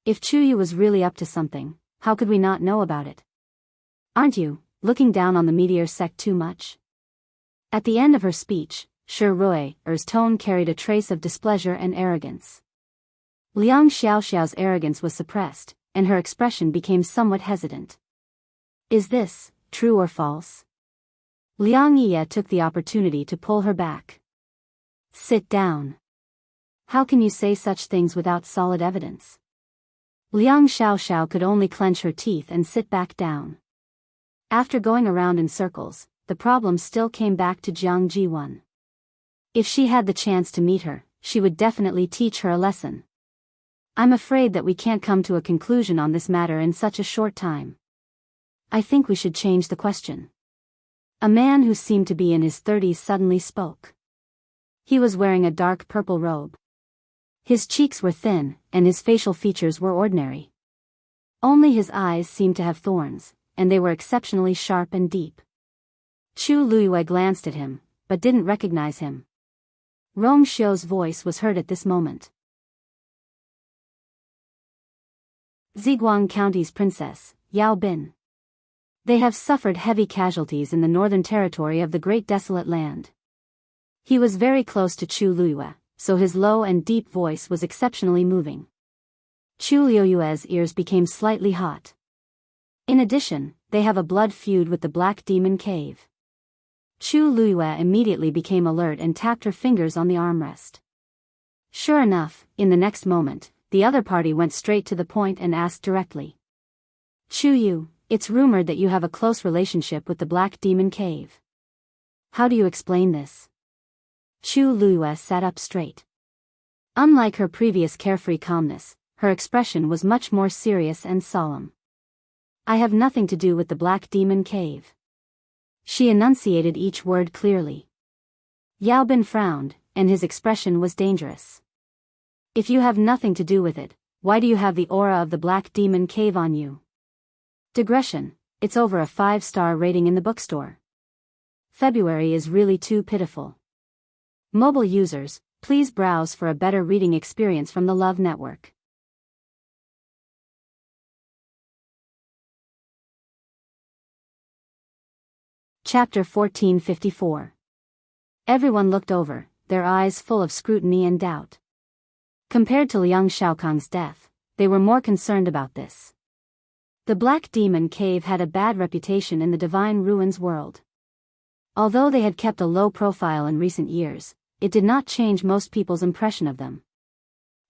If Chuyu was really up to something, how could we not know about it? Aren't you looking down on the Meteor sect too much? At the end of her speech, Shi Rui's tone carried a trace of displeasure and arrogance. Liang Xiaoxiao's arrogance was suppressed, and her expression became somewhat hesitant. Is this true or false? Liang Ye took the opportunity to pull her back. Sit down. How can you say such things without solid evidence? Liang Xiaoxiao could only clench her teeth and sit back down. After going around in circles, the problem still came back to Jiang Ji-won. If she had the chance to meet her, she would definitely teach her a lesson. I'm afraid that we can't come to a conclusion on this matter in such a short time. I think we should change the question. A man who seemed to be in his 30s suddenly spoke. He was wearing a dark purple robe. His cheeks were thin, and his facial features were ordinary. Only his eyes seemed to have thorns, and they were exceptionally sharp and deep. Chu Luyue glanced at him, but didn't recognize him. Rong Xiu's voice was heard at this moment. Ziguang County's princess, Yao Bin. They have suffered heavy casualties in the northern territory of the Great Desolate Land. He was very close to Chu Luyue, so his low and deep voice was exceptionally moving. Chu Luyue's ears became slightly hot. In addition, they have a blood feud with the Black Demon Cave. Chu Luyue immediately became alert and tapped her fingers on the armrest. Sure enough, in the next moment, the other party went straight to the point and asked directly. Chu Yu, it's rumored that you have a close relationship with the Black Demon Cave. How do you explain this? Chu Luyue sat up straight. Unlike her previous carefree calmness, her expression was much more serious and solemn. I have nothing to do with the Black Demon Cave. She enunciated each word clearly. Yao Bin frowned, and his expression was dangerous. If you have nothing to do with it, why do you have the aura of the Black Demon Cave on you? Digression, it's over a 5-star rating in the bookstore. February is really too pitiful. Mobile users, please browse for a better reading experience from the Love Network. Chapter 1454. Everyone looked over, their eyes full of scrutiny and doubt. Compared to Liang Shaokang's death, they were more concerned about this. The Black Demon Cave had a bad reputation in the Divine Ruins world. Although they had kept a low profile in recent years, it did not change most people's impression of them.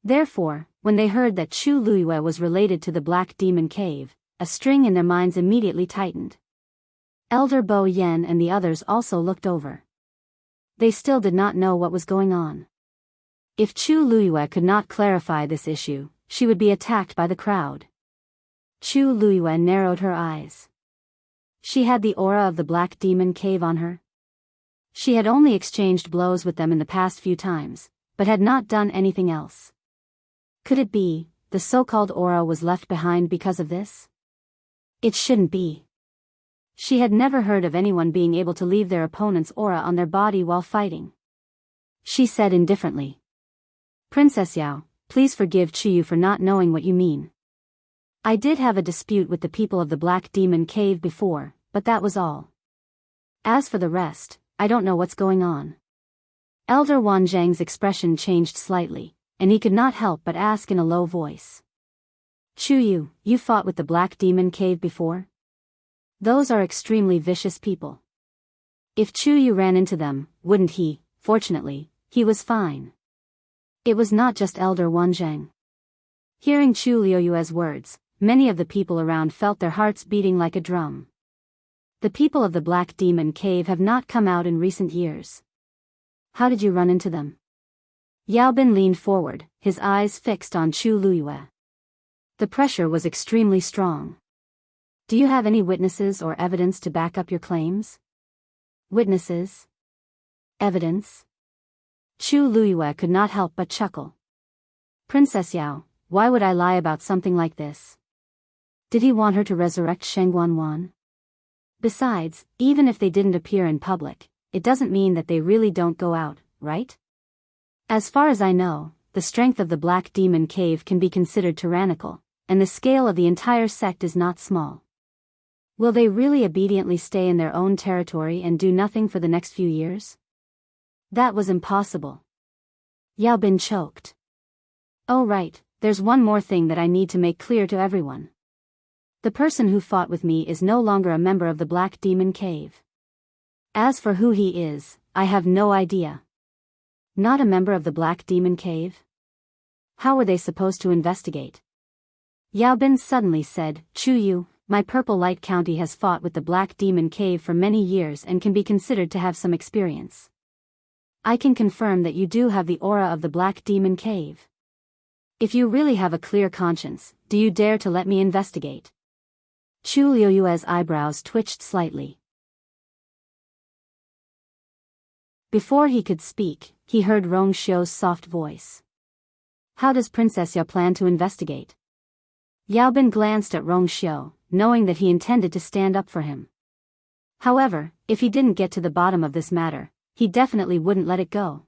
Therefore, when they heard that Chu Luiyue was related to the Black Demon Cave, a string in their minds immediately tightened. Elder Bo Yen and the others also looked over. They still did not know what was going on. If Chu Luiyue could not clarify this issue, she would be attacked by the crowd. Chu Luiyue narrowed her eyes. She had the aura of the Black Demon Cave on her. She had only exchanged blows with them in the past few times, but had not done anything else. Could it be, the so-called aura was left behind because of this? It shouldn't be. She had never heard of anyone being able to leave their opponent's aura on their body while fighting. She said indifferently. Princess Yao, please forgive Chuyu for not knowing what you mean. I did have a dispute with the people of the Black Demon Cave before, but that was all. As for the rest, I don't know what's going on. Elder Wanzhang's expression changed slightly, and he could not help but ask in a low voice. Chuyu, you fought with the Black Demon Cave before? Those are extremely vicious people. If Chuyu ran into them, wouldn't he? Fortunately, he was fine. It was not just Elder Wanzhang. Hearing Chu Liuyue's words, many of the people around felt their hearts beating like a drum. The people of the Black Demon Cave have not come out in recent years. How did you run into them? Yao Bin leaned forward, his eyes fixed on Chu Luiyue. The pressure was extremely strong. Do you have any witnesses or evidence to back up your claims? Witnesses? Evidence? Chu Luiyue could not help but chuckle. Princess Yao, why would I lie about something like this? Did he want her to resurrect Sheng Wanwan? Besides, even if they didn't appear in public, it doesn't mean that they really don't go out, right? As far as I know, the strength of the Black Demon Cave can be considered tyrannical, and the scale of the entire sect is not small. Will they really obediently stay in their own territory and do nothing for the next few years? That was impossible. Yao Bin choked. Oh right, there's one more thing that I need to make clear to everyone. The person who fought with me is no longer a member of the Black Demon Cave. As for who he is, I have no idea. Not a member of the Black Demon Cave? How were they supposed to investigate? Yao Bin suddenly said, Chuyu, my Purple Light County has fought with the Black Demon Cave for many years and can be considered to have some experience. I can confirm that you do have the aura of the Black Demon Cave. If you really have a clear conscience, do you dare to let me investigate? Chu Liuyue's eyebrows twitched slightly. Before he could speak, he heard Rong Xiu's soft voice. How does Princess Yao plan to investigate? Yao Bin glanced at Rong Xiu, knowing that he intended to stand up for him. However, if he didn't get to the bottom of this matter, he definitely wouldn't let it go.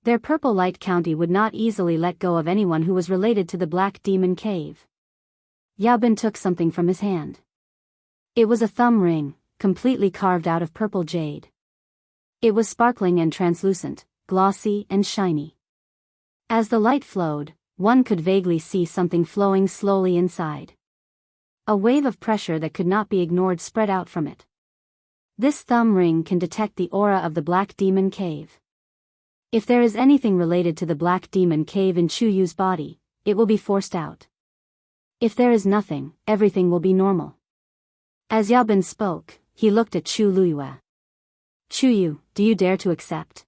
Their Purple Light County would not easily let go of anyone who was related to the Black Demon Cave. Yao Bin took something from his hand. It was a thumb ring, completely carved out of purple jade. It was sparkling and translucent, glossy and shiny. As the light flowed, one could vaguely see something flowing slowly inside. A wave of pressure that could not be ignored spread out from it. This thumb ring can detect the aura of the Black Demon Cave. If there is anything related to the Black Demon Cave in Chuyu's body, it will be forced out. If there is nothing, everything will be normal. As Yao Bin spoke, he looked at Chu Luiyue. Chuyu, do you dare to accept?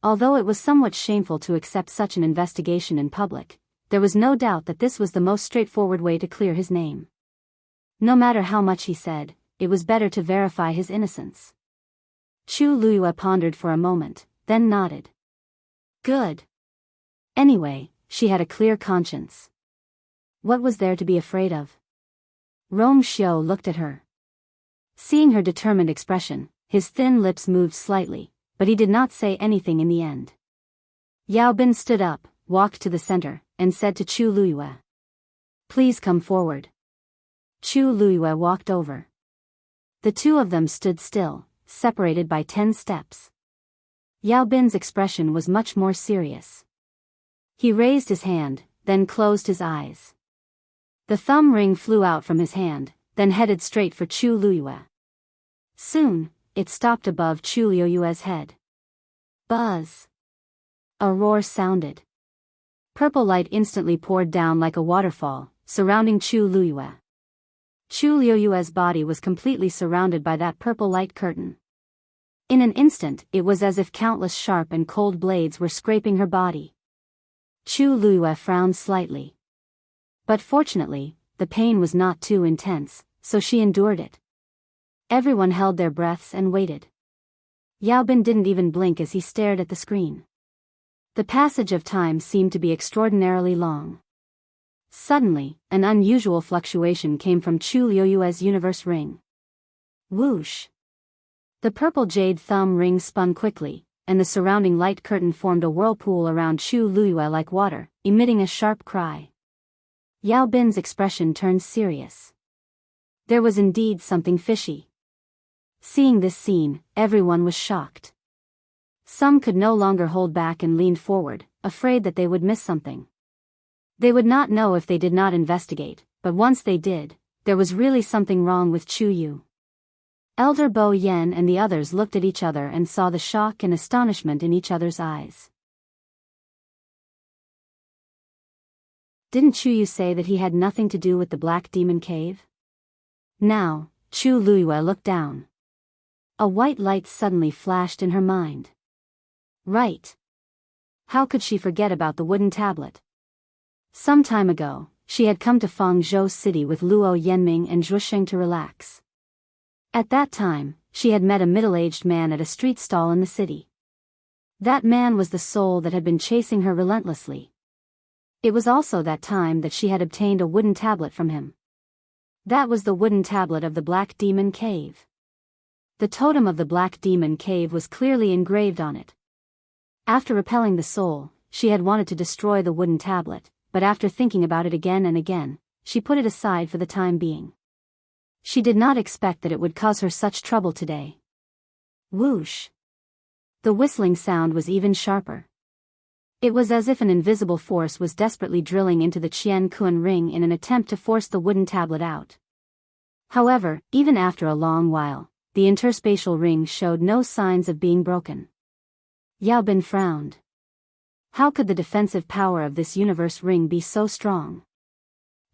Although it was somewhat shameful to accept such an investigation in public, there was no doubt that this was the most straightforward way to clear his name. No matter how much he said, it was better to verify his innocence. Chu Luiyue pondered for a moment, then nodded. Good. Anyway, she had a clear conscience. What was there to be afraid of? Rong Xiu looked at her. Seeing her determined expression, his thin lips moved slightly, but he did not say anything in the end. Yao Bin stood up, walked to the center, and said to Chu Luiyue, "Please come forward." Chu Luiyue walked over. The two of them stood still, separated by 10 steps. Yao Bin's expression was much more serious. He raised his hand, then closed his eyes. The thumb ring flew out from his hand, then headed straight for Chu Luiyue. Soon, it stopped above Chu Luiyue's head. Buzz! A roar sounded. Purple light instantly poured down like a waterfall, surrounding Chu Luiyue. Chu Luiyue's body was completely surrounded by that purple light curtain. In an instant, it was as if countless sharp and cold blades were scraping her body. Chu Luiyue frowned slightly. But fortunately, the pain was not too intense, so she endured it. Everyone held their breaths and waited. Yao Bin didn't even blink as he stared at the screen. The passage of time seemed to be extraordinarily long. Suddenly, an unusual fluctuation came from Chu Luiyue's universe ring. Whoosh! The purple jade thumb ring spun quickly, and the surrounding light curtain formed a whirlpool around Chu Luiyue like water, emitting a sharp cry. Yao Bin's expression turned serious. There was indeed something fishy. Seeing this scene, everyone was shocked. Some could no longer hold back and leaned forward, afraid that they would miss something. They would not know if they did not investigate, but once they did, there was really something wrong with Chu Yu. Elder Bo Yen and the others looked at each other and saw the shock and astonishment in each other's eyes. Didn't Chu Yu say that he had nothing to do with the Black Demon Cave? Now, Chu Luiyue looked down. A white light suddenly flashed in her mind. Right. How could she forget about the wooden tablet? Some time ago, she had come to Fangzhou City with Luo Yanming and Zhuosheng to relax. At that time, she had met a middle-aged man at a street stall in the city. That man was the soul that had been chasing her relentlessly. It was also that time that she had obtained a wooden tablet from him. That was the wooden tablet of the Black Demon Cave. The totem of the Black Demon Cave was clearly engraved on it. After repelling the soul, she had wanted to destroy the wooden tablet, but after thinking about it again and again, she put it aside for the time being. She did not expect that it would cause her such trouble today. Whoosh! The whistling sound was even sharper. It was as if an invisible force was desperately drilling into the Qian Kun ring in an attempt to force the wooden tablet out. However, even after a long while, the interspatial ring showed no signs of being broken. Yao Bin frowned. How could the defensive power of this universe ring be so strong?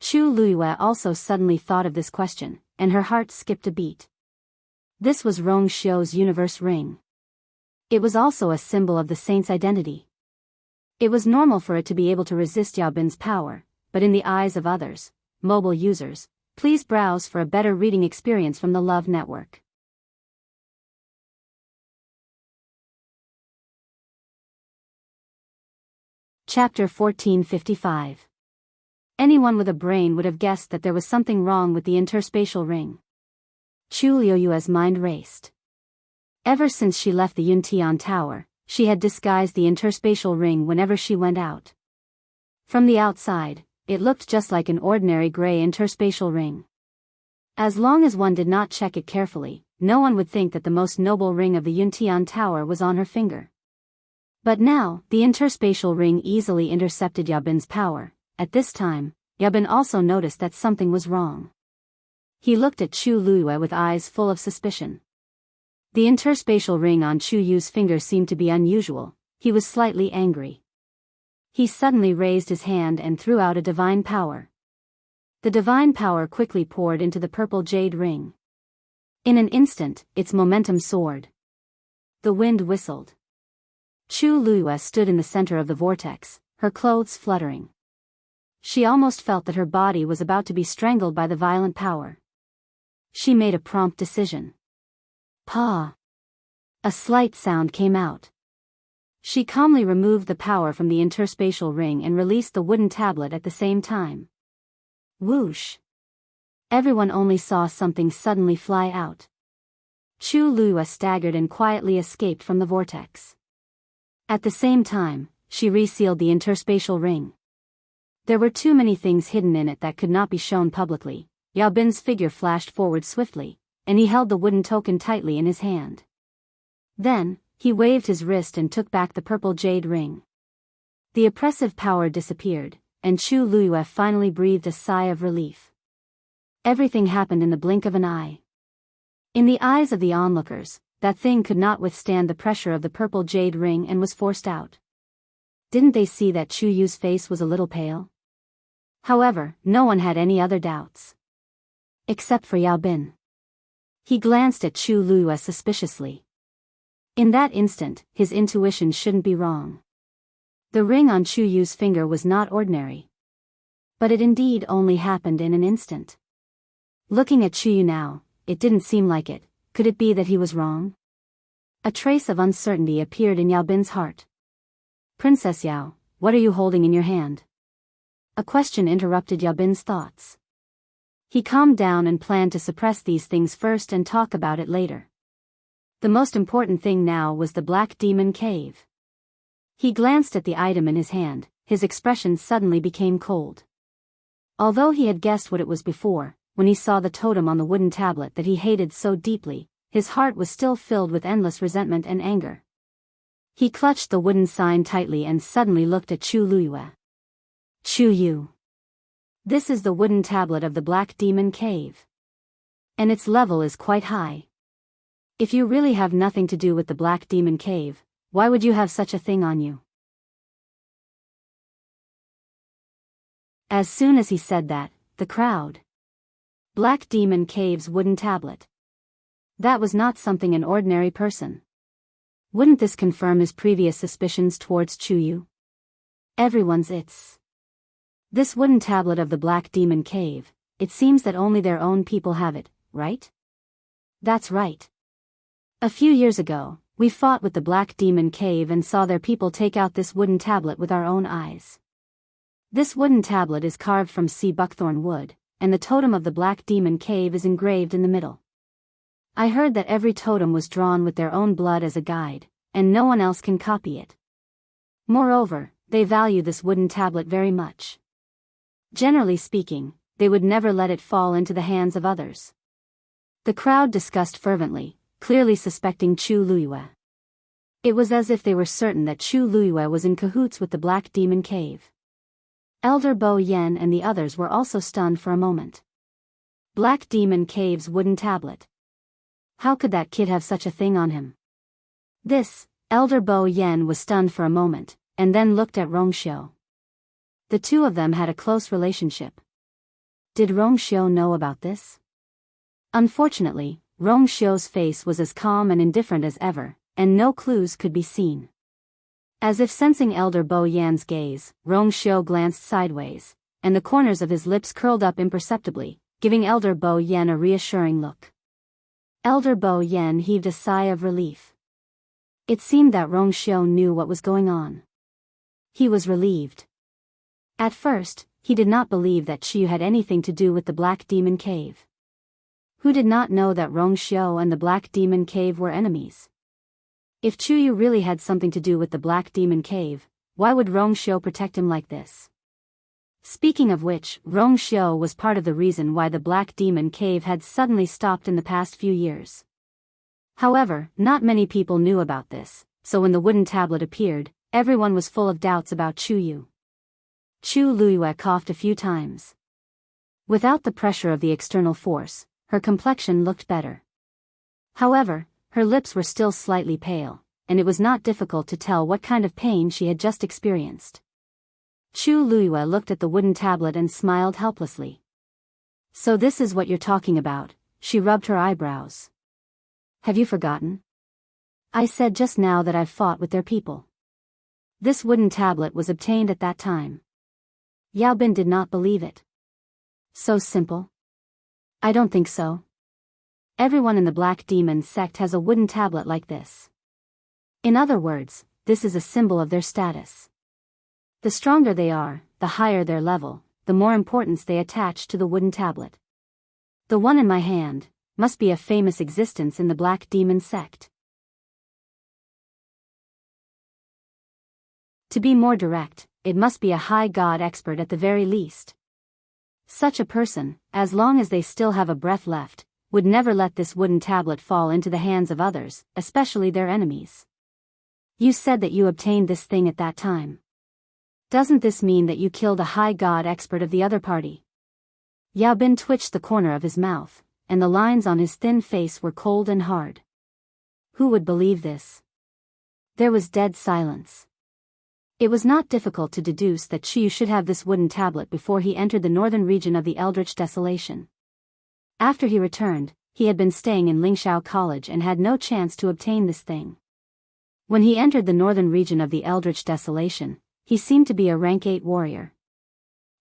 Chu Luiyue also suddenly thought of this question, and her heart skipped a beat. This was Rong Xiu's universe ring. It was also a symbol of the saint's identity. It was normal for it to be able to resist Yao Bin's power, but in the eyes of others, mobile users, please browse for a better reading experience from the Love Network. Chapter 1455. Anyone with a brain would have guessed that there was something wrong with the interspatial ring. Chu Luiyue's mind raced. Ever since she left the Yuntian Tower, she had disguised the interspatial ring whenever she went out. From the outside, it looked just like an ordinary gray interspatial ring. As long as one did not check it carefully, no one would think that the most noble ring of the Yuntian Tower was on her finger. But now, the interspatial ring easily intercepted Yao Bin's power. At this time, Yao Bin also noticed that something was wrong. He looked at Chu Luiyue with eyes full of suspicion. The interspatial ring on Chu Yu's finger seemed to be unusual. He was slightly angry. He suddenly raised his hand and threw out a divine power. The divine power quickly poured into the purple jade ring. In an instant, its momentum soared. The wind whistled. Chu Luiyue stood in the center of the vortex, her clothes fluttering. She almost felt that her body was about to be strangled by the violent power. She made a prompt decision. Pa! A slight sound came out. She calmly removed the power from the interspatial ring and released the wooden tablet at the same time. Whoosh! Everyone only saw something suddenly fly out. Chu Lua staggered and quietly escaped from the vortex. At the same time, she resealed the interspatial ring. There were too many things hidden in it that could not be shown publicly. Yao Bin's figure flashed forward swiftly, and he held the wooden token tightly in his hand. Then, he waved his wrist and took back the purple jade ring. The oppressive power disappeared, and Chu Lua finally breathed a sigh of relief. Everything happened in the blink of an eye. In the eyes of the onlookers, that thing could not withstand the pressure of the purple jade ring and was forced out. Didn't they see that Chu Yu's face was a little pale? However, no one had any other doubts. Except for Yao Bin. He glanced at Chu Lua suspiciously. In that instant, his intuition shouldn't be wrong. The ring on Chu Yu's finger was not ordinary. But it indeed only happened in an instant. Looking at Chu Yu now, it didn't seem like it. Could it be that he was wrong? A trace of uncertainty appeared in Yao Bin's heart. Princess Yao, what are you holding in your hand? A question interrupted Yao Bin's thoughts. He calmed down and planned to suppress these things first and talk about it later. The most important thing now was the Black Demon Cave. He glanced at the item in his hand, his expression suddenly became cold. Although he had guessed what it was before, when he saw the totem on the wooden tablet that he hated so deeply, his heart was still filled with endless resentment and anger. He clutched the wooden sign tightly and suddenly looked at Chu Lua. Chu Yu. This is the wooden tablet of the Black Demon Cave. And its level is quite high. If you really have nothing to do with the Black Demon Cave, why would you have such a thing on you? As soon as he said that, the crowd. Black Demon Cave's wooden tablet. That was not something an ordinary person. Wouldn't this confirm his previous suspicions towards Chu Yu? Everyone's it's. This wooden tablet of the Black Demon Cave, it seems that only their own people have it, right? That's right. A few years ago, we fought with the Black Demon Cave and saw their people take out this wooden tablet with our own eyes. This wooden tablet is carved from sea buckthorn wood, and the totem of the Black Demon Cave is engraved in the middle. I heard that every totem was drawn with their own blood as a guide, and no one else can copy it. Moreover, they value this wooden tablet very much. Generally speaking, they would never let it fall into the hands of others. The crowd discussed fervently, clearly suspecting Chu Lua. It was as if they were certain that Chu Lua was in cahoots with the Black Demon Cave. Elder Bo Yen and the others were also stunned for a moment. Black Demon Cave's wooden tablet. How could that kid have such a thing on him? Elder Bo Yen was stunned for a moment, and then looked at Rongxiu. The two of them had a close relationship. Did Rongxiu know about this? Unfortunately, Rongxiu's face was as calm and indifferent as ever, and no clues could be seen. As if sensing Elder Bo Yan's gaze, Rongxiu glanced sideways, and the corners of his lips curled up imperceptibly, giving Elder Bo Yan a reassuring look. Elder Bo Yan heaved a sigh of relief. It seemed that Rongxiu knew what was going on. He was relieved. At first, he did not believe that Chu had anything to do with the Black Demon Cave. Who did not know that Rongxiu and the Black Demon Cave were enemies? If Chu Yu really had something to do with the Black Demon Cave, why would Rongxiu protect him like this? Speaking of which, Rongxiu was part of the reason why the Black Demon Cave had suddenly stopped in the past few years. However, not many people knew about this, so when the wooden tablet appeared, everyone was full of doubts about Chu Yu. Chu Lua coughed a few times. Without the pressure of the external force, her complexion looked better. However, her lips were still slightly pale, and it was not difficult to tell what kind of pain she had just experienced. Chu Lua looked at the wooden tablet and smiled helplessly. So this is what you're talking about, she rubbed her eyebrows. Have you forgotten? I said just now that I've fought with their people. This wooden tablet was obtained at that time. Yao Bin did not believe it. So simple? I don't think so. Everyone in the Black Demon sect has a wooden tablet like this. In other words, this is a symbol of their status. The stronger they are, the higher their level, the more importance they attach to the wooden tablet. The one in my hand, must be a famous existence in the Black Demon sect. To be more direct, it must be a high god expert at the very least. Such a person, as long as they still have a breath left, would never let this wooden tablet fall into the hands of others, especially their enemies. You said that you obtained this thing at that time. Doesn't this mean that you killed a high god expert of the other party? Yao Bin twitched the corner of his mouth, and the lines on his thin face were cold and hard. Who would believe this? There was dead silence. It was not difficult to deduce that Chu should have this wooden tablet before he entered the northern region of the Eldritch Desolation. After he returned, he had been staying in Lingxiao College and had no chance to obtain this thing. When he entered the northern region of the Eldritch Desolation, he seemed to be a rank 8 warrior.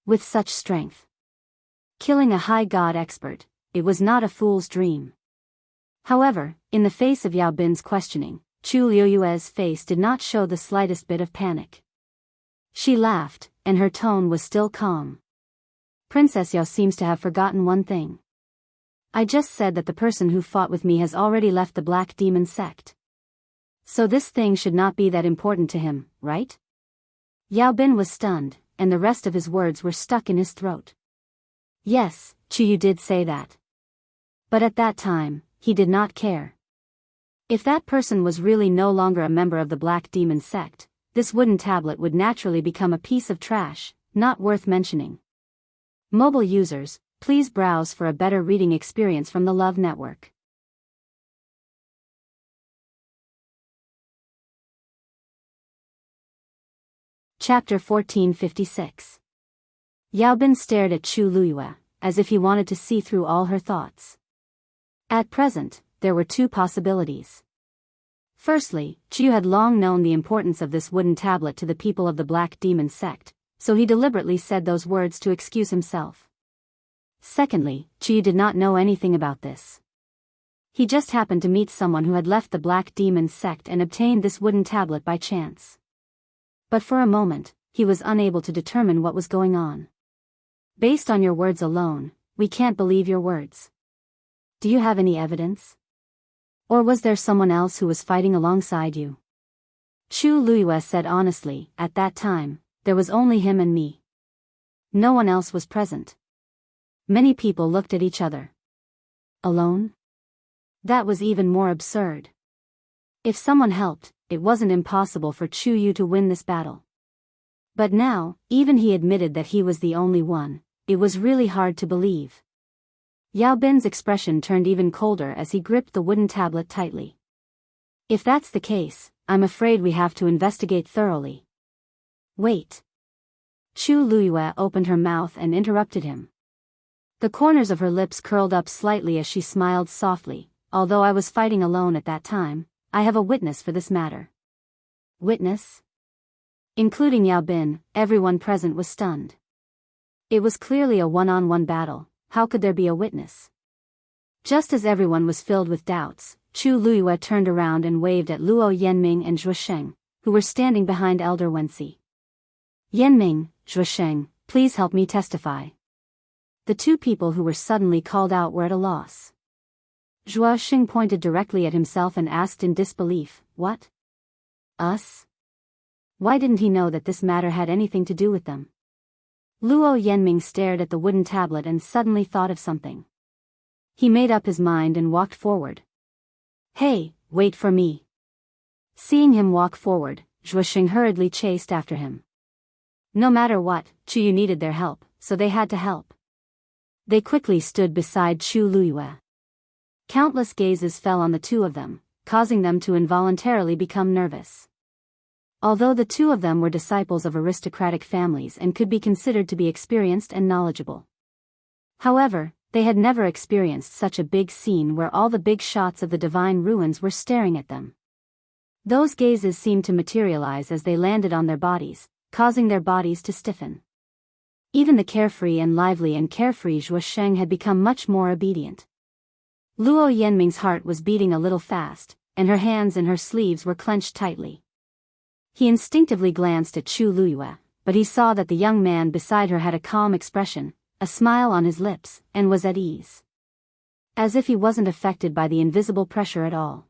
With such strength, killing a high god expert, it was not a fool's dream. However, in the face of Yao Bin's questioning, Chu Liuyue's face did not show the slightest bit of panic. She laughed, and her tone was still calm. Princess Yao seems to have forgotten one thing. I just said that the person who fought with me has already left the Black Demon sect. So this thing should not be that important to him, right? Yao Bin was stunned, and the rest of his words were stuck in his throat. Yes, Chu did say that. But at that time, he did not care. If that person was really no longer a member of the Black Demon sect, this wooden tablet would naturally become a piece of trash, not worth mentioning. Mobile users, please browse for a better reading experience from the Love Network. Chapter 1456. Yao Bin stared at Chu Luyue, as if he wanted to see through all her thoughts. At present, there were two possibilities. Firstly, Chu had long known the importance of this wooden tablet to the people of the Black Demon sect, so he deliberately said those words to excuse himself. Secondly, Chu did not know anything about this. He just happened to meet someone who had left the Black Demon sect and obtained this wooden tablet by chance. But for a moment, he was unable to determine what was going on. Based on your words alone, we can't believe your words. Do you have any evidence? Or was there someone else who was fighting alongside you? Chu Luyue said honestly, at that time, there was only him and me. No one else was present. Many people looked at each other. Alone? That was even more absurd. If someone helped, it wasn't impossible for Chu Yu to win this battle. But now, even he admitted that he was the only one. It was really hard to believe. Yao Bin's expression turned even colder as he gripped the wooden tablet tightly. If that's the case, I'm afraid we have to investigate thoroughly. Wait. Chu Luyue opened her mouth and interrupted him. The corners of her lips curled up slightly as she smiled softly. Although I was fighting alone at that time, I have a witness for this matter. Witness? Including Yao Bin, everyone present was stunned. It was clearly a one-on-one battle. How could there be a witness? Just as everyone was filled with doubts, Chu Luyue turned around and waved at Luo Yanming and Zhuo Sheng, who were standing behind Elder Wenxi. Yanming, Zhuo Sheng, please help me testify. The two people who were suddenly called out were at a loss. Zhuo Sheng pointed directly at himself and asked in disbelief, "What? Us?" Why didn't he know that this matter had anything to do with them? Luo Yanming stared at the wooden tablet and suddenly thought of something. He made up his mind and walked forward. Hey, wait for me. Seeing him walk forward, Zhuo Sheng hurriedly chased after him. No matter what, Chu Yu needed their help, so they had to help. They quickly stood beside Chu Luyue. Countless gazes fell on the two of them, causing them to involuntarily become nervous. Although the two of them were disciples of aristocratic families and could be considered to be experienced and knowledgeable. However, they had never experienced such a big scene where all the big shots of the divine ruins were staring at them. Those gazes seemed to materialize as they landed on their bodies, causing their bodies to stiffen. Even the carefree and carefree Zhuo Sheng had become much more obedient. Luo Yanming's heart was beating a little fast, and her hands in her sleeves were clenched tightly. He instinctively glanced at Chu Luyue, but he saw that the young man beside her had a calm expression, a smile on his lips, and was at ease. As if he wasn't affected by the invisible pressure at all.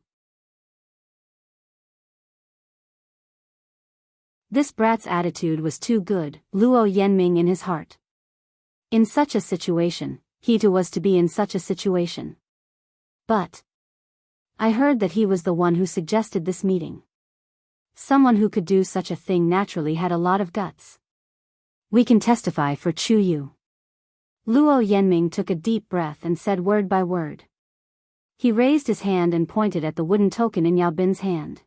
This brat's attitude was too good, Luo Yanming in his heart. In such a situation, he too was to be in such a situation. But I heard that he was the one who suggested this meeting. Someone who could do such a thing naturally had a lot of guts. We can testify for Chu Yu. Luo Yanming took a deep breath and said word by word. He raised his hand and pointed at the wooden token in Yao Bin's hand.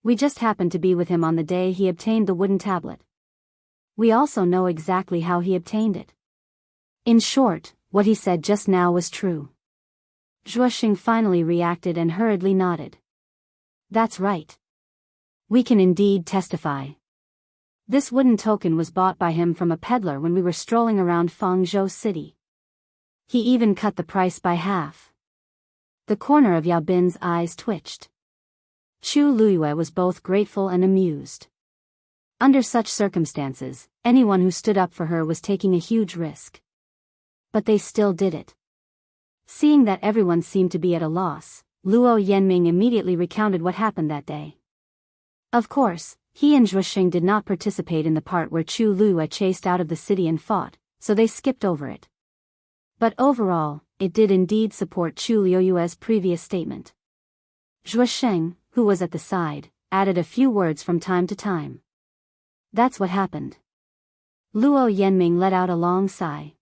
We just happened to be with him on the day he obtained the wooden tablet. We also know exactly how he obtained it. In short, what he said just now was true. Zhuoxing finally reacted and hurriedly nodded. That's right. We can indeed testify. This wooden token was bought by him from a peddler when we were strolling around Fangzhou City. He even cut the price by half. The corner of Yao Bin's eyes twitched. Chu Luiyue was both grateful and amused. Under such circumstances, anyone who stood up for her was taking a huge risk. But they still did it. Seeing that everyone seemed to be at a loss, Luo Yanming immediately recounted what happened that day. Of course, he and Zhuoxing did not participate in the part where Chu Luiyue chased out of the city and fought, so they skipped over it. But overall, it did indeed support Chu Luiyue's previous statement. Zhuoxing, who was at the side, added a few words from time to time. That's what happened. Luo Yanming let out a long sigh.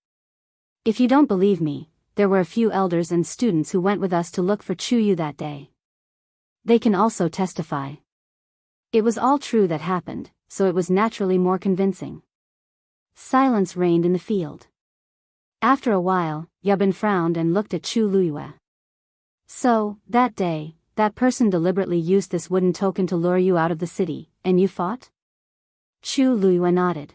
If you don't believe me, there were a few elders and students who went with us to look for Chu Yu that day. They can also testify. It was all true that happened, so it was naturally more convincing. Silence reigned in the field. After a while, Yao Bin frowned and looked at Chu Luiyue. So, that day, that person deliberately used this wooden token to lure you out of the city, and you fought? Chu Luiyue nodded.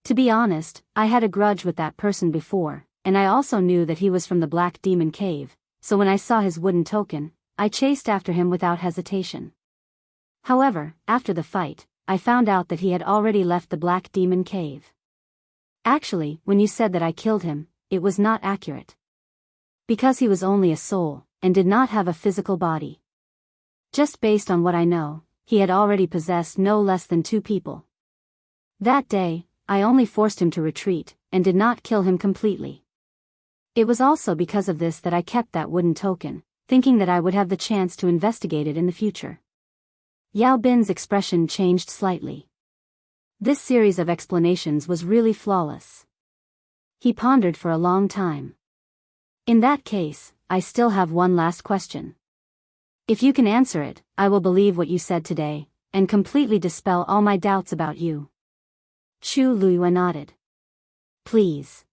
To be honest, I had a grudge with that person before, and I also knew that he was from the Black Demon Cave, so when I saw his wooden token, I chased after him without hesitation. However, after the fight, I found out that he had already left the Black Demon Cave. Actually, when you said that I killed him, it was not accurate. Because he was only a soul, and did not have a physical body. Just based on what I know, he had already possessed no less than 2 people. That day, I only forced him to retreat, and did not kill him completely. It was also because of this that I kept that wooden token, thinking that I would have the chance to investigate it in the future. Yao Bin's expression changed slightly. This series of explanations was really flawless. He pondered for a long time. In that case, I still have one last question. If you can answer it, I will believe what you said today, and completely dispel all my doubts about you. Chu Luiyue nodded. Please.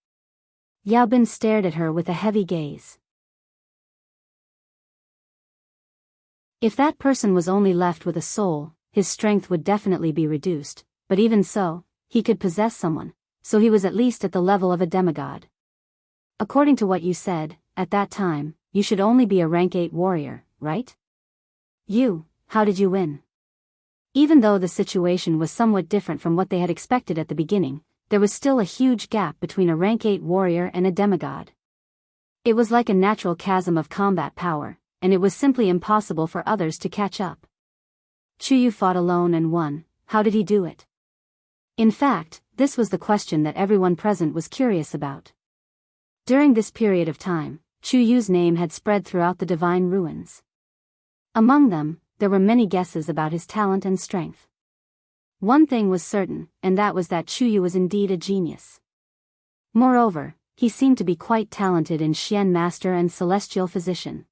Yao Bin stared at her with a heavy gaze. If that person was only left with a soul, his strength would definitely be reduced, but even so, he could possess someone, so he was at least at the level of a demigod. According to what you said, at that time, you should only be a rank 8 warrior, right? How did you win? Even though the situation was somewhat different from what they had expected at the beginning, there was still a huge gap between a rank 8 warrior and a demigod. It was like a natural chasm of combat power, and it was simply impossible for others to catch up. Chu Yu fought alone and won. How did he do it? In fact, this was the question that everyone present was curious about. During this period of time, Chu Yu's name had spread throughout the divine ruins. Among them, there were many guesses about his talent and strength. One thing was certain, and that was that Chu Yu was indeed a genius. Moreover, he seemed to be quite talented in Xian Master and Celestial Physician.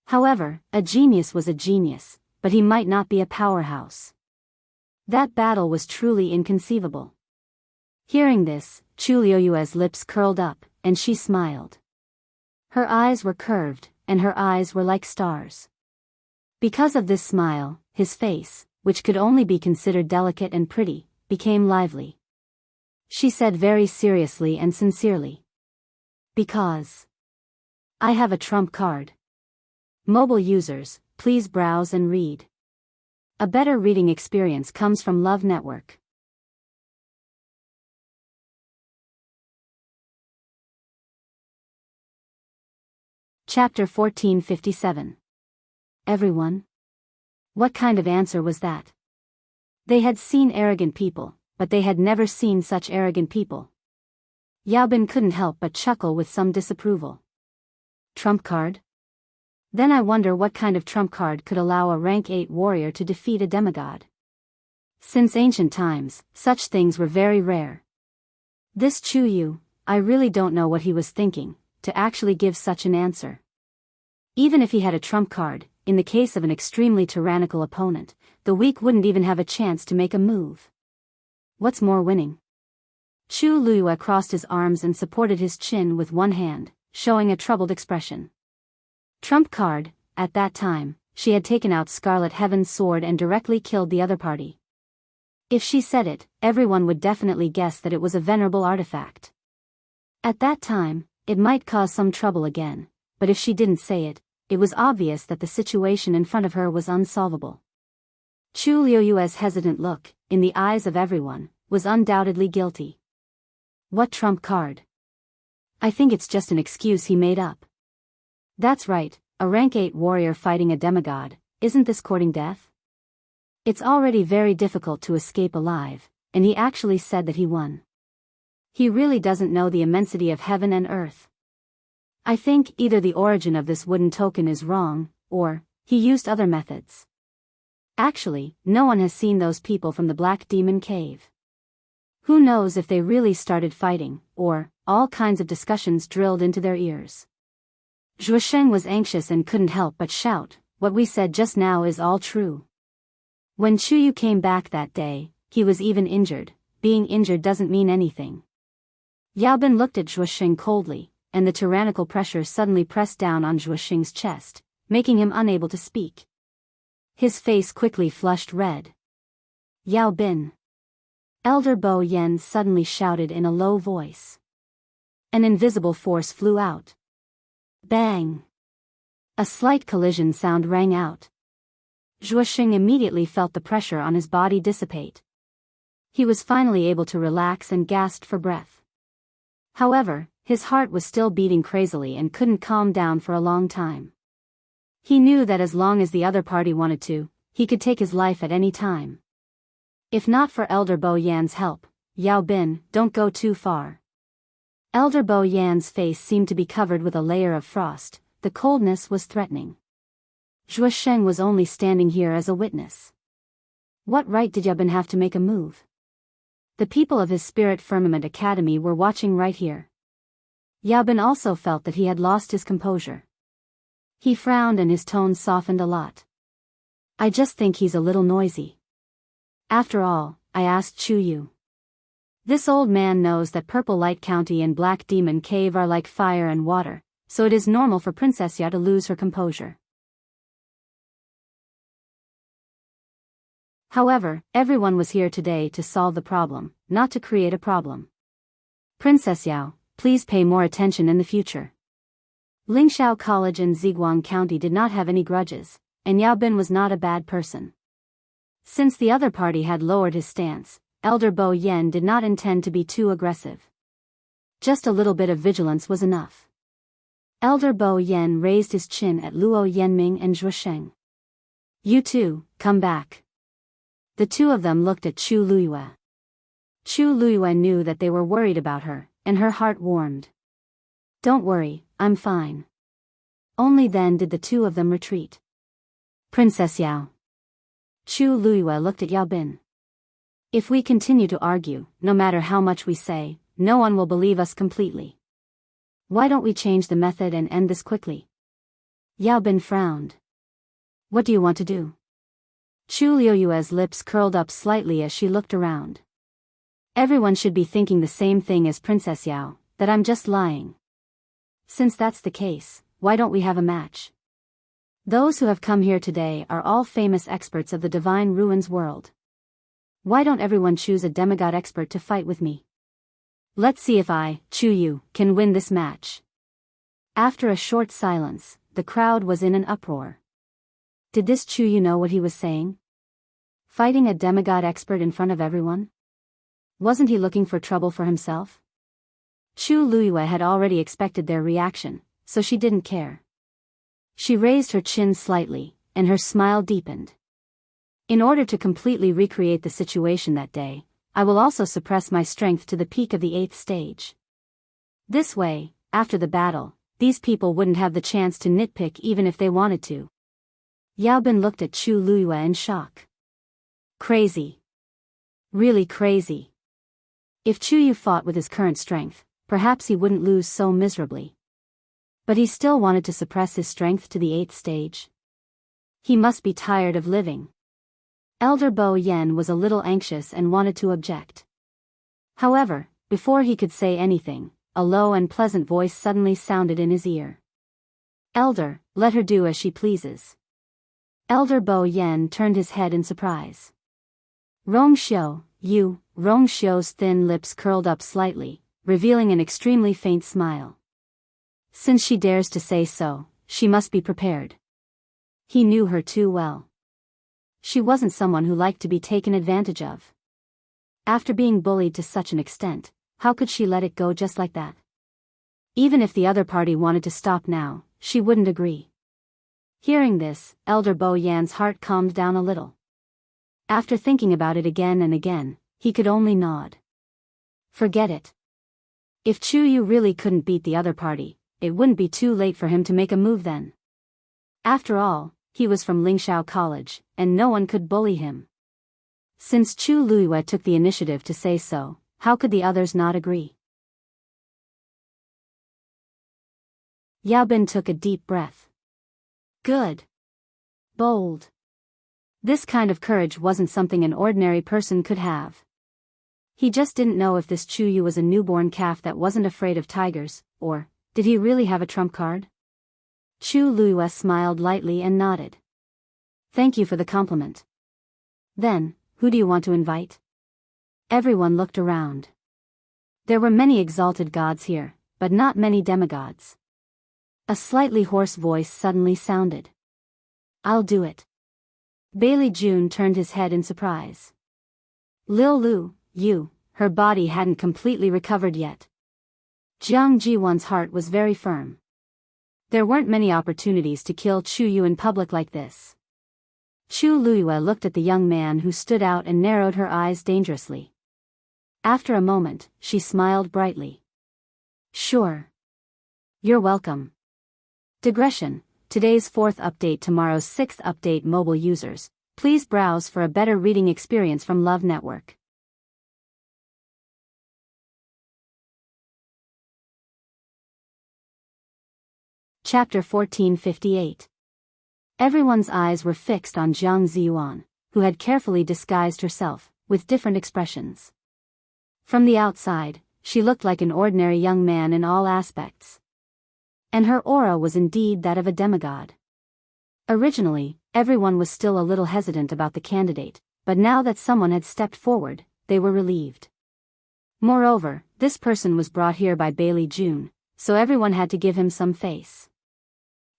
However, a genius was a genius, but he might not be a powerhouse. That battle was truly inconceivable. Hearing this, Chu Luiyue's lips curled up, and she smiled. Her eyes were curved, and her eyes were like stars. Because of this smile, his face, which could only be considered delicate and pretty, became lively. She said very seriously and sincerely. Because I have a trump card. Mobile users, please browse and read. A better reading experience comes from Love Network. Chapter 1457. Everyone? What kind of answer was that? They had seen arrogant people, but they had never seen such arrogant people. Yao Bin couldn't help but chuckle with some disapproval. Trump card? Then I wonder what kind of trump card could allow a rank 8 warrior to defeat a demigod. Since ancient times, such things were very rare. This Chu Yu, I really don't know what he was thinking, to actually give such an answer. Even if he had a trump card, in the case of an extremely tyrannical opponent, the weak wouldn't even have a chance to make a move. What's more winning? Chu Luyue crossed his arms and supported his chin with one hand, showing a troubled expression. Trump card, at that time, she had taken out Scarlet Heaven's sword and directly killed the other party. If she said it, everyone would definitely guess that it was a venerable artifact. At that time, it might cause some trouble again, but if she didn't say it, it was obvious that the situation in front of her was unsolvable. Chu Liuyue's hesitant look, in the eyes of everyone, was undoubtedly guilty. What trump card? I think it's just an excuse he made up. That's right, a rank 8 warrior fighting a demigod, isn't this courting death? It's already very difficult to escape alive, and he actually said that he won. He really doesn't know the immensity of heaven and earth. I think either the origin of this wooden token is wrong, or he used other methods. Actually, no one has seen those people from the Black Demon Cave. Who knows if they really started fighting, or all kinds of discussions drilled into their ears. Zhuosheng was anxious and couldn't help but shout, "What we said just now is all true." When Chu Yu came back that day, he was even injured. Being injured doesn't mean anything. Yao Bin looked at Zhuosheng coldly, and the tyrannical pressure suddenly pressed down on Zhuosheng's chest, making him unable to speak. His face quickly flushed red. Yao Bin. Elder Bo Yen suddenly shouted in a low voice. An invisible force flew out. Bang! A slight collision sound rang out. Zhuosheng immediately felt the pressure on his body dissipate. He was finally able to relax and gasped for breath. However, his heart was still beating crazily and couldn't calm down for a long time. He knew that as long as the other party wanted to, he could take his life at any time. If not for Elder Bo Yan's help, Yao Bin, don't go too far. Elder Bo Yan's face seemed to be covered with a layer of frost. The coldness was threatening. Zhuosheng was only standing here as a witness. What right did Yao Bin have to make a move? The people of his Spirit Firmament Academy were watching right here. Yao Bin also felt that he had lost his composure. He frowned and his tone softened a lot. I just think he's a little noisy. After all, I asked Chu Yu. This old man knows that Purple Light County and Black Demon Cave are like fire and water, so it is normal for Princess Ya to lose her composure. However, everyone was here today to solve the problem, not to create a problem. Princess Yao, please pay more attention in the future. Lingxiao College and Ziguang County did not have any grudges, and Yao Bin was not a bad person. Since the other party had lowered his stance, Elder Bo Yen did not intend to be too aggressive. Just a little bit of vigilance was enough. Elder Bo Yen raised his chin at Luo Yanming and Zhuosheng. You two, come back. The two of them looked at Chu Luyue. Chu Luyue knew that they were worried about her, and her heart warmed. Don't worry, I'm fine. Only then did the two of them retreat. Princess Yao. Chu Luyue looked at Yao Bin. If we continue to argue, no matter how much we say, no one will believe us completely. Why don't we change the method and end this quickly? Yao Bin frowned. What do you want to do? Chu Liuyue's lips curled up slightly as she looked around. Everyone should be thinking the same thing as Princess Yao, that I'm just lying. Since that's the case, why don't we have a match? Those who have come here today are all famous experts of the Divine Ruins world. Why don't everyone choose a demigod expert to fight with me? Let's see if I, Chu Yu, can win this match. After a short silence, the crowd was in an uproar. Did this Chu Yu know what he was saying? Fighting a demigod expert in front of everyone? Wasn't he looking for trouble for himself? Chu Luyue had already expected their reaction, so she didn't care. She raised her chin slightly, and her smile deepened. In order to completely recreate the situation that day, I will also suppress my strength to the peak of the 8th stage. This way, after the battle, these people wouldn't have the chance to nitpick even if they wanted to. Yao Bin looked at Chu Luyue in shock. Crazy. Really crazy. If Chu Yu fought with his current strength, perhaps he wouldn't lose so miserably. But he still wanted to suppress his strength to the 8th stage. He must be tired of living. Elder Bo Yen was a little anxious and wanted to object. However, before he could say anything, a low and pleasant voice suddenly sounded in his ear. Elder, let her do as she pleases. Elder Bo Yen turned his head in surprise. Rong Xiu, you. Rong Xiu's thin lips curled up slightly, revealing an extremely faint smile. Since she dares to say so, she must be prepared. He knew her too well. She wasn't someone who liked to be taken advantage of. After being bullied to such an extent, how could she let it go just like that? Even if the other party wanted to stop now, she wouldn't agree. Hearing this, Elder Bo Yan's heart calmed down a little. After thinking about it again and again, he could only nod. Forget it. If Chu Yu really couldn't beat the other party, it wouldn't be too late for him to make a move then. After all, he was from Lingxiao College, and no one could bully him. Since Chu Luyue took the initiative to say so, how could the others not agree? Yao Bin took a deep breath. Good. Bold. This kind of courage wasn't something an ordinary person could have. He just didn't know if this Chu Yu was a newborn calf that wasn't afraid of tigers, or did he really have a trump card? Chu Luyue smiled lightly and nodded. Thank you for the compliment. Then, who do you want to invite? Everyone looked around. There were many exalted gods here, but not many demigods. A slightly hoarse voice suddenly sounded. I'll do it. Bailey Jun turned his head in surprise. Lil Lu, you, her body hadn't completely recovered yet. Jiang Jiwan's heart was very firm. There weren't many opportunities to kill Chu Yu in public like this. Chu Luyue looked at the young man who stood out and narrowed her eyes dangerously. After a moment, she smiled brightly. Sure. You're welcome. Digression. Today's 4th update, tomorrow's 6th update. Mobile users, please browse for a better reading experience from Love Network. Chapter 1458. Everyone's eyes were fixed on Jiang Ziyuan, who had carefully disguised herself, with different expressions. From the outside, she looked like an ordinary young man in all aspects. And her aura was indeed that of a demigod. Originally, everyone was still a little hesitant about the candidate, but now that someone had stepped forward, they were relieved. Moreover, this person was brought here by Bailey Jun, so everyone had to give him some face.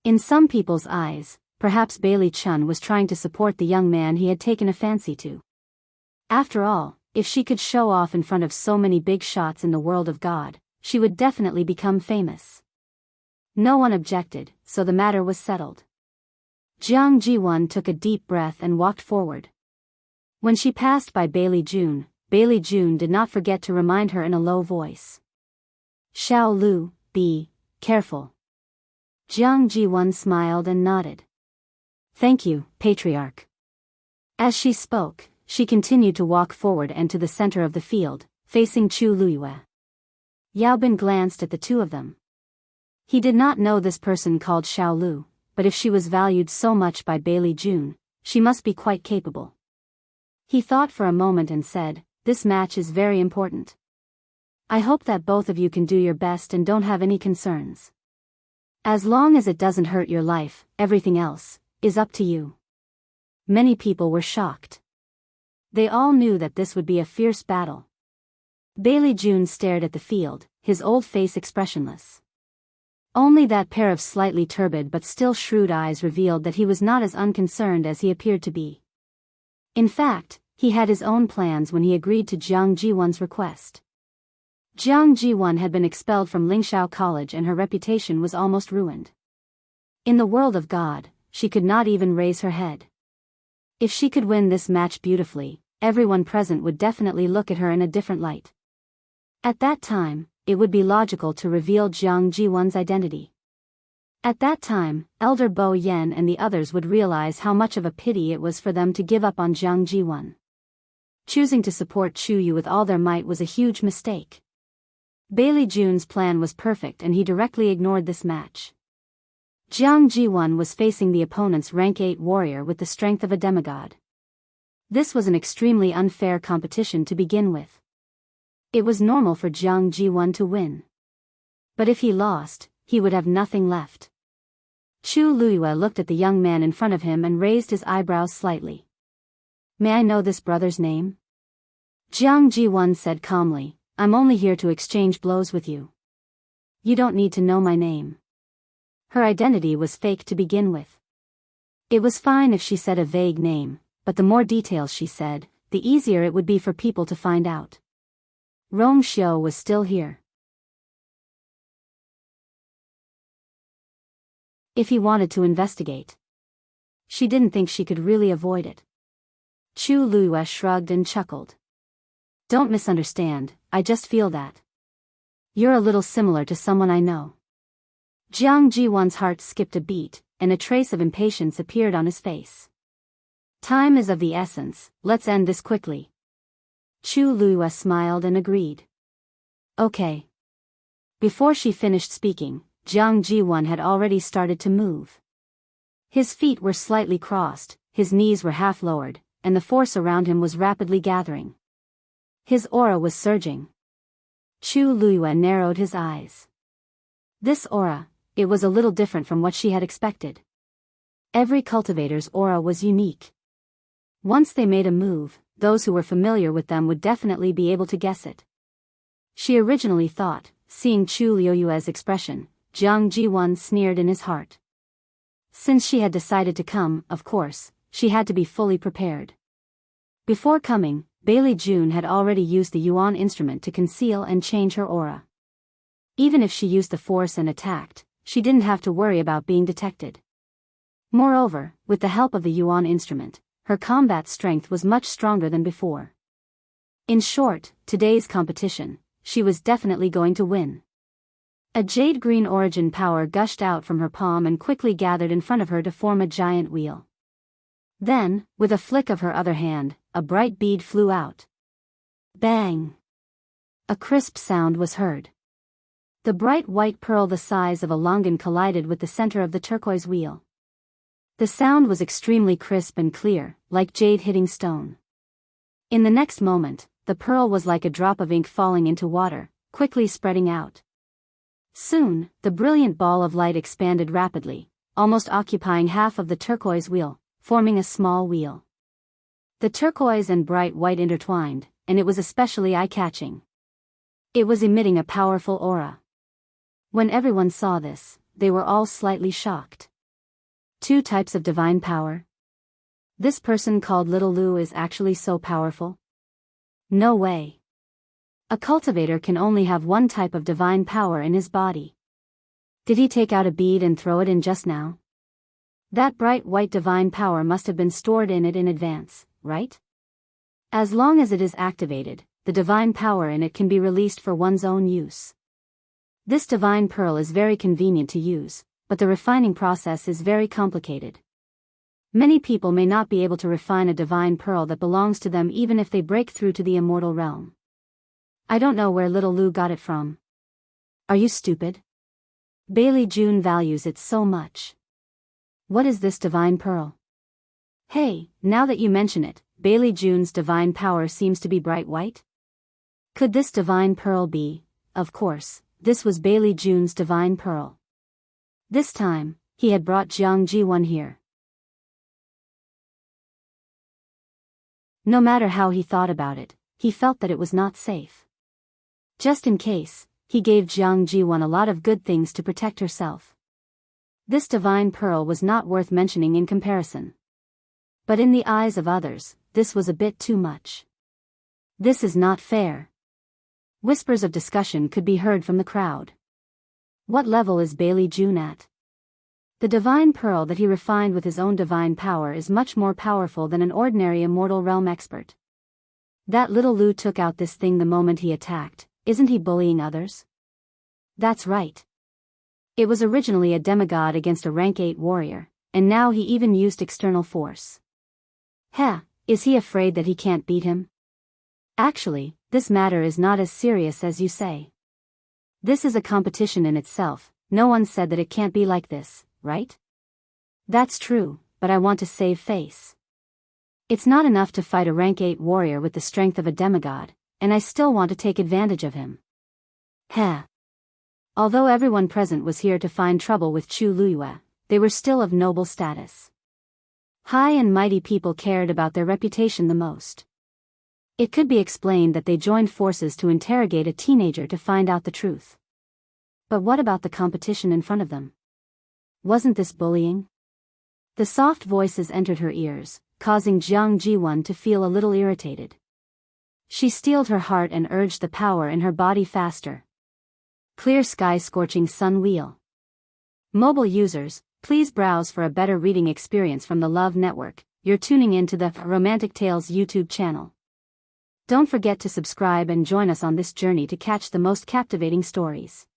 In some people's eyes, perhaps Bailey Chun was trying to support the young man he had taken a fancy to. After all, if she could show off in front of so many big shots in the world of God, she would definitely become famous. No one objected, so the matter was settled. Jiang Jiwan took a deep breath and walked forward. When she passed by Bailey Jun did not forget to remind her in a low voice. Xiao Lu, be careful. Jiang Jiwan smiled and nodded. Thank you, Patriarch. As she spoke, she continued to walk forward and to the center of the field, facing Chu Luyue. Yao Bin glanced at the two of them. He did not know this person called Xiao Lu, but if she was valued so much by Bailey Jun, she must be quite capable. He thought for a moment and said, this match is very important. I hope that both of you can do your best and don't have any concerns. As long as it doesn't hurt your life, everything else is up to you. Many people were shocked. They all knew that this would be a fierce battle. Bailey Jun stared at the field, his old face expressionless. Only that pair of slightly turbid but still shrewd eyes revealed that he was not as unconcerned as he appeared to be. In fact, he had his own plans when he agreed to Jiang Jiwan's request. Jiang Jiwan had been expelled from Lingxiao College and her reputation was almost ruined. In the world of God, she could not even raise her head. If she could win this match beautifully, everyone present would definitely look at her in a different light. At that time, it would be logical to reveal Jiang Jiwon's identity. At that time, Elder Bo Yen and the others would realize how much of a pity it was for them to give up on Jiang Jiwon. Choosing to support Chu Yu with all their might was a huge mistake. Bailey Jun's plan was perfect and he directly ignored this match. Jiang Jiwon was facing the opponent's rank 8 warrior with the strength of a demigod. This was an extremely unfair competition to begin with. It was normal for Jiang Jiwon to win. But if he lost, he would have nothing left. Chu Luiyue looked at the young man in front of him and raised his eyebrows slightly. "May I know this brother's name?" Jiang Jiwon said calmly, "I'm only here to exchange blows with you. You don't need to know my name." Her identity was fake to begin with. It was fine if she said a vague name, but the more details she said, the easier it would be for people to find out. Rong Xiu was still here. If he wanted to investigate. She didn't think she could really avoid it. Chu Luiyue shrugged and chuckled. "Don't misunderstand, I just feel that you're a little similar to someone I know." Jiang Jiwon's heart skipped a beat, and a trace of impatience appeared on his face. "Time is of the essence, let's end this quickly." Chu Luiyue smiled and agreed. "Okay." Before she finished speaking, Jiang Jiwon had already started to move. His feet were slightly crossed, his knees were half lowered, and the force around him was rapidly gathering. His aura was surging. Chu Luiyue narrowed his eyes. This aura, it was a little different from what she had expected. Every cultivator's aura was unique. Once they made a move, those who were familiar with them would definitely be able to guess it. She originally thought, seeing Chu Luiyue's expression, Jiang Jiwon sneered in his heart. Since she had decided to come, of course, she had to be fully prepared. Before coming, Bailey Jun had already used the Yuan instrument to conceal and change her aura. Even if she used the force and attacked, she didn't have to worry about being detected. Moreover, with the help of the Yuan instrument, her combat strength was much stronger than before. In short, today's competition, she was definitely going to win. A jade-green origin power gushed out from her palm and quickly gathered in front of her to form a giant wheel. Then, with a flick of her other hand, a bright bead flew out. Bang! A crisp sound was heard. The bright white pearl the size of a longan collided with the center of the turquoise wheel. The sound was extremely crisp and clear, like jade hitting stone. In the next moment, the pearl was like a drop of ink falling into water, quickly spreading out. Soon, the brilliant ball of light expanded rapidly, almost occupying half of the turquoise wheel, forming a small wheel. The turquoise and bright white intertwined, and it was especially eye-catching. It was emitting a powerful aura. When everyone saw this, they were all slightly shocked. 2 types of divine power? This person called Little Lu is actually so powerful? No way. A cultivator can only have 1 type of divine power in his body. Did he take out a bead and throw it in just now? That bright white divine power must have been stored in it in advance, right? As long as it is activated, the divine power in it can be released for one's own use. This divine pearl is very convenient to use, but the refining process is very complicated. Many people may not be able to refine a divine pearl that belongs to them even if they break through to the immortal realm. I don't know where Little Lu got it from. Are you stupid? Bailey Jun values it so much. What is this divine pearl? Hey, now that you mention it, Bailey Jun's divine power seems to be bright white? Could this divine pearl be? Of course, this was Bailey Jun's divine pearl. This time, he had brought Jiang Jiwon here. No matter how he thought about it, he felt that it was not safe. Just in case, he gave Jiang Jiwon a lot of good things to protect herself. This divine pearl was not worth mentioning in comparison. But in the eyes of others, this was a bit too much. This is not fair. Whispers of discussion could be heard from the crowd. What level is Bailey Jun at? The divine pearl that he refined with his own divine power is much more powerful than an ordinary immortal realm expert. That little Lu took out this thing the moment he attacked. Isn't he bullying others? That's right. It was originally a demigod against a rank 8 warrior, and now he even used external force. Heh, is he afraid that he can't beat him? Actually, this matter is not as serious as you say. This is a competition in itself. No one said that it can't be like this, right? That's true, but I want to save face. It's not enough to fight a rank 8 warrior with the strength of a demigod, and I still want to take advantage of him. Heh. Although everyone present was here to find trouble with Chu Luyue, they were still of noble status. High and mighty people cared about their reputation the most. It could be explained that they joined forces to interrogate a teenager to find out the truth. But what about the competition in front of them? Wasn't this bullying? The soft voices entered her ears, causing Jiang Jiwan to feel a little irritated. She steeled her heart and urged the power in her body faster. Clear sky scorching sun wheel. Mobile users, please browse for a better reading experience from the Love Network. You're tuning in to the Romantic Tales YouTube channel. Don't forget to subscribe and join us on this journey to catch the most captivating stories.